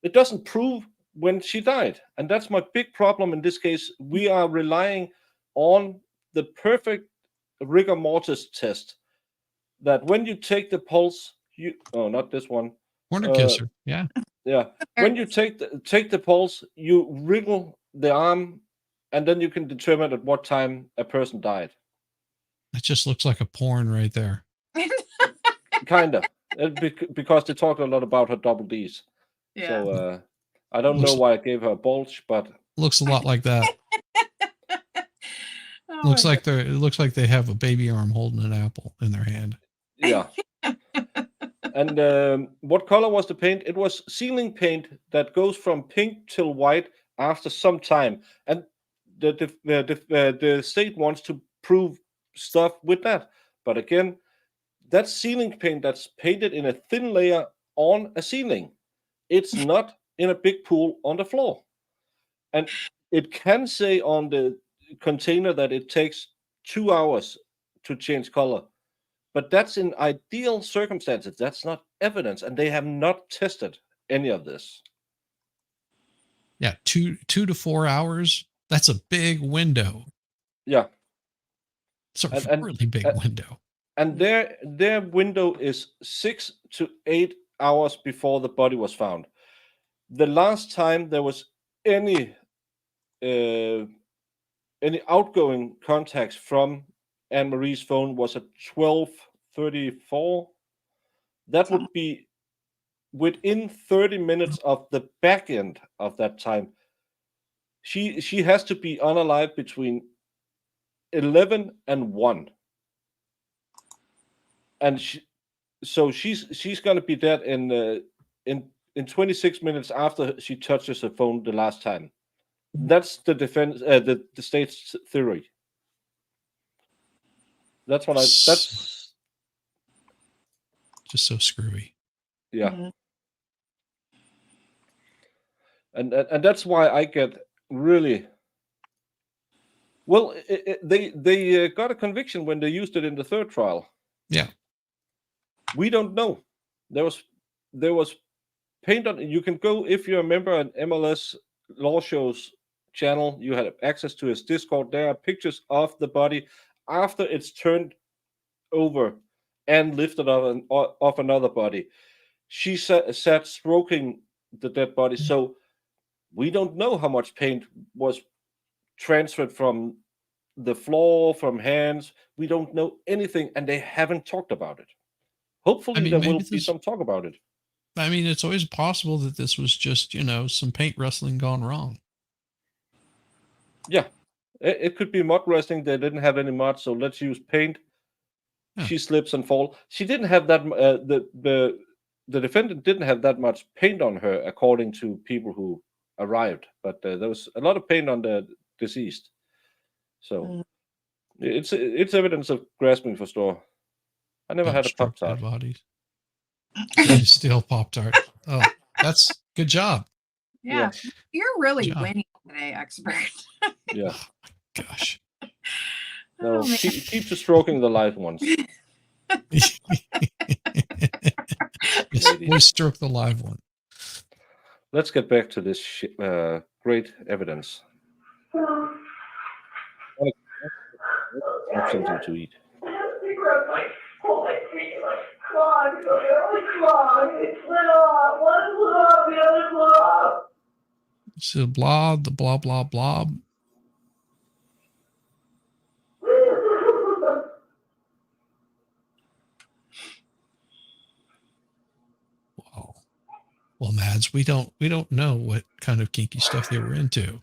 It doesn't prove when she died. And that's my big problem in this case. We are relying on the perfect rigor mortis test that when you take the pulse, not this one. Corner kisser. Yeah. Yeah. When you take the pulse, you wriggle the arm, and then you can determine at what time a person died. That just looks like a porn right there. Kind of. Because they talked a lot about her double Ds. Yeah. So I don't know why I gave her a bulge, but looks a lot like that. Looks like it looks like they have a baby arm holding an apple in their hand. Yeah. And what color was the paint? It was ceiling paint that goes from pink till white after some time. And the state wants to prove stuff with that. But again, that's ceiling paint that's painted in a thin layer on a ceiling. It's not in a big pool on the floor. And it can say on the container that it takes 2 hours to change color. But that's in ideal circumstances. That's not evidence, and they have not tested any of this. Yeah, 2 to 4 hours. That's a big window. Yeah, It's a and really big and, window. and their window is 6 to 8 hours before the body was found. The last time there was any outgoing contacts from Anne Marie's phone was at 12:34. That would be within 30 minutes of the back end of that time. She has to be unalive between 11 and 1. And she's going to be dead in 26 minutes after she touches her phone the last time. That's the defense, the state's theory. That's what that's just so screwy. Yeah. Mhm. And that's why I get really well. They got a conviction when they used it in the third trial. Yeah. We don't know. There was paint on. You can go if you're a member on MLS Law Show's channel. You had access to his Discord. There are pictures of the body after it's turned over and lifted off another body. She sat stroking the dead body. So we don't know how much paint was transferred from the floor, from hands. We don't know anything, and they haven't talked about it. Hopefully, there will be some talk about it. I mean, it's always possible that this was just, some paint wrestling gone wrong. Yeah, it could be mud wrestling. They didn't have any mud, so let's use paint. Yeah. She slips and falls. She didn't have that. The defendant didn't have that much paint on her, according to people who arrived. But there was a lot of paint on the deceased. So it's evidence of grasping for straw. I never had a Pop-Tart. Bodies. Still Pop-Tart. Oh, that's good job. Yeah. You're really Good job. winning today, expert. Yeah. Oh, gosh. No, keep to stroking the live ones. Yes, we stroke the live one. Let's get back to this great evidence. Have something to eat. It's a blob, the blah, blah, blob. Wow. Well, Mads, we don't know what kind of kinky stuff they were into.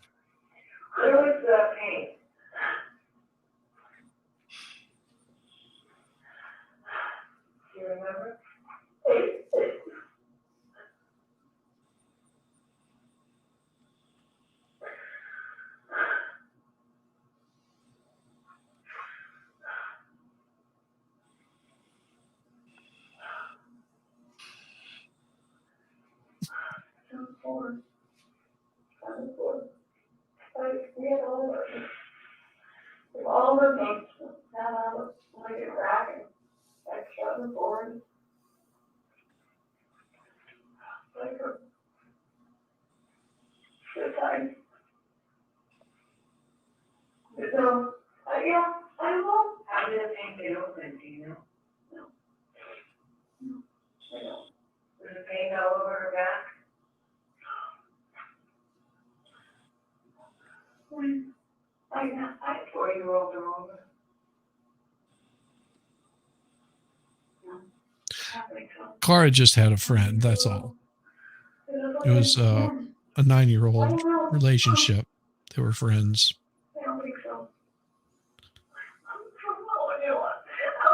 All the things that like a rack and extra the board. Like a good time. So, yeah, I will. How did the paint get open, do you know? No. I don't. Was the paint all over her back? I 4-year-old her over. Cara just had a friend, that's all. It was a 9-year-old relationship. They were friends. I don't think so. I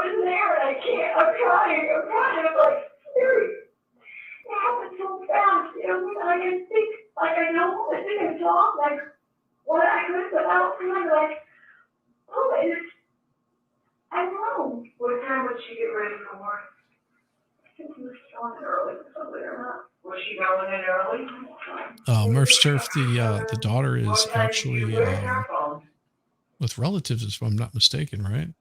was there and I can't. I'm trying. I'm like, serious. It happened so fast. I can think, like I know, I think I talk, like, what I heard about feeling like, oh, I know. What time would she get ready for work? I think she was going early or something or not. Was she going in early? Murph Surf, the daughter is actually with relatives, if I'm not mistaken, right?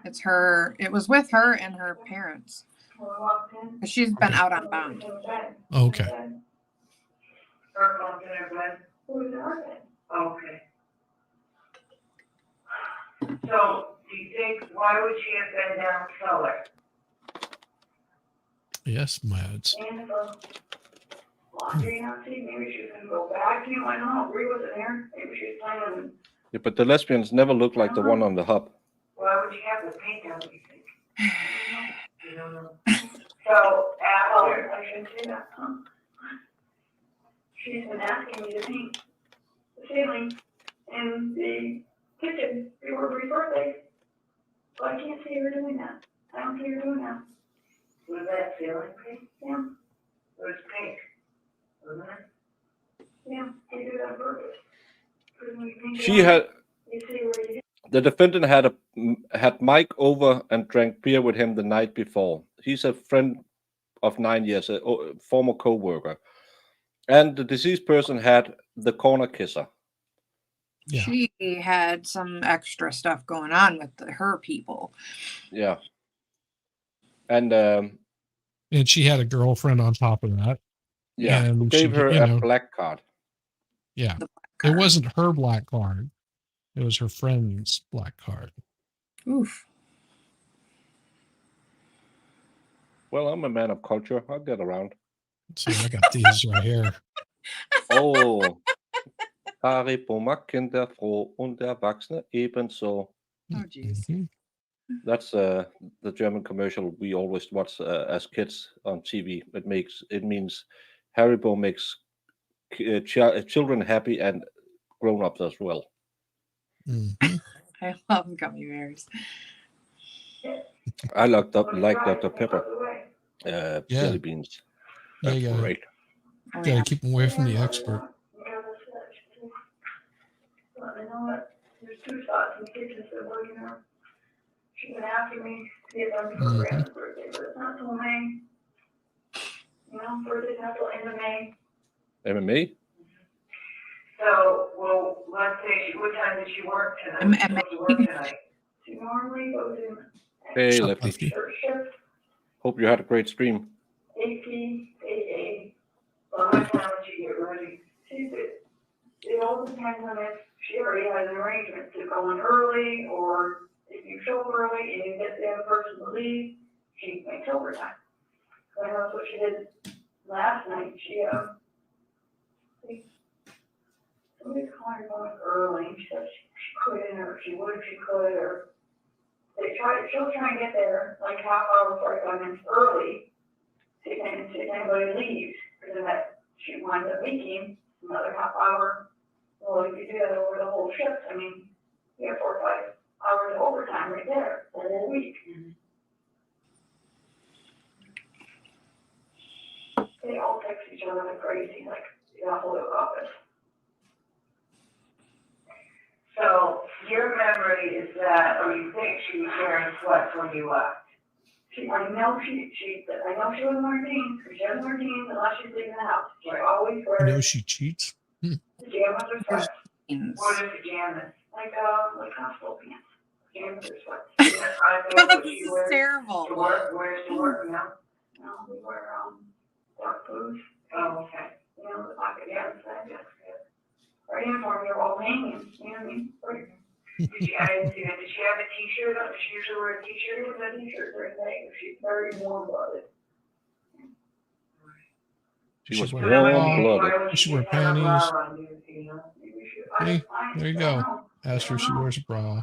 It's her. It was with her and her parents. She's been out on bond. Okay. Her phone's in her bed? Who's in our bed? Okay. So, do you think, why would she have been down cellar? Yes, Mads. And laundry, maybe she was gonna go vacuum, I don't know, Bree wasn't there, maybe she was planning. Yeah, but the lesbians never look like the one on the hub. Why would you have the paint down, do you think? You don't know. So, after, I shouldn't say that, huh? She's been asking me to paint the ceiling in the kitchen before Bree's birthday. But I can't see her doing that. I don't see her doing that. was that ceiling paint? Yeah, It was pink, wasn't it? yeah, they do that on purpose. 'Cause when you paint it She on, had you see where you the defendant had Mike over and drank beer with him the night before. He's a friend of 9 years, a former co-worker, and the deceased person had the corner kisser. Yeah. She had some extra stuff going on with her people. Yeah, and And she had a girlfriend on top of that. yeah, And who gave she, her you a know, black card. Yeah. The black It card. wasn't her black card. It was her friend's black card. Oof. Well, I'm a man of culture. I'll get around. So I got these right here. Oh, Harry Bomack, Kinder froh und Erwachsene ebenso. Oh, jeez. Mhm. That's the German commercial we always watch as kids on TV. It means Haribo makes children happy and grown-ups as well. Mhm. I love gummy bears. I like Dr. Pepper jelly beans. Yeah, That's you gotta, great. Oh, gotta yeah. keep them away from the expert. Let me know what, there's 2 spots in the kitchen, so well, you know. She's been asking me to see if I'm for Brandon's birthday, but it's not till May. You know, birthday's not till end of May. MMA? So, well, let's say, what time did she work tonight? I'm She supposed to work tonight. She normally goes in Hey, Shut Lefty. Lefty. third shift, Hope you had a great stream. AP, AA. Well, what time did she get ready? It all depends on if she already has an arrangement to go in early, or if you show up early and you get the other person to leave, she makes overtime. So I know that's what she did last night, somebody's calling her going early, and she said she couldn't, or she would if she could, or she'll try and get there like half hour, 45 minutes early, see if anybody leaves, because then that she winds up making another half hour. Well, if you do that over the whole shift, I mean, you have 4 or 5 hours of overtime right there, the whole week. They all text each other like crazy, like the whole office. So, your memory is that, or you think she was wearing sweats when you left? I know she was wearing jeans, because she doesn't wear jeans unless she's leaving the house. She always You wears know she cheats. pajamas or sweats, Jeans. What are pajamas? like hospital pants, pajamas or sweats. I thought what This she is wears terrible. to work, wears to work, no? No, we wear, dark blues, Oh, okay. you know, the pocket down inside, yes. Our uniform, they're all hanging, you know what I mean? Right. Did she, I didn't see that, did she have a t-shirt on, does she usually wear a She t-shirt? was a t-shirt during the day, she's very warm-blooded. She was should wear warm-blooded. Why would You should she wear just have a bra panties. on, you know? Maybe she, Hey, there you I go. don't know. Ask her if she wears a bra.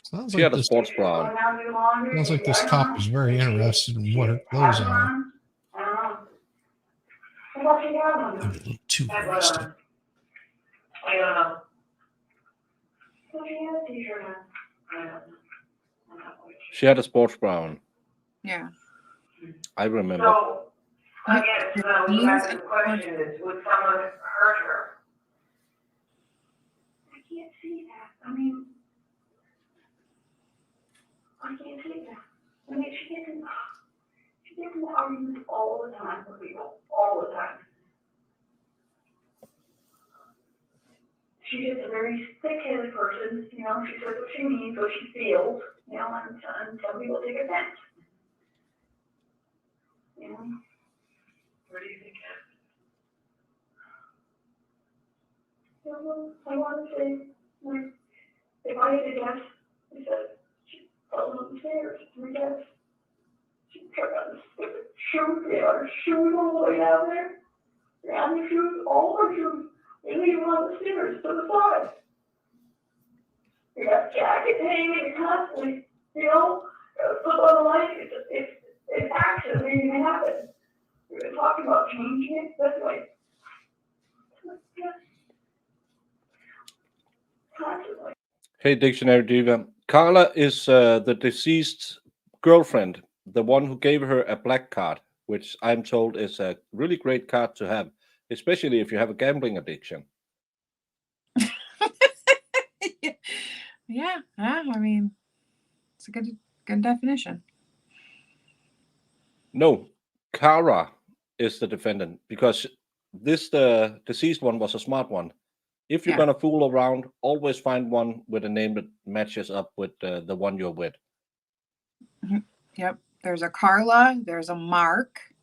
Sounds She like had a this. sports bra on. Going down to do laundry, Sounds like maybe, this I don't cop know. is very interested in what her She clothes has are. on, I don't know. What about she has on? I'm a little too Have wasted. I don't know. Well, she has a t-shirt on. I don't know. I'm not quite sure. She had a sports bra on. Yeah. I remember. So, I guess, that's the question is, would someone hurt her? I can't see that. I mean, I can't see that. I mean, she gets in arguments all the time with people, all the time. she's just a very thick-headed person, you know, she says what she means, what she feels, you know, and some people take offense. You know? What do you think happened? I want to say, like, if I had to guess, I said, she fell down the stairs, 3 guess. She took out the stupid shoes, they had her shoes all the way down there. They had her shoes, all her shoes, they leave them on the stairs to the side. You got jackets hanging constantly, you know, flip on the light, it's action waiting to happen. We've been talking about changing it, that's like, constantly. Hey, Dictionary Diva. Carla is the deceased girlfriend, the one who gave her a black card, which I'm told is a really great card to have, especially if you have a gambling addiction. Yeah, I mean, it's a good definition. No, Cara is the defendant because the deceased one was a smart one. If you're Yeah. gonna fool around, always find one with a name that matches up with the one you're with. Yep. There's a Carla. There's a Mark.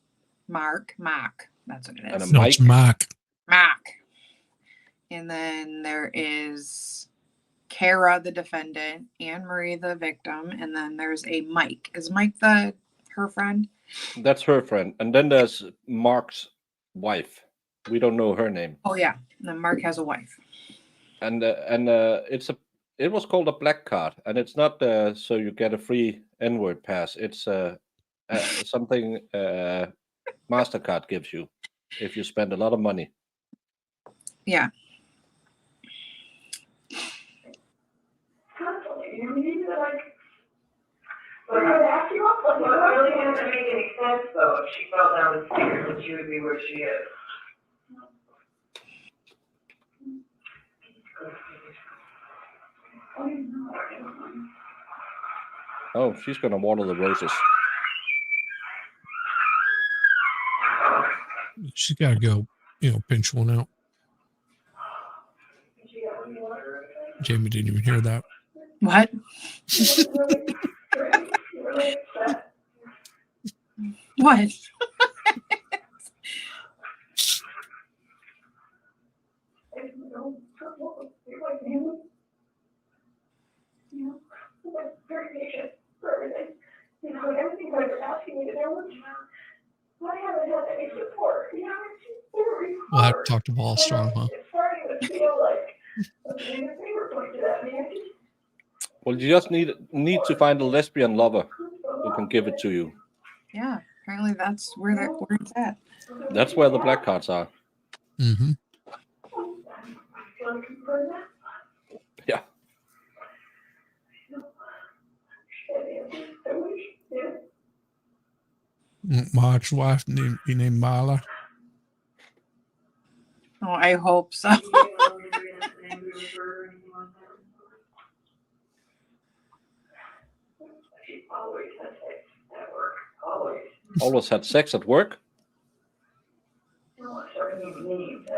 That's what it And is. a No, it's Mark. Mark. And then there is Cara, the defendant, Anne Marie, the victim, and then there's a Mike. Is Mike her friend? That's her friend. And then there's Mark's wife. We don't know her name. Oh yeah. And then Mark has a wife. And it was called a black card, and it's not so you get a free N-word pass. It's something MasterCard gives you if you spend a lot of money. Yeah. Constantly, you need to like, but I would ask you up, like, Well, it really doesn't make any sense though, if she fell down the stairs and she would be where she is. I don't know. Oh, she's gonna water the roses. She's got to go, pinch one out. Jamie didn't even hear that. What? What? Very patient for everything. You know, everything that you're asking me to do, I haven't had any support. You know, it's very We'll have hard. to talk to Ballstrong, huh? It's starting to feel like a finger pointed at me. Well, you just need to find a lesbian lover who can give it to you. Yeah. Apparently that's where it's at. That's where the black cards are. Mm-hmm. Yeah. Mark's wife be named Marla. Oh, I hope so. Always has sex at work. Always. Always had sex at work. You know, starting names. I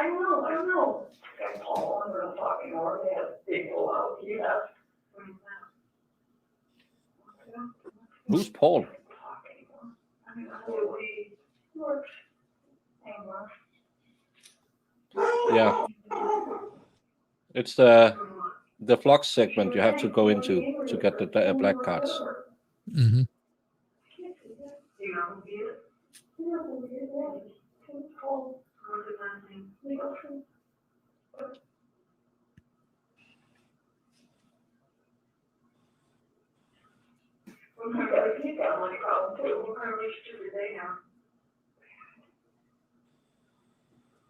don't know. And Paul and we're talking more. They have big old house. You have. Who's Paul? Yeah. It's the flux segment you have to go into to get the black cards. Mm-hmm. He's got money problem too. What kind of relationship do they have?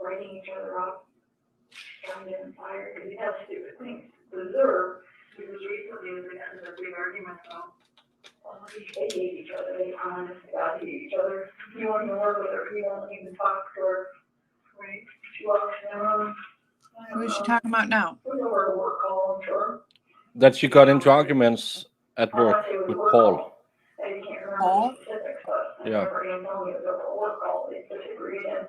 Writing each other up, trying to inspire, because he has stupid things to deserve. Because recently they got into a big argument about, they hate each other, they honest to God hate each other. He won't even work with her, he won't even talk to her. Right? She walks down. Who is she talking about now? We know where to work call, I'm sure. That she got into arguments at work with Paul. I can't remember Paul? the specifics, but I Yeah. remember him telling me it was a work call, they disagreed and.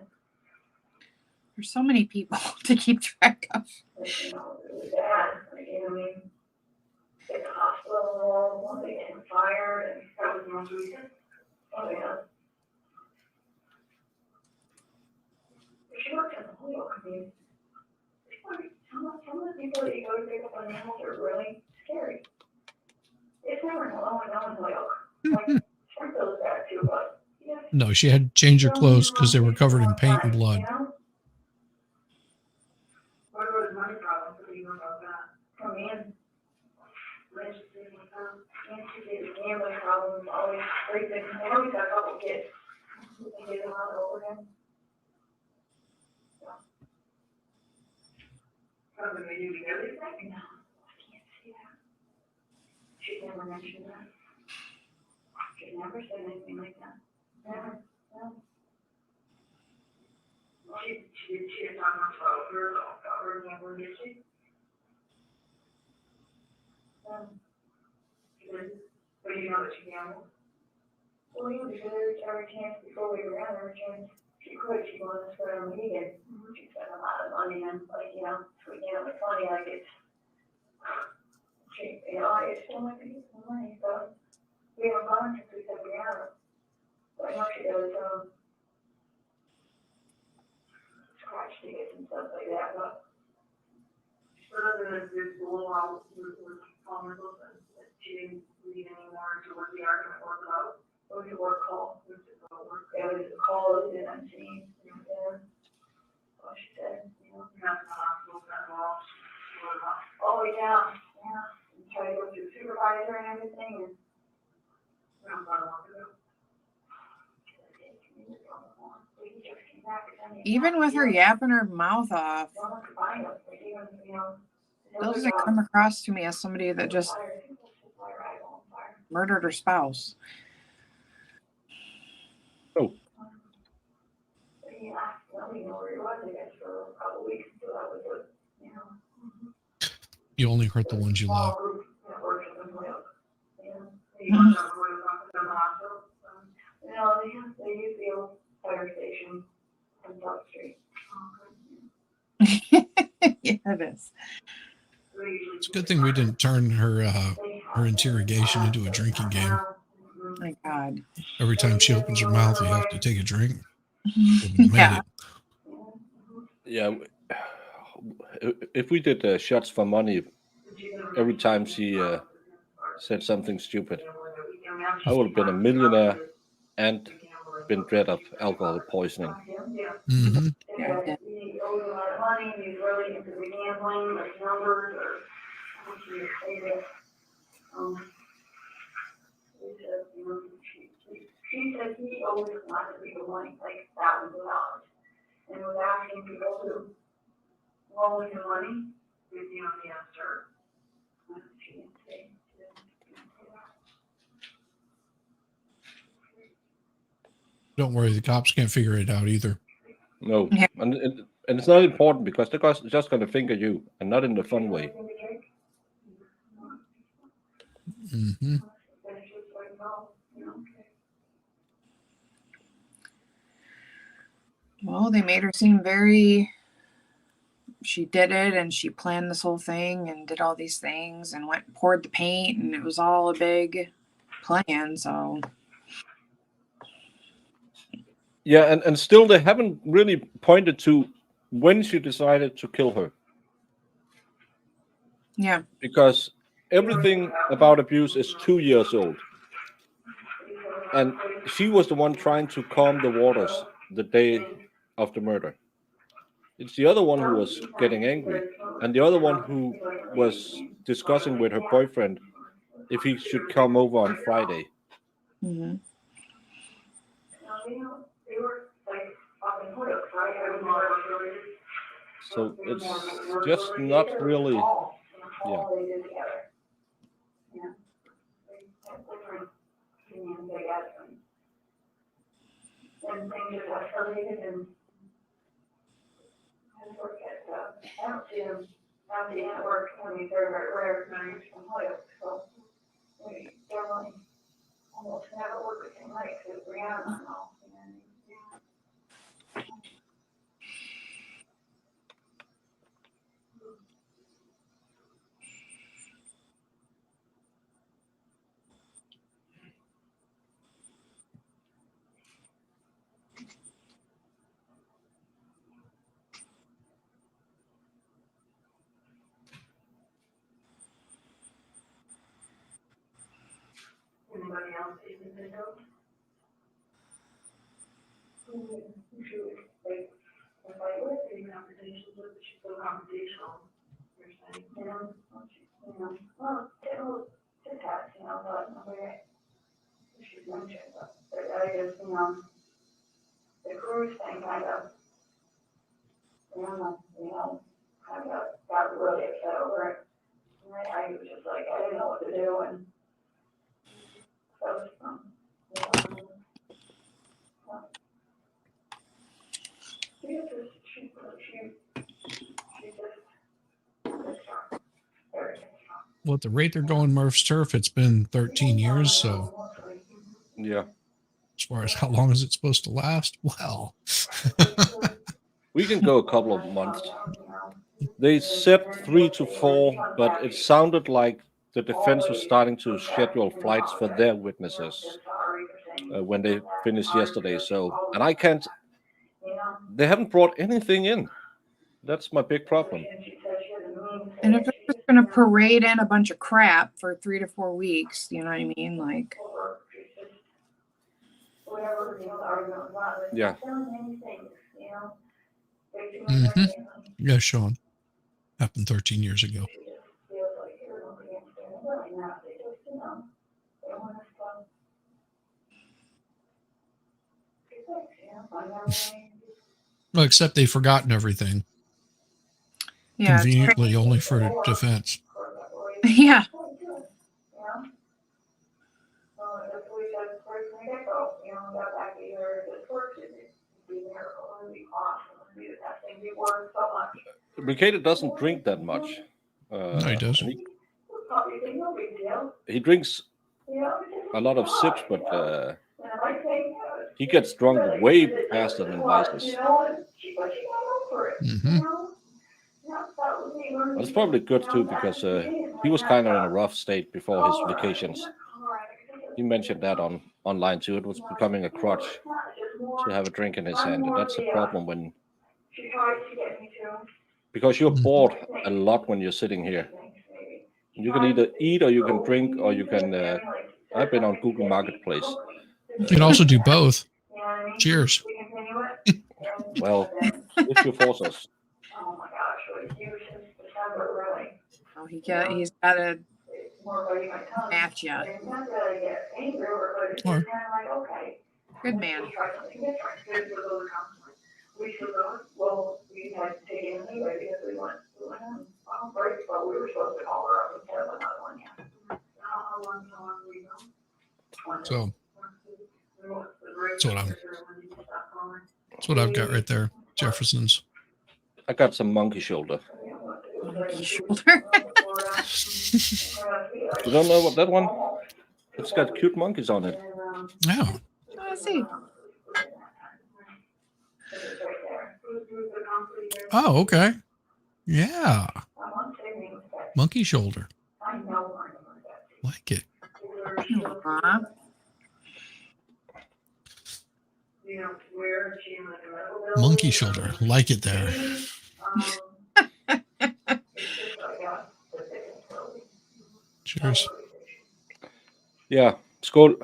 There's so many people to keep track of. But, you know, it was bad, like, you know what I mean? At the hospital, one day getting fired, and that was the most recent. Oh, yeah. She worked in the whole, I mean, some of the people that you go to pick up on animals are really scary. It's never no one's like, Springfield's bad too, but, yeah. No, she had to change her clothes because they were covered in paint and blood. You know? What are those money problems that you know about that? Come in. Gambling problems, always sleeping. I know he's got a couple kids. They get a lot over him. Something they do together? No, I can't see that. She never mentioned that. She never said anything like that. Never, no. She didn't talk much about her gambling, did she? She didn't. But you know that she gambled? Well, yeah, because every chance before we ran, every chance she could, she wanted to spread on Megan. She spent a lot of money on, like, you know, it's funny, like, it's, she, you know, it's still like, it's money, so we haven't gone since we said we have. But I know she does, scratch tickets and stuff like that, but. Other than this blowout with Palmer's and she didn't read anymore to what the argument was about. It was a work call. It was a call that didn't see. What she said, you know. Not the hospital, that law. Oh, yeah, yeah. And try to go through the supervisor and everything and. Not about a month ago. Even with her yapping her mouth off, doesn't come across to me as somebody that just murdered her spouse. Oh. You only hurt the ones you love. No, they use the old fire station on South Street. Yeah, it is. It's a good thing we didn't turn her interrogation into a drinking game. Oh my God. Every time she opens her mouth, you have to take a drink. Yeah. Yeah. If we did shots for money every time she said something stupid, I would have been a millionaire and been rid of alcohol poisoning. Mm-hmm. Yeah. He owes a lot of money, he's really into the gambling, like numbers, or what's your favorite? She said he owes lots of people money, like thousands of dollars, and was asking people to loan him money, if you know the answer. She didn't say. Don't worry, the cops can't figure it out either. No, Yeah. and it's not important because they're just going to finger you, and not in the fun way. Mm-hmm. Well, they made her seem very. She did it, and she planned this whole thing, and did all these things, and went and poured the paint, and it was all a big plan. So. Yeah, and still they haven't really pointed to when she decided to kill her. Yeah. Because everything about abuse is 2 years old. And she was the one trying to calm the waters the day of the murder. It's the other one who was getting angry. And the other one who was discussing with her boyfriend if he should come over on Friday. Mm-hmm. So it's just not really, yeah. And things just escalated and I don't see him at the end of work, I mean, very, very rare, nights from Hoyok, so we generally almost never work the same night, because Brianna and all. Anybody else you can think of? Who should we, like, invite with, any conversations with, she's so confrontational, you're saying, well, it was just that, but nobody, she's mentioned, but I guess, the cruise thing kind of, kind of got really upset over it. And I was just like, I didn't know what to do, and so, Well, at the rate they're going Murph's turf, it's been 13 years. So Yeah. as far as how long is it supposed to last? Well, We can go a couple of months. They said 3 to 4, but it sounded like the defense was starting to schedule flights for their witnesses when they finished yesterday. So, and I can't, they haven't brought anything in. That's my big problem. And if they're just going to parade in a bunch of crap for 3 to 4 weeks, you know what I mean? Like, Yeah. yeah, Sean. Happened 13 years ago. Well, except they've forgotten everything. yeah, it's Conveniently only for defense. yeah. Brigade doesn't drink that much. No, he doesn't. He drinks a lot of sips, but he gets drunk way faster than Vices. Mm-hmm. That's probably good too, because he was kind of in a rough state before his vacations. He mentioned that online too. It was becoming a crutch to have a drink in his hand, and that's a problem when, because you're bored a lot when you're sitting here. You can either eat or you can drink or you can. I've been on Google Marketplace. You can also do both. Cheers. Well, if you force us. Oh, he's got a match yet. Or, Good man. so that's what I've got right there. Jefferson's. I got some monkey shoulder. Monkey shoulder. You don't know what that one? It's got cute monkeys on it. Yeah. Let's see. Oh, okay. Yeah. Monkey shoulder. Like it. Aw. Monkey shoulder. Like it there. Cheers. Yeah, skål.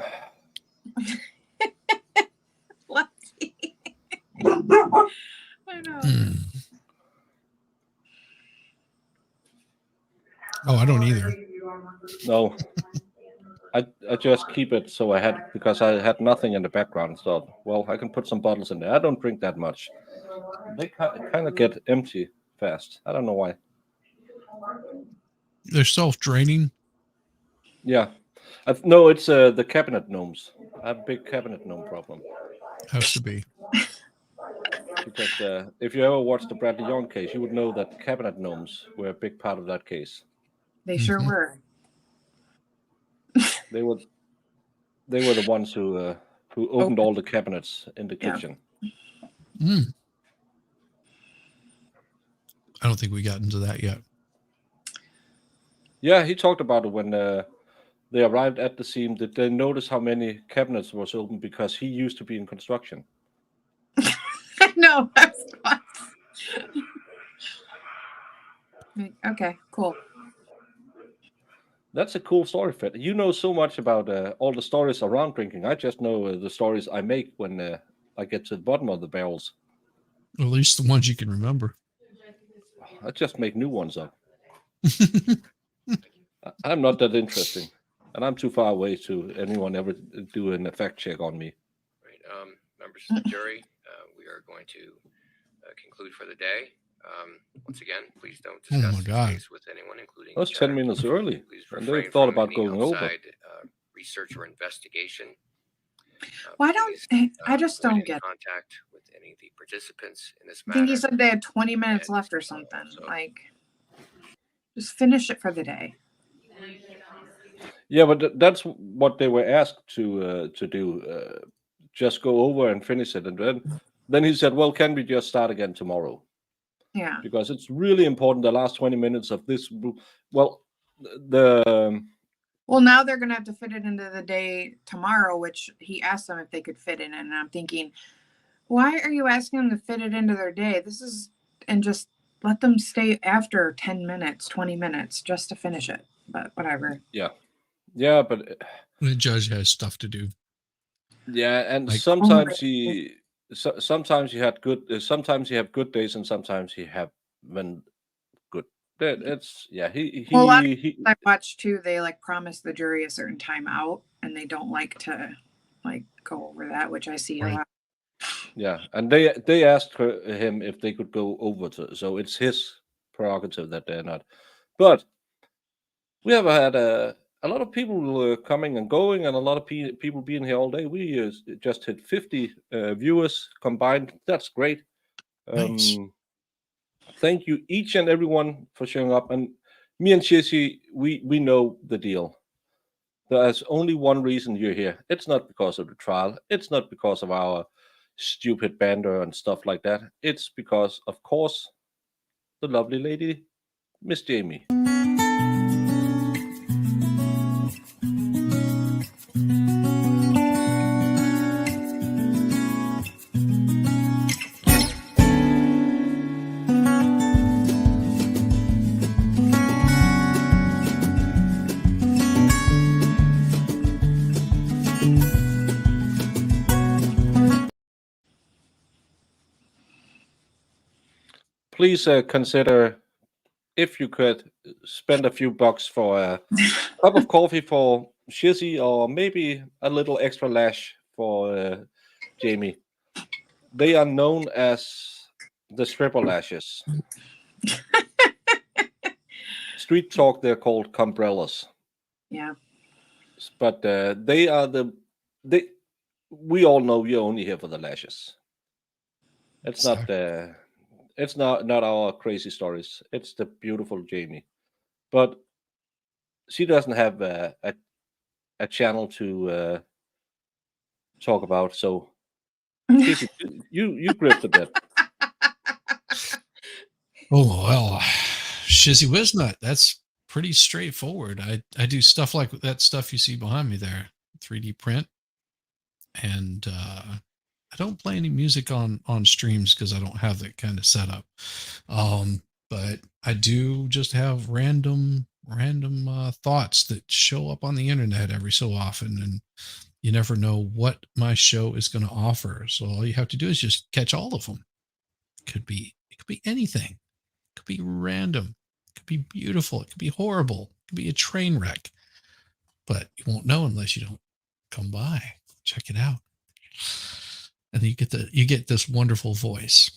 Let's see. I know. Mm. Oh, I don't either. No, I just keep it so because I had nothing in the background. So, well, I can put some bottles in there. I don't drink that much. They kind of get empty fast. I don't know why. They're self-draining. Yeah. No, it's the cabinet gnomes. I have a big cabinet gnome problem. Has to be. Because if you ever watched the Bradley Young case, you would know that cabinet gnomes were a big part of that case. They sure were. They were the ones who opened all the cabinets in the Yeah. kitchen. Mm. I don't think we got into that yet. Yeah, he talked about it when they arrived at the scene. Did they notice how many cabinets was open because he used to be in construction? No, that's fine. Okay, cool. That's a cool story, Fred. You know so much about all the stories around drinking. I just know the stories I make when I get to the bottom of the barrels. At least the ones you can remember. I just make new ones up. I'm not that interesting, and I'm too far away to anyone ever do a fact check on me. Right, members of the jury, we are going to conclude for the day. Once again, please don't Oh my discuss this God. case with anyone, including That was each 10 other. minutes early, Please and they refrain thought from about any going over. outside research or investigation. Why don't I just avoid don't any get it. contact with any of the participants in this I think matter. he said they had 20 minutes And, left or something. so- Like, just finish it for the day. Yeah, but that's what they were asked to do. Just go over and finish it, and then he said, "Well, can we just start again tomorrow?" Yeah. Because it's really important. The last 20 minutes of this. Well, the Well, now they're gonna have to fit it into the day tomorrow, which he asked them if they could fit it in, and I'm thinking, why are you asking them to fit it into their day? And just let them stay after 10 minutes, 20 minutes just to finish it. But whatever. yeah, but The judge has stuff to do. yeah, and Like- sometimes sometimes you had good, sometimes you have good days, and sometimes you have when good. It's yeah. Well, a lot of I watch too, they like promise the jury a certain time out, and they don't like to like go over that, which I see a Right. lot. Yeah, and they asked him if they could go over to, so it's his prerogative that they're not. But we have had a lot of people coming and going, and a lot of people being here all day. We just hit 50 viewers combined. That's great. Nice. Thank you each and everyone for showing up. And me and Chissy, we know the deal. There's only one reason you're here. It's not because of the trial. It's not because of our stupid banter and stuff like that. It's because, of course, the lovely lady, Miss Jamie. Please consider if you could spend a few bucks for a cup of coffee for Shizzy, or maybe a little extra lash for Jamie. They are known as the stripper lashes. Street talk, they're called cumbrellas. Yeah. But they are we all know you're only here for the lashes. It's not our crazy stories. It's the beautiful Jamie. But she doesn't have a channel to talk about, so Shizzy, you grip the bit. Oh well, Shizzy Wiznut. That's pretty straightforward. I do stuff like that stuff you see behind me there, 3D print, and I don't play any music on streams because I don't have that kind of setup. But I do just have random thoughts that show up on the internet every so often, and you never know what my show is going to offer. So all you have to do is just catch all of them. It could be anything. It could be random. It could be beautiful. It could be horrible. It could be a train wreck. But you won't know unless you don't come by. Check it out. And you get this wonderful voice.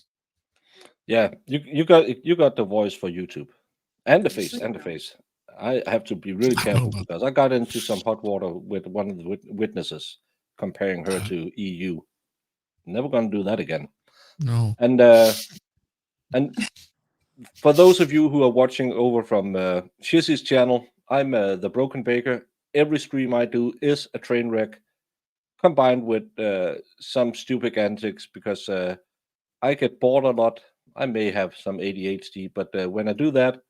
Yeah, you got the voice for YouTube, and the face. I have to be really careful because I got into some hot water with one of the witnesses, comparing her to EU. Never gonna do that again. No. And for those of you who are watching over from Shizzy's channel, I'm the Broken Baker. Every stream I do is a train wreck, combined with some stupid antics because I get bored a lot. I may have some ADHD, but when I do that,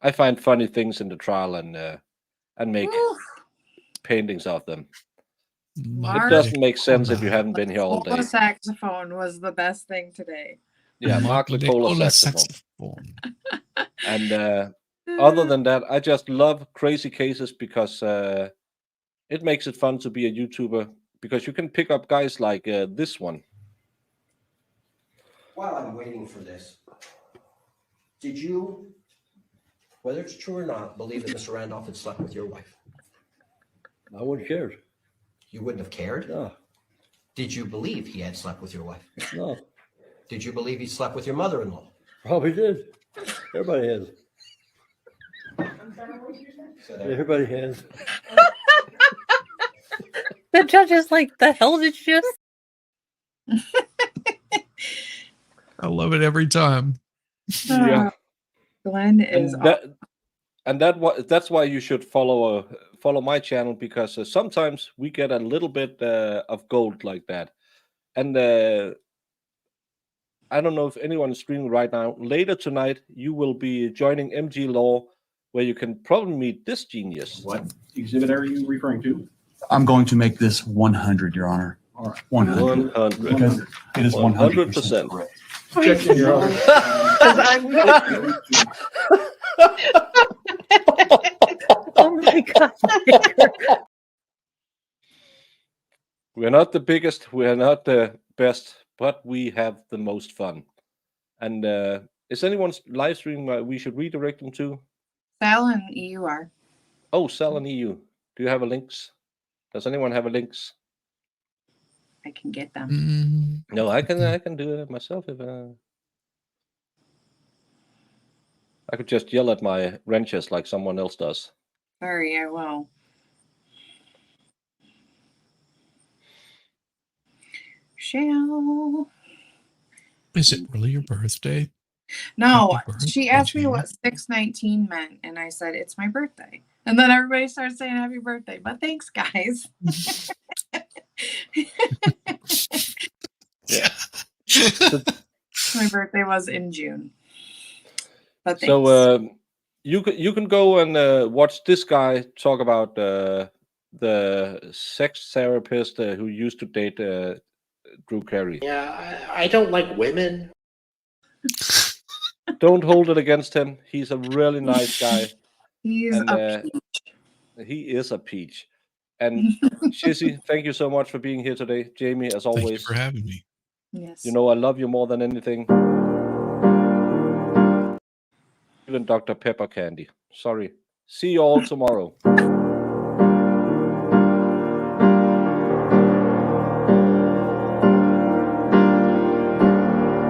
I find funny things in the trial and make paintings of them. It doesn't make sense if you haven't been here all day. The saxophone was the best thing today. Yeah, Mark Licola saxophone. And other than that, I just love crazy cases because it makes it fun to be a YouTuber because you can pick up guys like this one. While I'm waiting for this, did you, whether it's true or not, believe that Mr. Randolph had slept with your wife? I wouldn't care. You wouldn't have cared? No, Did you believe he had slept with your wife? no, Did you believe he slept with your mother-in-law? probably did. Everybody has. So there- Everybody has. The judge is like, the hell did you just? I love it every time. Yeah. Glenn is That's why you should follow my channel because sometimes we get a little bit of gold like that, and I don't know if anyone is streaming right now. Later tonight, you will be joining MG Law, where you can probably meet this genius. What exhibit are you referring to? I'm going to make this 100, Your Honor. All right. 100. 100. Because it is 100% 100%. correct. Objection, Your Honor. Oh my God. We're not the biggest, we're not the best, but we have the most fun. And is anyone's live stream we should redirect them to? Sal and EUR. Oh, Sal and EU. Do you have a links? Does anyone have a links? I can get them. No, I can do it myself if I could just yell at my wrenches like someone else does. Sorry, I will. Shall. Is it really your birthday? No, Happy birthday, she asked me Jamie. what 619 meant, and I said it's my birthday. And then everybody started saying happy birthday. But thanks, guys. Yeah. My birthday was in June. But thanks. So you can go and watch this guy talk about the sex therapist who used to date Drew Carey. Yeah, I don't like women. Don't hold it against him. He's a really nice guy. He's a peach. He is a peach. And Shizzy, thank you so much for being here today. Jamie, as always. Thank you for having me. Yes. You know I love you more than anything. Even Dr. Pepper Candy. Sorry. See you all tomorrow.